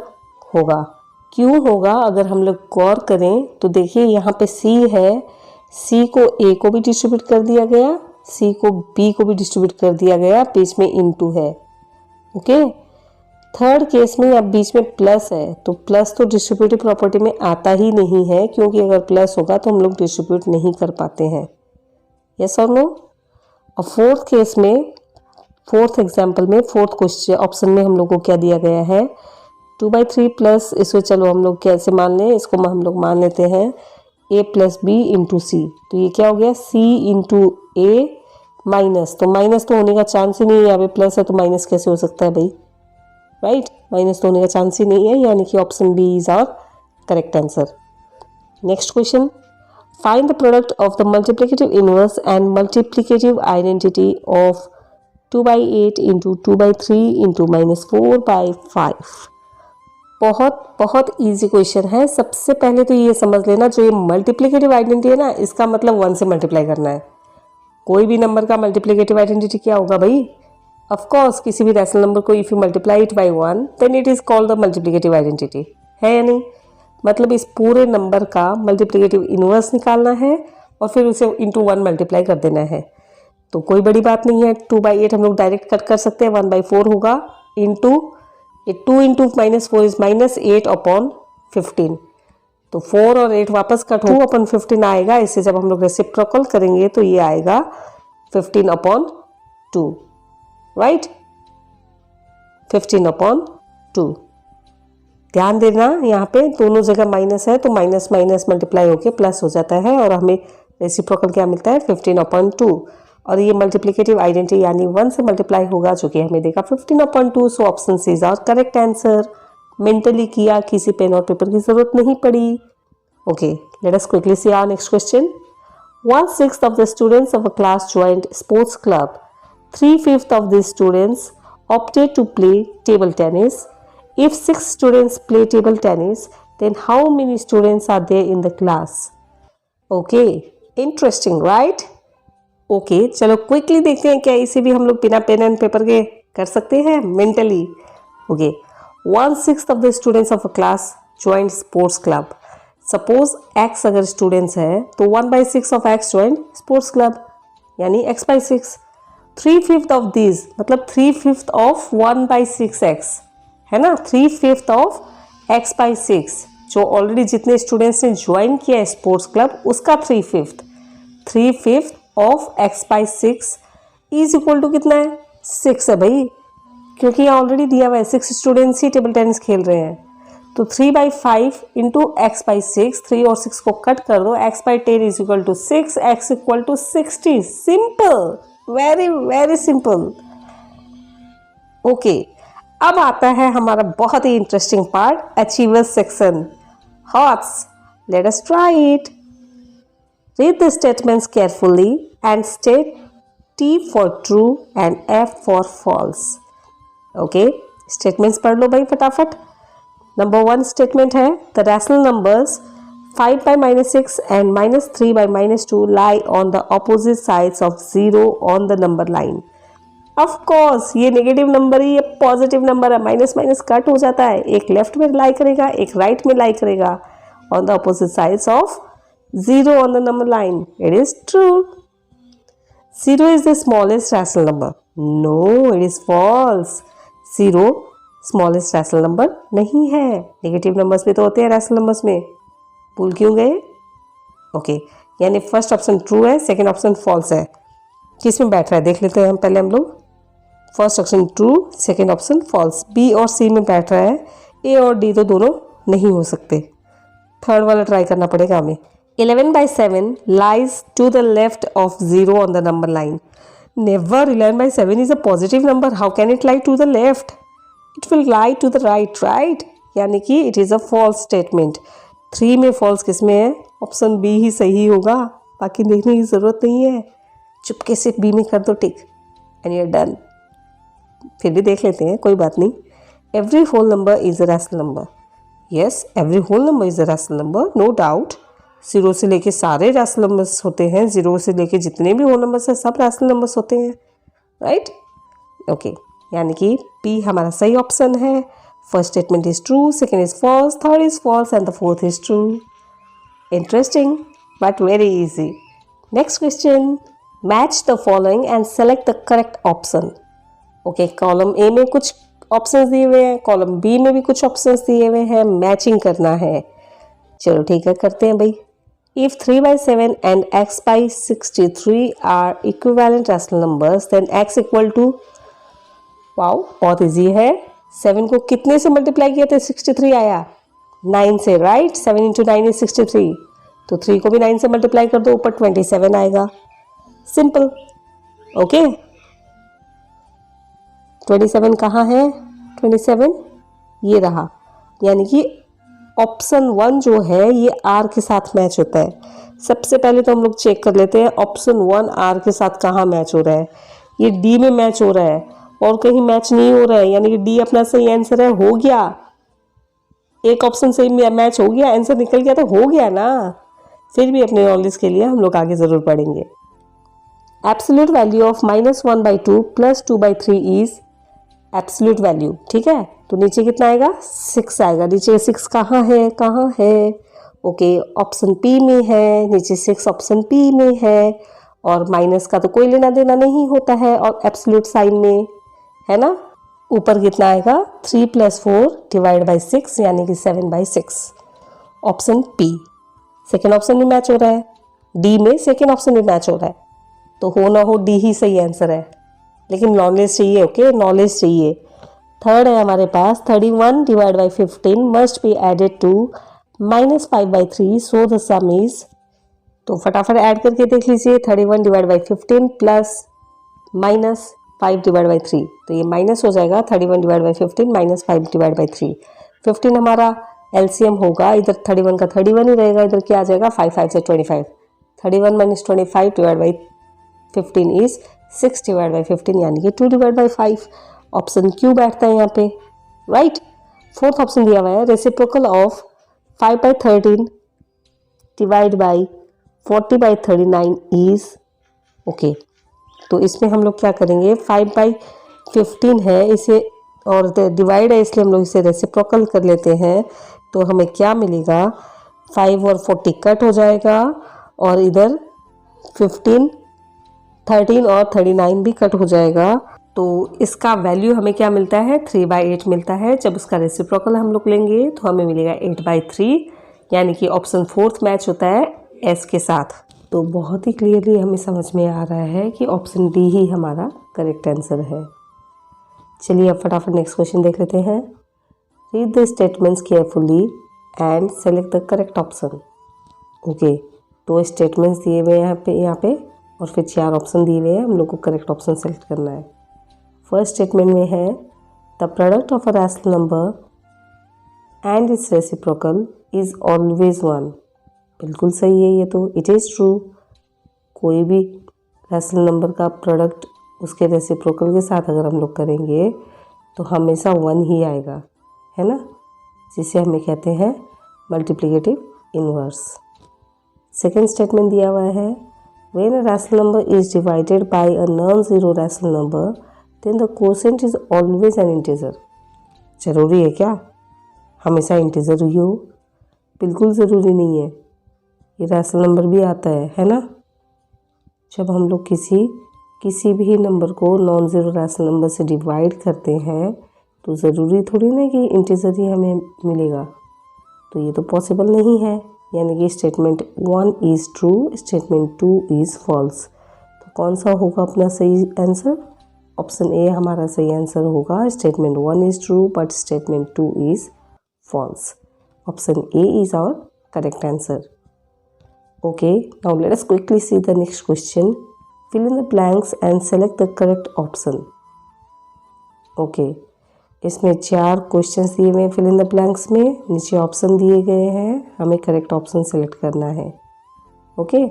होगा। क्यों होगा, अगर हम लोग गौर करें तो देखिए यहाँ पे c है, c को a को भी डिस्ट्रीब्यूट कर दिया गया, c को b को भी डिस्ट्रीब्यूट कर दिया गया, बीच में इनटू है। ओके, थर्ड केस में अब बीच में प्लस है, तो प्लस तो डिस्ट्रीब्यूटिव प्रॉपर्टी में आता ही नहीं है, क्योंकि अगर प्लस होगा तो हम लोग डिस्ट्रीब्यूट नहीं कर पाते हैं। यस और नो। और फोर्थ केस में, फोर्थ एग्जाम्पल में, फोर्थ क्वेश्चन ऑप्शन में हम लोग को क्या दिया गया है, 2/3 प्लस, इसको चलो हम लोग कैसे मान लें, इसको हम लोग मान लेते हैं a प्लस बी इंटू सी, तो ये क्या हो गया, c इंटू ए माइनस, तो माइनस तो होने का चांस ही नहीं है, यहाँ पे प्लस है तो माइनस कैसे हो सकता है भाई, राइट, माइनस तो होने का चांस ही नहीं है, यानी कि option B is our correct answer. Next question, find the product of the multiplicative inverse and multiplicative identity of 2/8 into 2/3 into -4/5। बहुत बहुत ईजी क्वेश्चन है। सबसे पहले तो ये समझ लेना, जो ये मल्टीप्लिकेटिव आइडेंटिटी है ना, इसका मतलब 1 से मल्टीप्लाई करना है। कोई भी नंबर का मल्टीप्लिकेटिव आइडेंटिटी क्या होगा भाई? ऑफ कोर्स किसी भी रैशनल नंबर को if you multiply it by 1 then it is called the multiplicative identity, है या नहीं? मतलब इस पूरे नंबर का मल्टीप्लिकेटिव इनवर्स निकालना है और फिर उसे इंटू 1 मल्टीप्लाई कर देना है। तो कोई बड़ी बात नहीं है। 2/8 हम लोग डायरेक्ट कट कर सकते हैं, 1/4 होगा इंटू 2 इंटू -4 इज -8/15। तो 4 और 8 वापस कट हो, 2/15 आएगा। इसे जब हम लोग रेसिप्रोकल करेंगे तो ये आएगा 15/2, राइट? 15/2। ध्यान देना यहाँ पे दोनों जगह माइनस है, तो माइनस माइनस मल्टीप्लाई होके प्लस हो जाता है और हमें रेसिप्रोकल क्या मिलता है? 15/2। और ये मल्टीप्लिकेटिव आइडेंटिटी यानी 1 से मल्टीप्लाई होगा, जो कि हमें देगा 15/2। So option C is our correct answer. Mentally किया, किसी पेन और पेपर की जरूरत नहीं पड़ी। Okay, let us quickly see our next question. 1/6 of the students of a class joined sports club. 3/5 of these students opted to play table tennis. If 6 students play table tennis, then how many students are there in the class? Okay, interesting, right? Okay, चलो quickly देखते हैं क्या इसे भी हम लोग बिना pen and paper के कर सकते हैं mentally. Okay, 1/6 of the students of a class joined sports club. Suppose x अगर स्टूडेंट्स है तो 1/6 of x join sports club, यानी x/6। 3/5 ऑफ दिस मतलब 3/5 ऑफ 1/6x है ना, 3/5 ऑफ x/6, जो ऑलरेडी जितने स्टूडेंट्स ने ज्वाइन किया है स्पोर्ट्स क्लब उसका 3/5 of x/6 is equal to कितना है? 6 है भाई, क्योंकि यहाँ ऑलरेडी दिया हुआ है 6 स्टूडेंट्स ही टेबल टेनिस खेल रहे हैं। तो 3/5 इंटू x/6, 3 और 6 को कट कर दो, x/10 is equal to 6, x equal to 60। Simple, very very simple. Okay, अब आता है हमारा बहुत ही interesting part, achievers section. HOTS, let us try it. Read the statements carefully and state T for true and F for false. Okay, statements पढ़ लो भाई फटाफट। नंबर 1 स्टेटमेंट है, the rational numbers 5/-6 and -3/-2 lie on the opposite sides of 0 on the number line. Of course ये negative number ही, ये positive number है, minus minus cut हो जाता है, एक लेफ्ट में लाई करेगा एक राइट में लाई करेगा on the opposite sides of 0 on the number line. It is true. 0 is the smallest rational number. No, it is false. 0 smallest rational number नहीं है। नेगेटिव नंबर्स भी तो होते हैं रैशनल नंबर्स में, भूल क्यों गए? ओके, यानी फर्स्ट ऑप्शन ट्रू है, सेकंड ऑप्शन फॉल्स है। किस में बैठ रहा है देख लेते हैं हम पहले हम लोग। First option true, second option false. B और सी में बैठ रहा है, ए और डी तो दोनों नहीं हो सकते। थर्ड वाला ट्राई करना पड़ेगा हमें। 11/7 lies to the left of 0 on the number line. Never, 11/7 is a positive number. How can it lie to the left? It will lie to the right, right? यानी कि it is a false statement. 3 में false किस में है? Option b ही सही होगा, बाकी देखने की ज़रूरत नहीं है। चुपके से बी में कर दो टिक and you're done. फिर भी देख लेते हैं, कोई बात नहीं। Every whole number is a rational number. Yes, every whole number is a rational number, no doubt. 0 से लेके सारे रैशनल नंबर्स होते हैं, 0 से लेके जितने भी होल नंबर्स हैं सब रैशनल नंबर्स होते हैं, राइट? ओके, यानी कि पी हमारा सही ऑप्शन है। First statement is true, second is false, third is false and the fourth is true. Interesting but very easy. Next question, match the following and select the correct option. Okay, column A में कुछ options दिए हुए हैं, column B में भी कुछ options दिए हुए हैं, मैचिंग करना है। चलो ठीक है, करते हैं भाई। If 3/7 and x/63 are equivalent rational numbers, then x equal to, wow बहुत इजी है। 7 को कितने से मल्टीप्लाई किया था? 63 आया, 9 से, राइट? 7 × 9 is 63, तो 3 को भी 9 से मल्टीप्लाई कर दो, ऊपर 27 आएगा। सिंपल। ओके, 27 कहाँ है? 27 ये रहा, यानी कि ऑप्शन 1 जो है ये आर के साथ मैच होता है। सबसे पहले तो हम लोग चेक कर लेते हैं ऑप्शन 1 आर के साथ कहाँ मैच हो रहा है। ये डी में मैच हो रहा है और कहीं मैच नहीं हो रहा है, यानी कि डी अपना सही आंसर है। हो गया, एक ऑप्शन सही मैच हो गया, आंसर निकल गया तो हो गया ना। फिर भी अपने नॉलेज के लिए हम लोग आगे ज़रूर पढ़ेंगे। Absolute value of -1/2 + 2/3 is absolute value, ठीक है। तो नीचे कितना आएगा, 6 आएगा। नीचे 6 कहाँ है? ओके, ऑप्शन पी में है। नीचे 6 ऑप्शन पी में है और माइनस का तो कोई लेना देना नहीं होता है और एब्सोल्यूट साइन में है ना। ऊपर कितना आएगा, 3 + 4 / 6 यानी कि 7/6। ऑप्शन पी सेकेंड ऑप्शन में मैच हो रहा है, डी में सेकेंड ऑप्शन में मैच हो रहा है, तो हो ना हो डी ही सही आंसर है। लेकिन नॉलेज चाहिए, ओके, नॉलेज चाहिए। थर्ड है हमारे पास, 31 / 15 must be added to -5/3 so the sum is. तो फटाफट ऐड करके देख लीजिए, 31 / 15 प्लस -5 / 3, तो ये माइनस हो जाएगा 31 / 15 -5 / 3। 15 हमारा एलसीएम होगा, इधर 31 का 31 ही रहेगा, इधर क्या आ जाएगा 5 5 से 25। 31 - 25 / 15 इज 6 / 15 यानी कि 2 / 5। ऑप्शन क्यू बैठता है यहाँ पे, राइट। फोर्थ ऑप्शन दिया हुआ है, रेसिप्रोकल ऑफ 5/13 / 40/39 इज ओके। तो इसमें हम लोग क्या करेंगे, 5/15 है इसे और डिवाइड है, इसलिए हम लोग इसे रेसिप्रोकल कर लेते हैं। तो हमें क्या मिलेगा, 5 और 40 कट हो जाएगा और इधर 15, 13 और 39 भी कट हो जाएगा। तो इसका वैल्यू हमें क्या मिलता है, 3/8 मिलता है। जब उसका रेसिप्रोकल हम लोग लेंगे तो हमें मिलेगा 8/3, यानी कि ऑप्शन फोर्थ मैच होता है एस के साथ। तो बहुत ही क्लियरली हमें समझ में आ रहा है कि ऑप्शन डी ही हमारा करेक्ट आंसर है। चलिए अब फटाफट नेक्स्ट क्वेश्चन देख लेते हैं। Read the statements carefully and select the correct option. Okay, तो स्टेटमेंट्स दिए हुए हैं यहाँ पे और फिर 4 ऑप्शन दिए हुए हैं, हम लोग को करेक्ट ऑप्शन सेलेक्ट करना है। फर्स्ट स्टेटमेंट में है, the product of a rational number and it's reciprocal is always 1। बिल्कुल सही है ये तो, इट इज़ ट्रू। कोई भी रैशनल नंबर का प्रोडक्ट उसके रेसिप्रोकल के साथ अगर हम लोग करेंगे तो हमेशा 1 ही आएगा, है ना, जिसे हमें कहते हैं मल्टीप्लिकेटिव इनवर्स। सेकेंड स्टेटमेंट दिया हुआ है, when a rational number is divided by a non zero rational number then the quotient is always an integer. ज़रूरी है क्या हमेशा इंटीजर ही हो? बिल्कुल ज़रूरी नहीं है, ये रैशनल नंबर भी आता है ना। जब हम लोग किसी भी नंबर को नॉन ज़ीरो रैशनल नंबर से डिवाइड करते हैं तो ज़रूरी थोड़ी ना कि इंटीजर ही हमें मिलेगा, तो ये तो पॉसिबल नहीं है। यानी कि statement 1 is true, statement 2 is false. तो कौन सा होगा अपना सही आंसर? ऑप्शन ए हमारा सही आंसर होगा। Statement 1 is true but statement 2 is false. Option A is our correct answer. Okay, now let us quickly see the next question. Fill in the blanks and select the correct option. Okay, इसमें 4 questions दिए हुए हैं fill in the blanks में, नीचे option दिए गए हैं, हमें करेक्ट ऑप्शन सेलेक्ट करना है। ओके,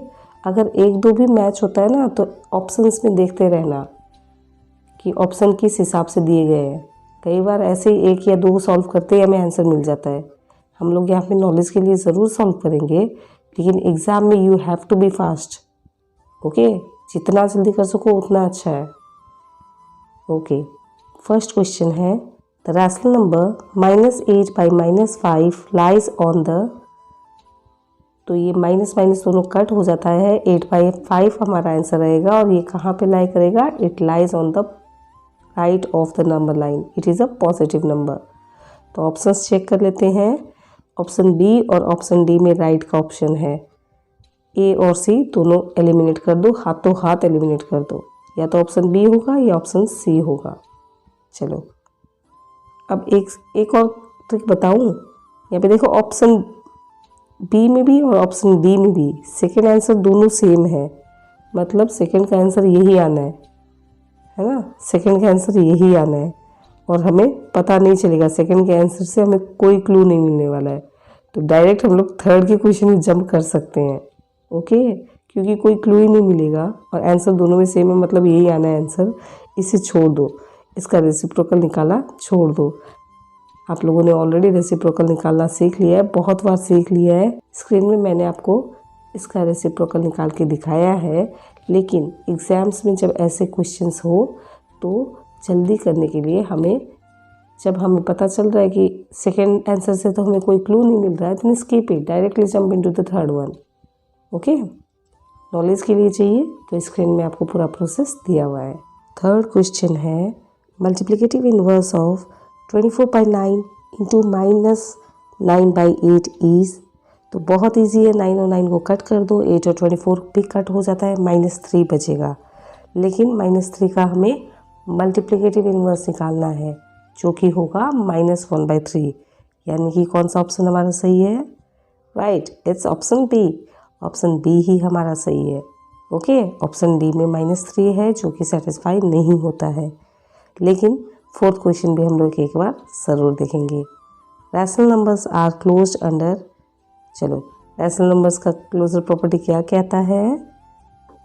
अगर 1-2 भी मैच होता है ना तो ऑप्शंस में देखते रहना कि ऑप्शन किस हिसाब से दिए गए हैं। कई बार ऐसे ही 1 या 2 सॉल्व करते ही हमें आंसर मिल जाता है। हम लोग यहाँ पे नॉलेज के लिए ज़रूर सॉल्व करेंगे, लेकिन एग्ज़ाम में you have to be fast. Okay, जितना जल्दी कर सको उतना अच्छा है। ओके, फर्स्ट क्वेश्चन है, the rational number -8 by -5 lies on the. तो ये माइनस माइनस दोनों कट हो जाता है, 8/5 हमारा आंसर रहेगा और ये कहाँ पे लाई करेगा? It lies on the right of the number line, it is a positive number. तो ऑप्शंस चेक कर लेते हैं। ऑप्शन बी और ऑप्शन डी में राइट का ऑप्शन है। ए और सी दोनों एलिमिनेट कर दो, हाथों हाथ एलिमिनेट कर दो, या तो ऑप्शन बी होगा या ऑप्शन सी होगा। चलो अब एक और ट्रिक बताऊं। यहाँ पे देखो, ऑप्शन बी में भी और ऑप्शन डी में भी सेकेंड आंसर दोनों सेम है, मतलब सेकेंड का आंसर यही आना है ना, सेकेंड का आंसर यही आना है और हमें पता नहीं चलेगा, सेकंड के आंसर से हमें कोई क्लू नहीं मिलने वाला है। तो डायरेक्ट हम लोग थर्ड के क्वेश्चन में जंप कर सकते हैं। ओके, क्योंकि कोई क्लू ही नहीं मिलेगा और आंसर दोनों में सेम है, मतलब यही आना है आंसर। इसे छोड़ दो, इसका रेसिप्रोकल निकाला छोड़ दो। आप लोगों ने ऑलरेडी रेसिप्रोकल निकालना सीख लिया है, बहुत बार सीख लिया है। स्क्रीन में मैंने आपको इसका रेसिप्रोकल निकाल के दिखाया है, लेकिन एग्ज़ाम्स में जब ऐसे क्वेश्चंस हो तो जल्दी करने के लिए जब हमें पता चल रहा है कि सेकेंड आंसर से तो हमें कोई क्लू नहीं मिल रहा है, तो skip it, directly jump into the third one. Okay, knowledge के लिए चाहिए तो स्क्रीन में आपको पूरा प्रोसेस दिया हुआ है। थर्ड क्वेश्चन है multiplicative inverse of 24/9 into -9/8 is. तो बहुत इजी है, 9 और 9 को कट कर दो, 8 और 24 भी कट हो जाता है, -3 बचेगा। लेकिन -3 का हमें मल्टीप्लिकेटिव इनवर्स निकालना है, जो कि होगा -1/3। यानी कि कौन सा ऑप्शन हमारा सही है? Right, it's option b. Option b ही हमारा सही है। ओके, ऑप्शन डी में -3 है, जो कि सेटिस्फाई नहीं होता है। लेकिन फोर्थ क्वेश्चन भी हम लोग एक बार ज़रूर देखेंगे। Rational numbers are closed under, चलो रैशनल नंबर्स का क्लोजर प्रॉपर्टी क्या कहता है?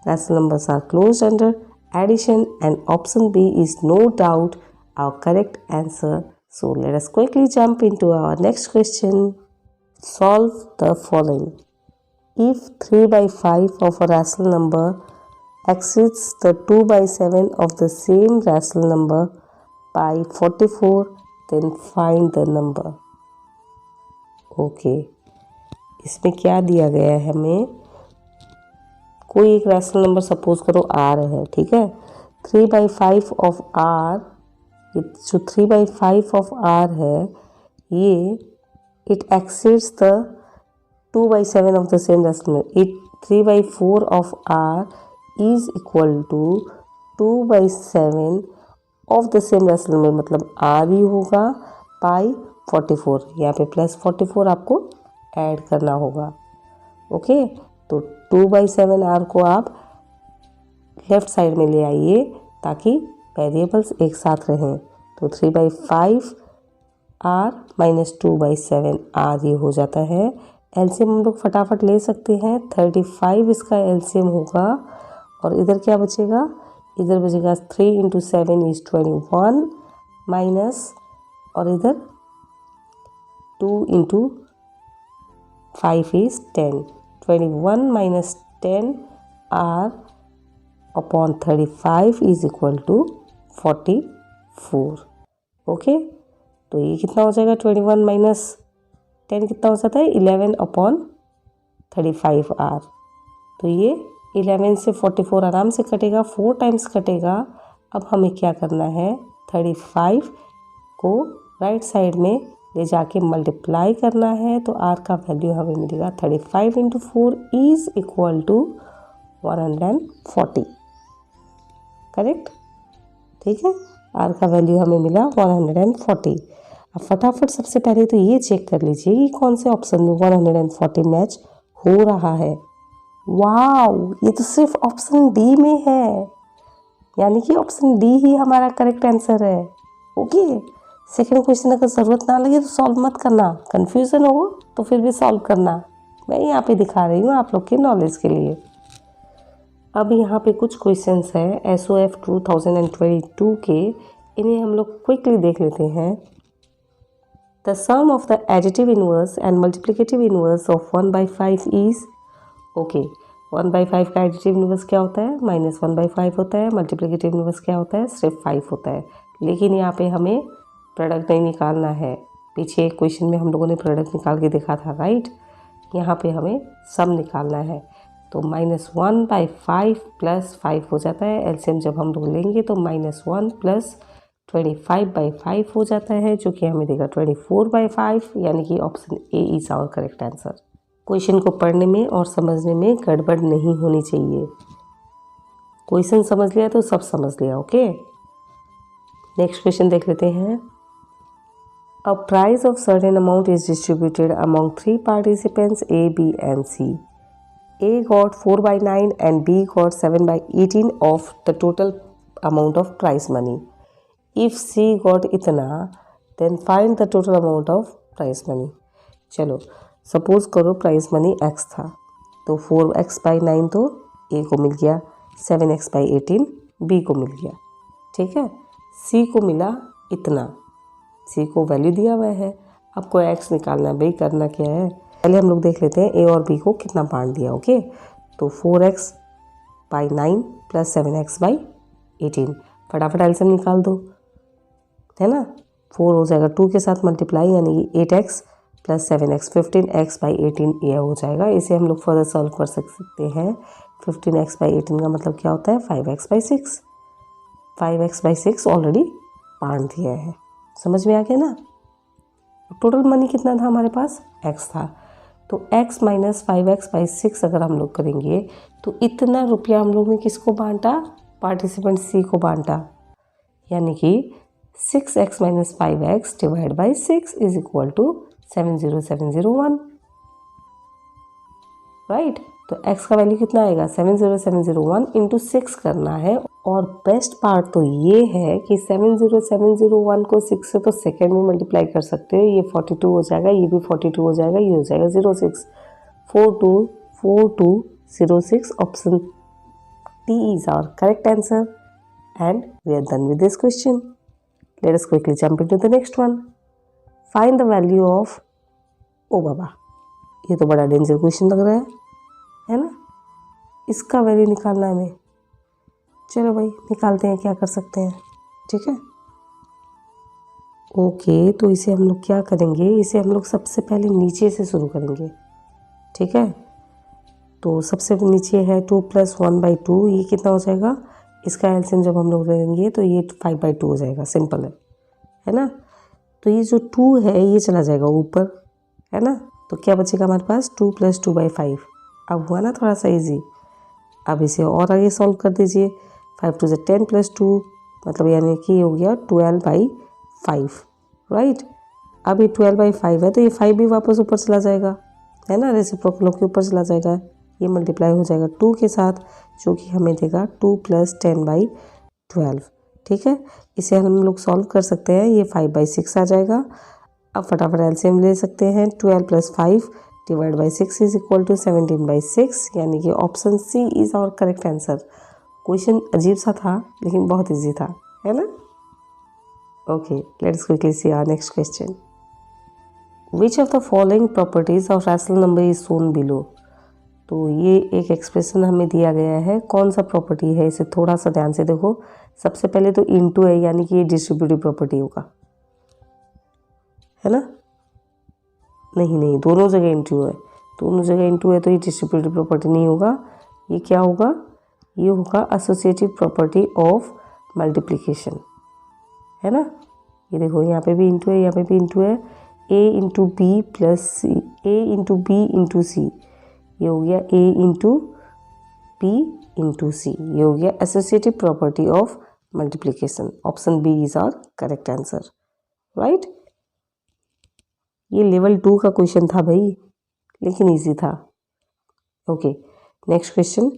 Rational numbers are closed under addition and option B is no doubt our correct answer. So let us quickly jump into our next question. Solve the following. If 3/5 of a rational number exceeds the 2/7 of the same rational number by 44, then find the number. Okay, इसमें क्या दिया गया है हमें? कोई एक rational number suppose करो r है, ठीक है। 3/5 ऑफ r, ये जो 3/5 ऑफ r है, ये it exceeds the 2/7 of the same rational number. It 3/4 of r is equal to 2/7 of the same rational number, मतलब r ही होगा बाई 44। यहाँ पे +44 आपको ऐड करना होगा। ओके, तो 2/7 r को आप लेफ्ट साइड में ले आइए ताकि वेरिएबल्स एक साथ रहें। तो 3/5 r - 2/7 r ये हो जाता है। एलसीएम हम लोग फटाफट ले सकते हैं, 35 इसका एलसीएम होगा। और इधर क्या बचेगा? इधर बचेगा 3 × 7 = 21 माइनस, और इधर 2 × 5 = 10। 21 - 10 r upon 35 is equal to 44। Okay, तो ये कितना हो जाएगा? 21 - 10 कितना हो जाता है? 11 अपॉन 35 r। तो ये 11 से 44 आराम से कटेगा, 4 टाइम्स कटेगा। अब हमें क्या करना है? 35 को राइट साइड में ले जाके मल्टीप्लाई करना है, तो r का वैल्यू हमें मिलेगा 35 × 4 इज इक्वल टू 140। करेक्ट, ठीक है, r का वैल्यू हमें मिला 140। अब फटाफट सबसे पहले तो ये चेक कर लीजिए कि कौन से ऑप्शन में 140 मैच हो रहा है। वाओ, ये तो सिर्फ ऑप्शन डी में है, यानी कि ऑप्शन डी ही हमारा करेक्ट आंसर है। ओके, सेकंड क्वेश्चन अगर ज़रूरत ना लगे तो सॉल्व मत करना, कन्फ्यूज़न हो तो फिर भी सॉल्व करना। मैं यहाँ पे दिखा रही हूँ आप लोग के नॉलेज के लिए। अब यहाँ पे कुछ क्वेश्चंस हैं SOF 2022 के, इन्हें हम लोग क्विकली देख लेते हैं। The sum of the additive inverse and multiplicative inverse of 1/5 is. Okay, 1/5 का एडिटिव इनवर्स क्या होता है? -1/5 होता है। मल्टीप्लिकेटिव इनवर्स क्या होता है? सिर्फ 5 होता है। लेकिन यहाँ पे हमें प्रोडक्ट नहीं निकालना है। पीछे एक क्वेश्चन में हम लोगों ने प्रोडक्ट निकाल के देखा था, राइट। यहाँ पे हमें सम निकालना है, तो -1/5 + 5 हो जाता है। एलसीएम जब हम लोग लेंगे तो -1 + 25/5 हो जाता है, जो कि हमें देगा 24/5, यानी कि option A is our correct answer. Question को पढ़ने में और समझने में गड़बड़ नहीं होनी चाहिए। क्वेश्चन समझ लिया तो सब समझ लिया। ओके, नेक्स्ट क्वेश्चन देख लेते हैं। A prize of certain amount is distributed among 3 participants A, B and C. A got 4/9 and B got 7/18 of the total amount of prize money. If C got इतना, then find the total amount of prize money. चलो, suppose करो prize money x था, तो 4x/9 तो ए को मिल गया, 7x/18 B को मिल गया। ठीक है, सी को मिला इतना, सी को वैल्यू दिया हुआ है, आपको एक्स निकालना है भाई। करना क्या है, पहले हम लोग देख लेते हैं ए और बी को कितना बांट दिया। ओके, तो 4x/9 प्लस 7x/18, फटाफट एलसीएम निकाल दो, है ना। 4 हो जाएगा 2 के साथ मल्टीप्लाई, यानी कि 8x प्लस 7x, 15x/18 ये हो जाएगा। इसे हम लोग फर्दर सॉल्व कर सकते हैं। 15x/18 का मतलब क्या होता है, 5x/6। 5x/6 ऑलरेडी बांट दिया है, समझ में आ गया ना। टोटल मनी कितना था हमारे पास, x था, तो x माइनस 5x/6 अगर हम लोग करेंगे तो इतना रुपया हम लोग ने किसको बांटा, पार्टिसिपेंट सी को बांटा, यानी कि 6x minus 5x divide by 6 is equal to 70701, right. तो x का वैल्यू कितना आएगा, 70701 इंटू 6 करना है। और बेस्ट पार्ट तो ये है कि 70701 को 6 से तो सेकेंड में मल्टीप्लाई कर सकते हो, ये 42 हो जाएगा, ये भी 42 हो जाएगा, ये हो जाएगा 06, 424206। Option T is our correct answer and we are done with this question. Let us quickly jump into the next one. Find the value of, ओ बाबा ये तो बड़ा डेंजर क्वेश्चन लग रहा है ना, इसका वैल्यू निकालना है हमें। चलो भाई निकालते हैं, क्या कर सकते हैं, ठीक है। ओके, तो इसे हम लोग क्या करेंगे, इसे हम लोग सबसे पहले नीचे से शुरू करेंगे, ठीक है। तो सबसे नीचे है 2 + 1/2, ये कितना हो जाएगा, इसका एलसीएम जब हम लोग लेंगे तो ये 5/2 हो जाएगा, सिंपल है ना। तो ये जो 2 है ये चला जाएगा ऊपर, है ना। तो क्या बचेगा हमारे पास, 2 + 2/5। अब हुआ ना थोड़ा सा इजी। अब इसे और आगे सॉल्व कर दीजिए, 5 2 = 10 + 2, मतलब यानी कि हो गया 12/5, राइट। अब ये 12/5 है तो ये 5 भी वापस ऊपर चला जाएगा, है ना, रेसिप्रोकल के ऊपर चला जाएगा, ये मल्टीप्लाई हो जाएगा 2 के साथ, जो कि हमें देगा 2 + 10/12, ठीक है। इसे हम लोग सॉल्व कर सकते हैं, ये 5/6 आ जाएगा। अब फटाफट एलसीएम ले सकते हैं, 12 + 5 divide by 6 is equal to 17/6, यानी कि option C is our correct answer. Question अजीब सा था लेकिन बहुत इजी था, है ना। Okay, let's quickly see our next question. Which of the following properties of rational number is shown below. तो ये एक एक्सप्रेशन हमें दिया गया है, कौन सा प्रॉपर्टी है, इसे थोड़ा सा ध्यान से देखो। सबसे पहले तो इनटू है, यानी कि ये डिस्ट्रीब्यूटिव प्रॉपर्टी होगा, है ना। नहीं, दोनों जगह इनटू है, दोनों जगह इनटू है तो ये डिस्ट्रीब्यूटिव प्रॉपर्टी नहीं होगा। ये क्या होगा, ये होगा एसोसिएटिव प्रॉपर्टी ऑफ मल्टीप्लिकेशन, है ना। ये देखो यहाँ पे भी इनटू है, यहाँ पे भी इनटू है, a into B plus c, a into b into c, ये हो गया a into b into c, ये हो गया associative property of multiplication. Option B is our correct answer, right. ये लेवल 2 का क्वेश्चन था भाई, लेकिन इजी था। Okay, next question,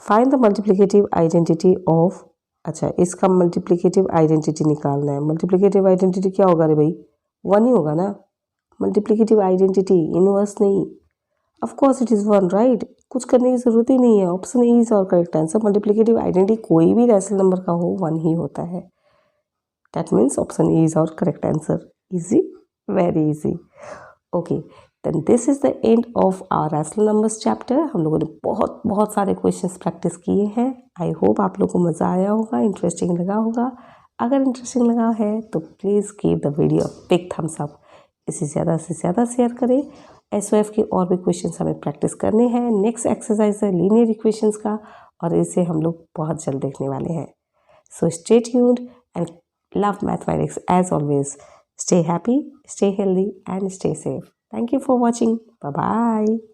find the multiplicative identity of, अच्छा इसका मल्टीप्लिकेटिव आइडेंटिटी निकालना है। मल्टीप्लिकेटिव आइडेंटिटी क्या होगा रे भाई, 1 ही होगा ना। मल्टीप्लिकेटिव आइडेंटिटी इनवर्स नहीं, of course it is 1, right. कुछ करने की ज़रूरत ही नहीं है, option A is our correct answer. Multiplicative identity कोई भी रैशनल नंबर का हो 1 ही होता है, that means option A is our correct answer. Easy, very easy. Okay, then this is the end of our rational numbers chapter. हम लोगों ने बहुत सारे क्वेश्चंस प्रैक्टिस किए हैं। आई होप आप लोगों को मज़ा आया होगा, इंटरेस्टिंग लगा होगा। अगर इंटरेस्टिंग लगा है तो please give the video big thumbs up. इसे ज़्यादा से ज़्यादा शेयर करें। एसओएफ के और भी क्वेश्चंस हमें प्रैक्टिस करने हैं। नेक्स्ट एक्सरसाइज है लीनियर इक्वेशंस का, और इसे हम लोग बहुत जल्द देखने वाले हैं। So stay tuned and love mathematics as always. Stay happy, stay healthy, and stay safe. Thank you for watching. Bye bye.